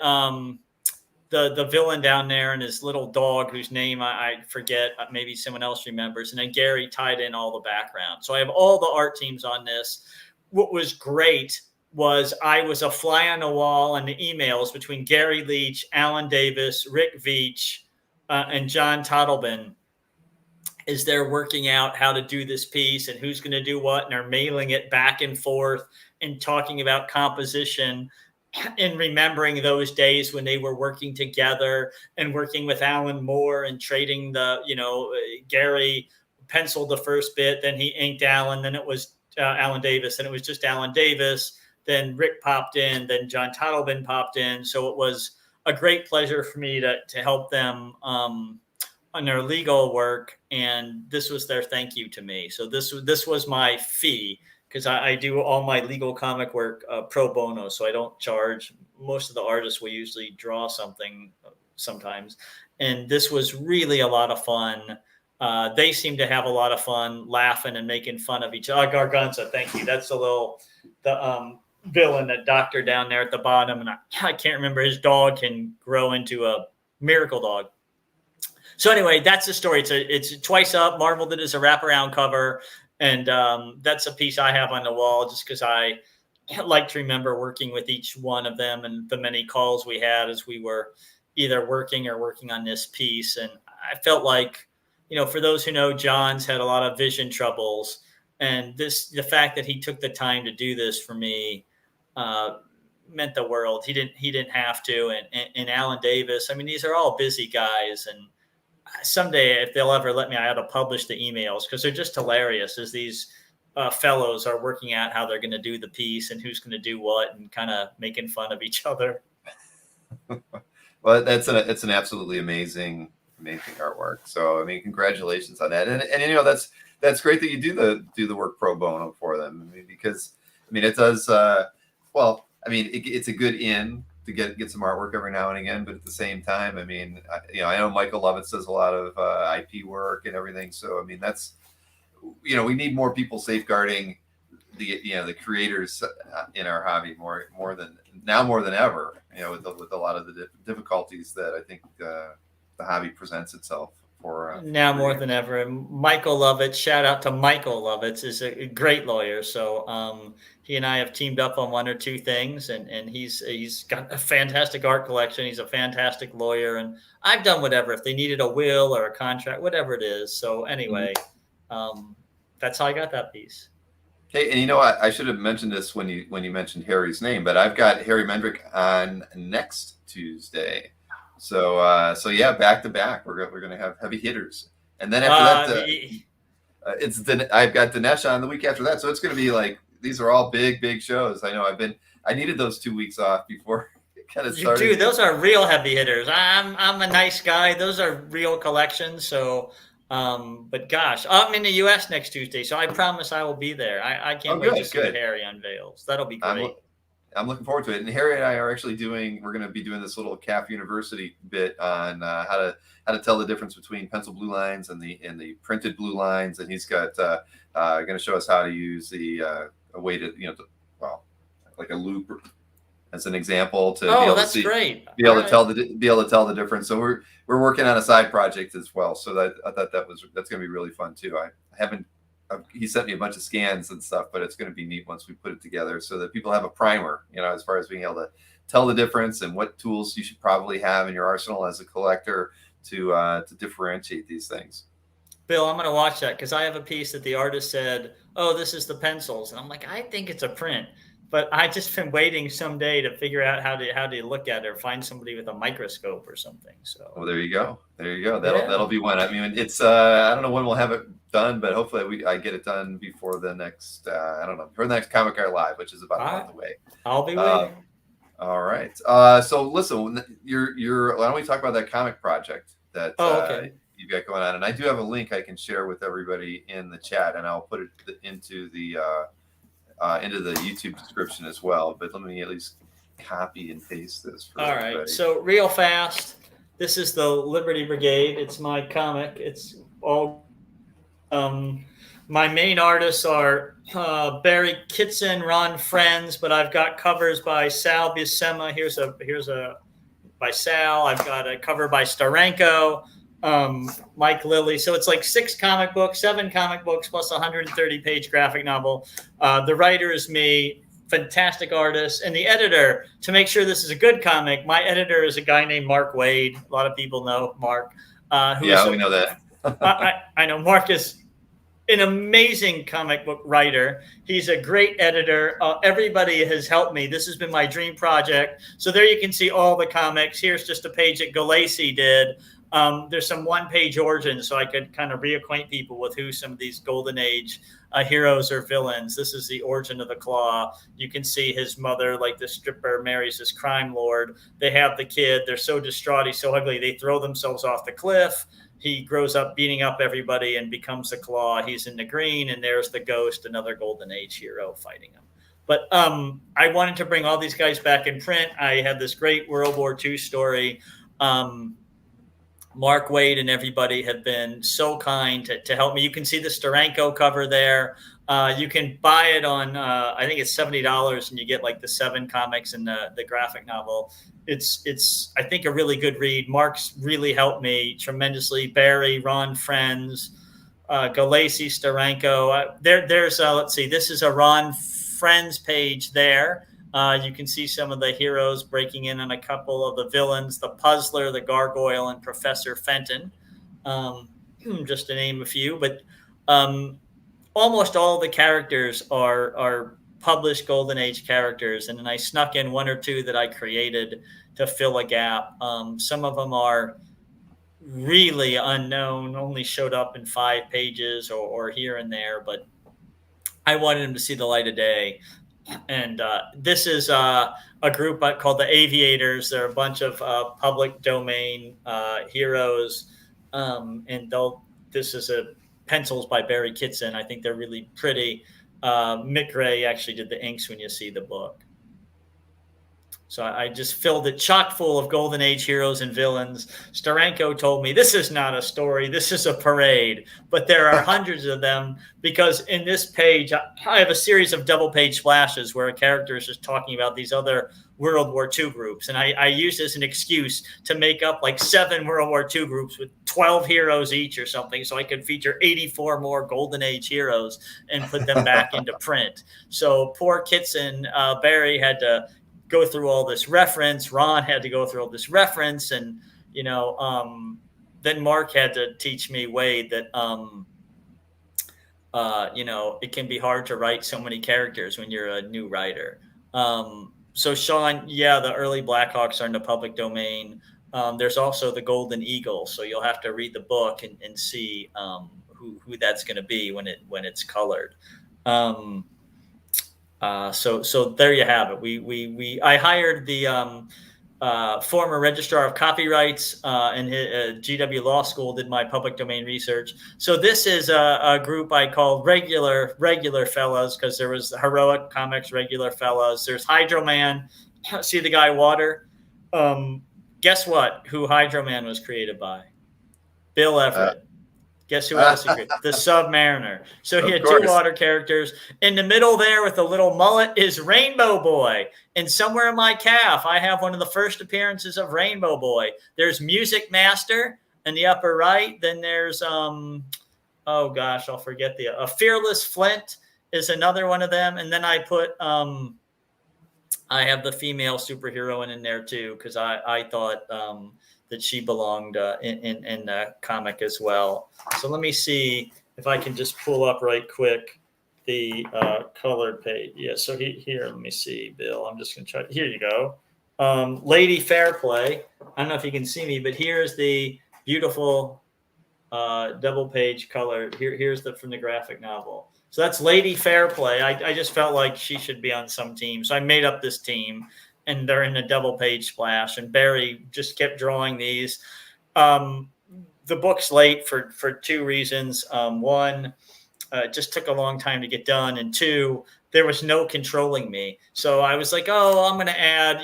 the villain down there and his little dog, whose name I forget. Maybe someone else remembers. And then Gary tied in all the background. So I have all the art teams on this. What was great was I was a fly on the wall in the emails between Gary Leach, Alan Davis, Rick Veitch, and John Tottleben, as they're working out how to do this piece and who's going to do what, and they're mailing it back and forth and talking about composition and remembering those days when they were working together and working with Alan Moore and trading Gary penciled the first bit, then he inked Alan, then it was Alan Davis, and it was just Alan Davis, then Rick popped in, then John Tottleben popped in. So it was a great pleasure for me to help them on their legal work, and this was their thank you to me. So this was my fee, because I do all my legal comic work pro bono, so I don't charge. Most of the artists will usually draw something sometimes, and this was really a lot of fun. They seem to have a lot of fun laughing and making fun of each other. Garganza, thank you. That's the villain, that doctor down there at the bottom, and I can't remember. His dog can grow into a miracle dog. So anyway, that's the story. It's twice up. Marvel did it as a wraparound cover. And that's a piece I have on the wall just because I like to remember working with each one of them and the many calls we had as we were either working or working on this piece. And I felt like, for those who know, John's had a lot of vision troubles. And the fact that he took the time to do this for me meant the world. He didn't have to. And Alan Davis, these are all busy guys. And someday, if they'll ever let me, I ought to publish the emails, because they're just hilarious as these fellows are working out how they're going to do the piece and who's going to do what, and kind of making fun of each other. Well, it's an absolutely amazing artwork. So congratulations on that. And that's great that you do the work pro bono for them. Because it does it's a good in to get some artwork every now and again, but at the same time, I know Michael Lovitz does a lot of IP work and everything. So that's, we need more people safeguarding the creators in our hobby more than ever. With a lot of the difficulties that I think the hobby presents itself for. Now more than ever. And Michael Lovitz, shout out to Michael Lovitz, is a great lawyer. So he and I have teamed up on one or two things, and he's got a fantastic art collection. He's a fantastic lawyer, and I've done whatever if they needed a will or a contract, whatever it is. So anyway, that's how I got that piece. Okay, and I should have mentioned this when you mentioned Harry's name, but I've got Harry Mendrick on next Tuesday. So yeah, back to back, we're gonna have heavy hitters, and then after that, I've got Dinesh on the week after that. So it's gonna be like these are all big shows. I needed those 2 weeks off before it kind of started. Dude, those are real heavy hitters. I'm a nice guy. Those are real collections. So. But gosh, I'm in the U.S. next Tuesday, so I promise I will be there. I can't wait to see what Harry unveils. That'll be great. I'm looking forward to it. And Harry and I are actually we're going to be doing this little CAF University bit on how to tell the difference between pencil blue lines and the printed blue lines. And he's got going to show us how to use a way to like a loop as an example to be able to see, be able to tell the difference. So we're working on a side project as well. So I thought that's going to be really fun too. He sent me a bunch of scans and stuff, but it's going to be neat once we put it together so that people have a primer, as far as being able to tell the difference and what tools you should probably have in your arsenal as a collector to differentiate these things. Bill, I'm going to watch that because I have a piece that the artist said, "Oh, this is the pencils," and I'm like, I think it's a print. But I just been waiting someday to figure out how to look at it or find somebody with a microscope or something. So there you go. That'll be one. I mean, it's I don't know when we'll have it done, but hopefully I get it done before the next before the next Comic Art Live, which is about a month away. I'll be waiting. All right. So listen, why don't we talk about that comic project that you've got going on? And I do have a link I can share with everybody in the chat, and I'll put it into the YouTube description as well, but let me at least copy and paste this for everybody. Right, so real fast, this is the Liberty Brigade. It's my comic. It's all my main artists are Barry Kitson, Ron Friends, but I've got covers by Sal Buscema. Here's a by Sal. I've got a cover by Starenko. Mike Lilly. So it's like 7 comic books plus a 130-page graphic novel. The writer is me, fantastic artist. And the editor, to make sure this is a good comic, my editor is a guy named Mark Wade. A lot of people know Mark. We know that. I know Mark is an amazing comic book writer. He's a great editor. Everybody has helped me. This has been my dream project. So there you can see all the comics. Here's just a page that Galassi did. There's some one-page origins, so I could kind of reacquaint people with who some of these Golden Age heroes or villains. This is the origin of the Claw. You can see his mother, like the stripper, marries this crime lord. They have the kid. They're so distraught. He's so ugly. They throw themselves off the cliff. He grows up beating up everybody and becomes the Claw. He's in the green, and there's the Ghost, another Golden Age hero fighting him. But I wanted to bring all these guys back in print. I had this great World War II story. Mark Wade and everybody have been so kind to help me. You can see the Starenko cover there. You can buy it on, I think it's $70, and you get like the 7 comics and the graphic novel. It's I think, a really good read. Mark's really helped me tremendously. Barry, Ron Friends, Galassi, Starenko. There's let's see, this is a Ron Friends page there. You can see some of the heroes breaking in on a couple of the villains, the Puzzler, the Gargoyle, and Professor Fenton, just to name a few. But almost all the characters are published Golden Age characters, and then I snuck in 1 or 2 that I created to fill a gap. Some of them are really unknown, only showed up in 5 pages or here and there, but I wanted them to see the light of day. And this is a group called the Aviators. They're a bunch of public domain heroes. This is pencils by Barry Kitson. I think they're really pretty. Mick Gray actually did the inks when you see the book. So I just filled it chock full of Golden Age heroes and villains. Steranko told me, this is not a story, this is a parade. But there are hundreds of them, because in this page, I have a series of double page splashes where a character is just talking about these other World War II groups. And I used as an excuse to make up like 7 World War II groups with 12 heroes each or something, so I could feature 84 more Golden Age heroes and put them back into print. So poor Kitson, Barry had to go through all this reference. Ron had to go through all this reference. And, then Mark had to teach me, Wade, that, it can be hard to write so many characters when you're a new writer. So Sean, yeah, the early Blackhawks are in the public domain. There's also the Golden Eagle. So you'll have to read the book and see who that's going to be when it's colored. So there you have it. I hired the former registrar of copyrights and GW Law School, did my public domain research. So this is a group I called regular fellas, because there was Heroic Comics regular fellas. There's Hydro Man. See the guy Water? Guess what? Who Hydro Man was created by? Bill Everett. Guess who else he created? The Submariner. So he had 2 water characters. In the middle there with the little mullet is Rainbow Boy. And somewhere in my CAF, I have one of the first appearances of Rainbow Boy. There's Music Master in the upper right. Then there's, oh gosh, I'll forget a Fearless Flint is another one of them. And then I put, I have the female superhero in there too, because I thought that she belonged in the comic as well. So let me see if I can just pull up right quick the colored page. Yeah, so here, let me see, Bill. I'm just going to try. Here you go. Lady Fairplay. I don't know if you can see me, but here's the beautiful double page color. Here's from the graphic novel. So that's Lady Fairplay. I just felt like she should be on some team. So I made up this team, and they're in a double page splash. And Barry just kept drawing these. The book's late for 2 reasons. One, it just took a long time to get done. And 2, there was no controlling me. So I was like, oh, I'm going to add,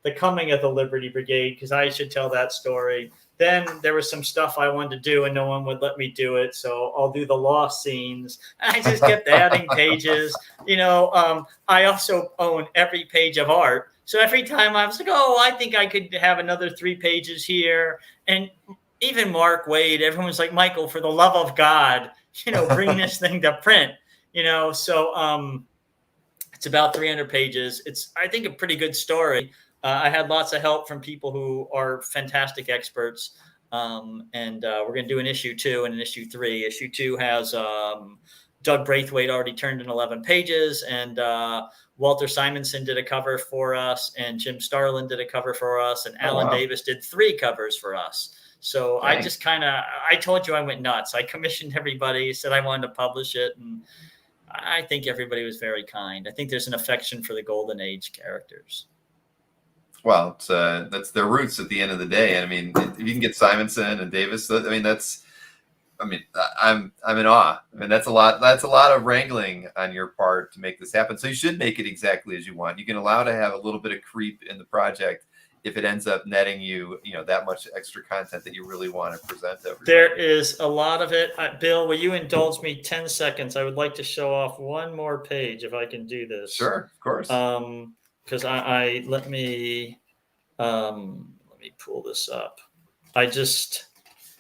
the coming of the Liberty Brigade, because I should tell that story. Then there was some stuff I wanted to do and no one would let me do it. So I'll do the lost scenes. And I just kept adding pages. I also own every page of art. So every time I was like, oh, I think I could have another 3 pages here. And even Mark, Wade, everyone's like, Michael, for the love of God, bring this thing to print. So it's about 300 pages. It's, I think, a pretty good story. I had lots of help from people who are fantastic experts. And we're going to do an issue 2 and an issue 3. Issue 2 has Doug Braithwaite already turned in 11 pages, and Walter Simonson did a cover for us, and Jim Starlin did a cover for us, and Alan Davis did 3 covers for us. So I just I told you I went nuts. I commissioned everybody, said I wanted to publish it, and I think everybody was very kind. I think there's an affection for the Golden Age characters. Well, that's their roots at the end of the day. And I mean, if you can get Simonson and Davis, I'm in awe. I mean, that's a lot of wrangling on your part to make this happen. So you should make it exactly as you want. You can allow to have a little bit of creep in the project if it ends up netting you, that much extra content that you really want to present to everybody. There is a lot of it. Bill, will you indulge me 10 seconds? I would like to show off one more page if I can do this. Sure, of course. Because let me pull this up.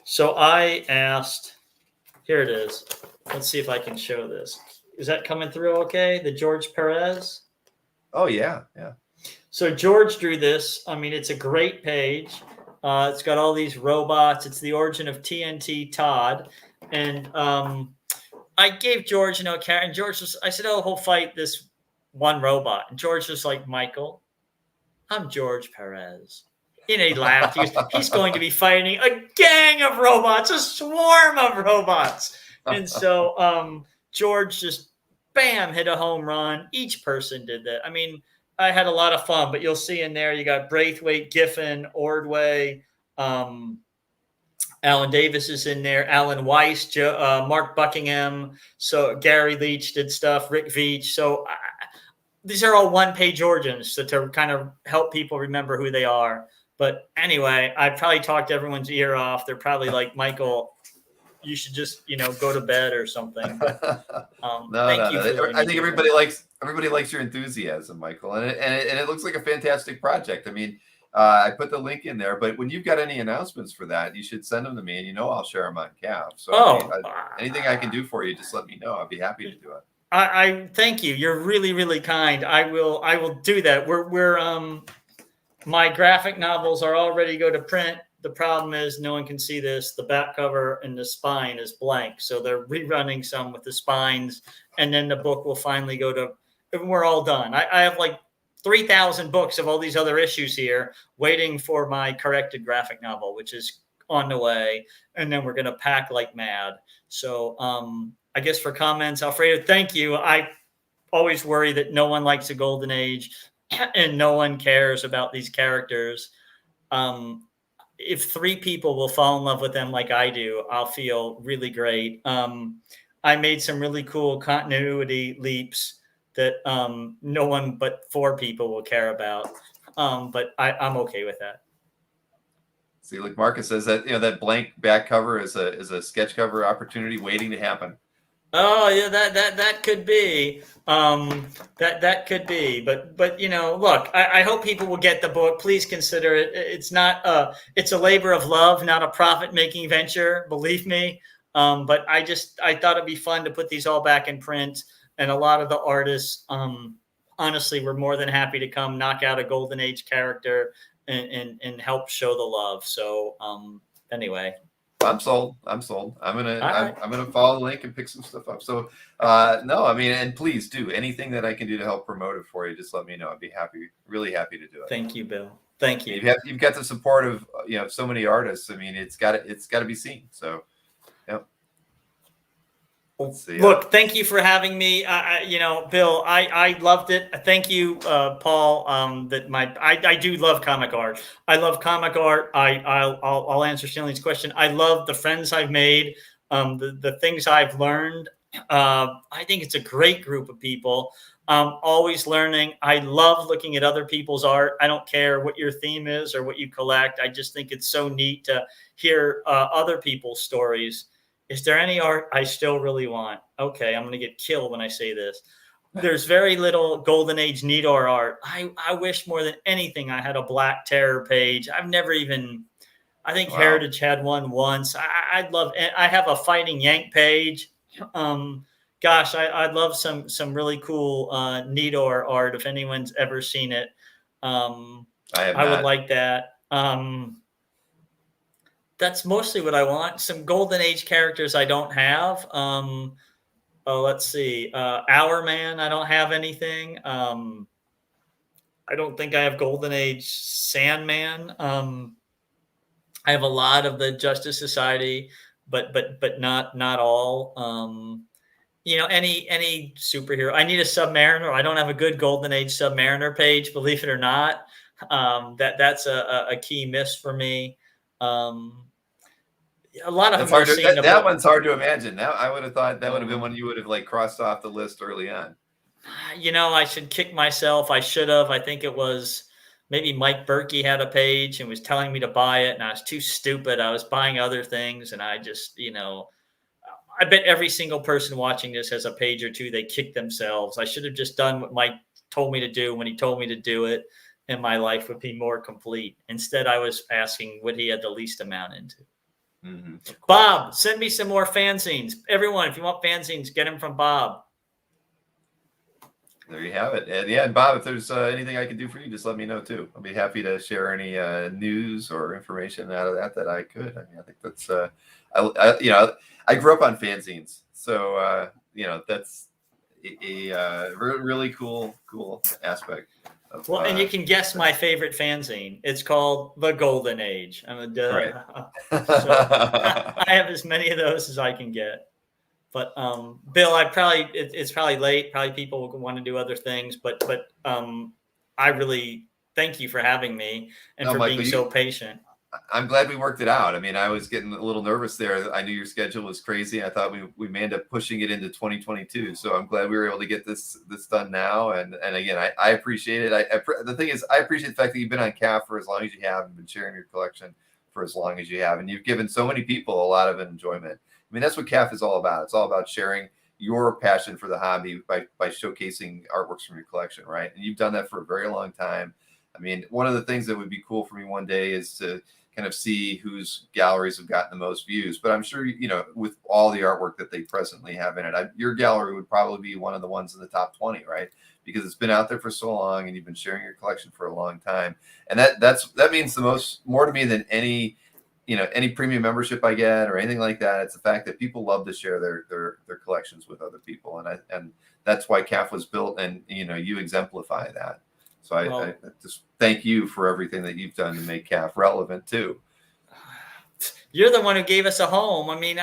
So I asked, here it is. Let's see if I can show this. Is that coming through okay? The George Perez? Oh, yeah. So George drew this. I mean, it's a great page. It's got all these robots. It's the origin of TNT Todd. And I gave George, and George I said, oh, he'll fight this one robot. And George was like, Michael, I'm George Perez. He laughed. He's going to be fighting a gang of robots, a swarm of robots. And so George just, bam, hit a home run. Each person did that. I mean, I had a lot of fun, but you'll see in there, you got Braithwaite, Giffen, Ordway, Alan Davis is in there, Alan Weiss, Mark Buckingham. So Gary Leach did stuff, Rick Veach. So these are all one-page origins to kind of help people remember who they are. But anyway, I probably talked everyone's ear off. They're probably like, Michael, you should just, go to bed or something. But thank you for letting I me think do everybody likes your enthusiasm, Michael, and it looks like a fantastic project. I mean, I put the link in there, but when you've got any announcements for that, you should send them to me, and I'll share them on CAF. So anything I can do for you, just let me know. I'd be happy to do it. I thank you. You're really, really kind. I will do that. We're my graphic novels are all ready to go to print. The problem is no one can see this. The back cover and the spine is blank. So they're rerunning some with the spines, and then the book will finally go to, we're all done. I have like 3,000 books of all these other issues here waiting for my corrected graphic novel, which is on the way. And then we're going to pack like mad. So I guess for comments, Alfredo, thank you. I always worry that no one likes the Golden Age and no one cares about these characters. If 3 people will fall in love with them like I do, I'll feel really great. I made some really cool continuity leaps that no one but 4 people will care about. But I'm okay with that. See, like Marcus says that that blank back cover is a sketch cover opportunity waiting to happen. Oh yeah, that could be. That could be. But look, I hope people will get the book. Please consider it. It's a labor of love, not a profit-making venture. Believe me. But I thought it'd be fun to put these all back in print, and a lot of the artists, honestly, were more than happy to come knock out a Golden Age character and help show the love. So anyway. I'm sold. I'm gonna follow the link and pick some stuff up. So no, I mean, and please do anything that I can do to help promote it for you. Just let me know. I'd be really happy to do it. Thank you, Bill. Thank you. You've got the support of so many artists. I mean, it's got to be seen. So yep. Let's see. Look, thank you for having me. Bill, I loved it. Thank you, Paul. I do love comic art. I love comic art. I'll answer Stanley's question. I love the friends I've made, the things I've learned. I think it's a great group of people. Always learning. I love looking at other people's art. I don't care what your theme is or what you collect. I just think it's so neat to hear other people's stories. Is there any art I still really want? Okay, I'm going to get killed when I say this. There's very little Golden Age Nidor art. I wish more than anything I had a Black Terror page. I've never even, I think Heritage had one once. I'd love, I have a Fighting Yank page. Gosh, I'd love some really cool Nidor art if anyone's ever seen it. I would like that. That's mostly what I want. Some Golden Age characters I don't have. Let's see. Our Man, I don't have anything. I don't think I have Golden Age Sandman. I have a lot of the Justice Society, but not all. Any superhero. I need a Submariner. I don't have a good Golden Age Submariner page, believe it or not. That's a key miss for me. A lot of them are seeing that one's hard to imagine. Now, I would have thought that would have been one you would have crossed off the list early on. I should kick myself. I should have. I think it was maybe Mike Berkey had a page and was telling me to buy it, and I was too stupid. I was buying other things, and I just, I bet every single person watching this has a page or two they kick themselves. I should have just done what Mike told me to do when he told me to do it, and my life would be more complete. Instead, I was asking what he had the least amount into. Mm-hmm. Bob, send me some more fanzines. Everyone, if you want fanzines, get them from Bob. There you have it. And Bob, if there's anything I can do for you, just let me know too. I'll be happy to share any news or information out of that I could. I mean, I think that's I grew up on fanzines, so that's a really cool aspect. Well, and you can guess my favorite fanzine. It's called The Golden Age. Right. So I have as many of those as I can get. But Bill, it's probably late. Probably people will want to do other things. But I really thank you for having me and for being so patient. I'm glad we worked it out. I mean, I was getting a little nervous there. I knew your schedule was crazy. I thought we may end up pushing it into 2022. So I'm glad we were able to get this done now. And again, I appreciate it. The thing is, I appreciate the fact that you've been on CAF for as long as you have and been sharing your collection for as long as you have. And you've given so many people a lot of enjoyment. I mean, that's what CAF is all about. It's all about sharing your passion for the hobby by showcasing artworks from your collection, right? And you've done that for a very long time. I mean, one of the things that would be cool for me one day is to kind of see whose galleries have gotten the most views. But I'm sure, you know, with all the artwork that they presently have in it, your gallery would probably be one of the ones in the top 20, right? Because it's been out there for so long and you've been sharing your collection for a long time. And that means more to me than any, you know, any premium membership I get or anything like that. It's the fact that people love to share their collections with other people. And that's why CAF was built, and, you know, you exemplify that. So I just thank you for everything that you've done to make CAF relevant too. You're the one who gave us a home. I mean,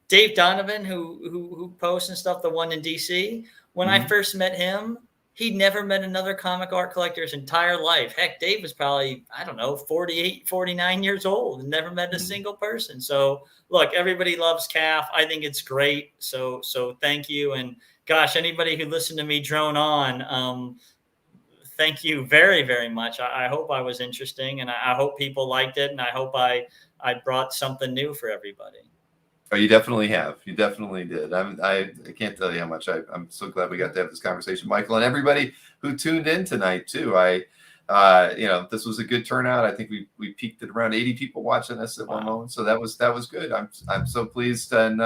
Dave Donovan, who posts and stuff, the one in DC, when I first met him, he'd never met another comic art collector his entire life. Heck, Dave was probably, I don't know, 48, 49 years old and never met a single person. So look, everybody loves CAF. I think it's great. So thank you. And gosh, anybody who listened to me drone on, thank you very, very much. I hope I was interesting, and I hope people liked it, and I hope I brought something new for everybody. Oh, you definitely have. You definitely did. I can't tell you how much I'm so glad we got to have this conversation, Michael, and everybody who tuned in tonight too. You know, this was a good turnout. I think we peaked at around 80 people watching us at one moment, so that was good. I'm so pleased. And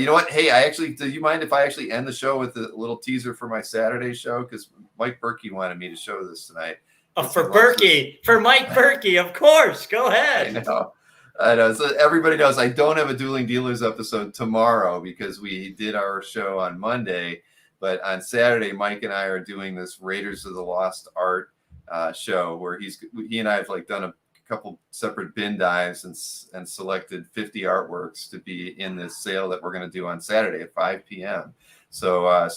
you know what? Hey, do you mind if I actually end the show with a little teaser for my Saturday show? Because Mike Berkey wanted me to show this tonight. Oh, for Mike Berkey, of course. Go ahead. I know. So everybody knows I don't have a Dueling Dealers episode tomorrow because we did our show on Monday. But on Saturday, Mike and I are doing this Raiders of the Lost Art show where he and I have done a couple separate bin dives and selected 50 artworks to be in this sale that we're going to do on Saturday at 5 p.m. So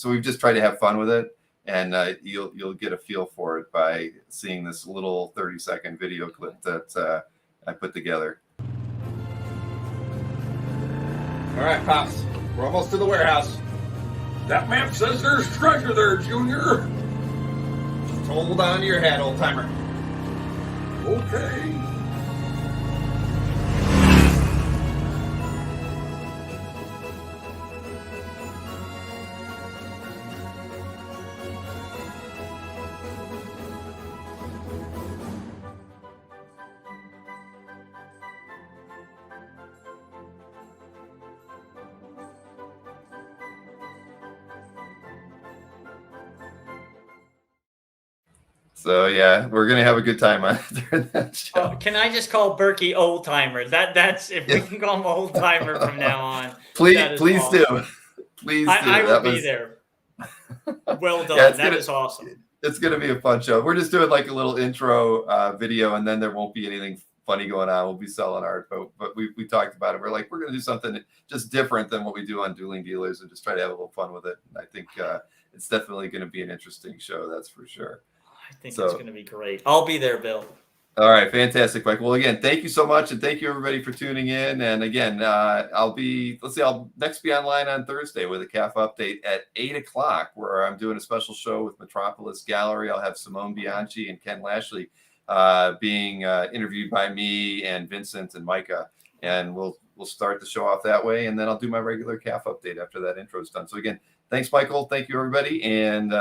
we've just tried to have fun with it, and you'll get a feel for it by seeing this little 30-second video clip that I put together. All right, Pops, we're almost to the warehouse. That map says there's treasure there, Junior. Just hold on to your hat, old timer. Okay. So yeah, we're gonna have a good time on during that show. Oh, can I just call Berkey old timer? That's if we can call him old timer from now on. Please awesome. do. Please do. I will be there. Well done. Yeah, that is awesome. It's gonna be a fun show. We're just doing like a little intro video, and then there won't be anything funny going on. We'll be selling art, but we talked about it. We're like, we're gonna do something just different than what we do on Dueling Dealers, and just try to have a little fun with it. And I think it's definitely gonna be an interesting show. That's for sure. I think it's going to be great. I'll be there, Bill. All right. Fantastic, Mike. Well, again, thank you so much. And thank you, everybody, for tuning in. And again, I'll next be online on Thursday with a CAF update at 8 o'clock, where I'm doing a special show with Metropolis Gallery. I'll have Simone Bianchi and Ken Lashley being interviewed by me and Vincent and Micah. And we'll start the show off that way. And then I'll do my regular CAF update after that intro is done. So again, thanks, Michael. Thank you, everybody. And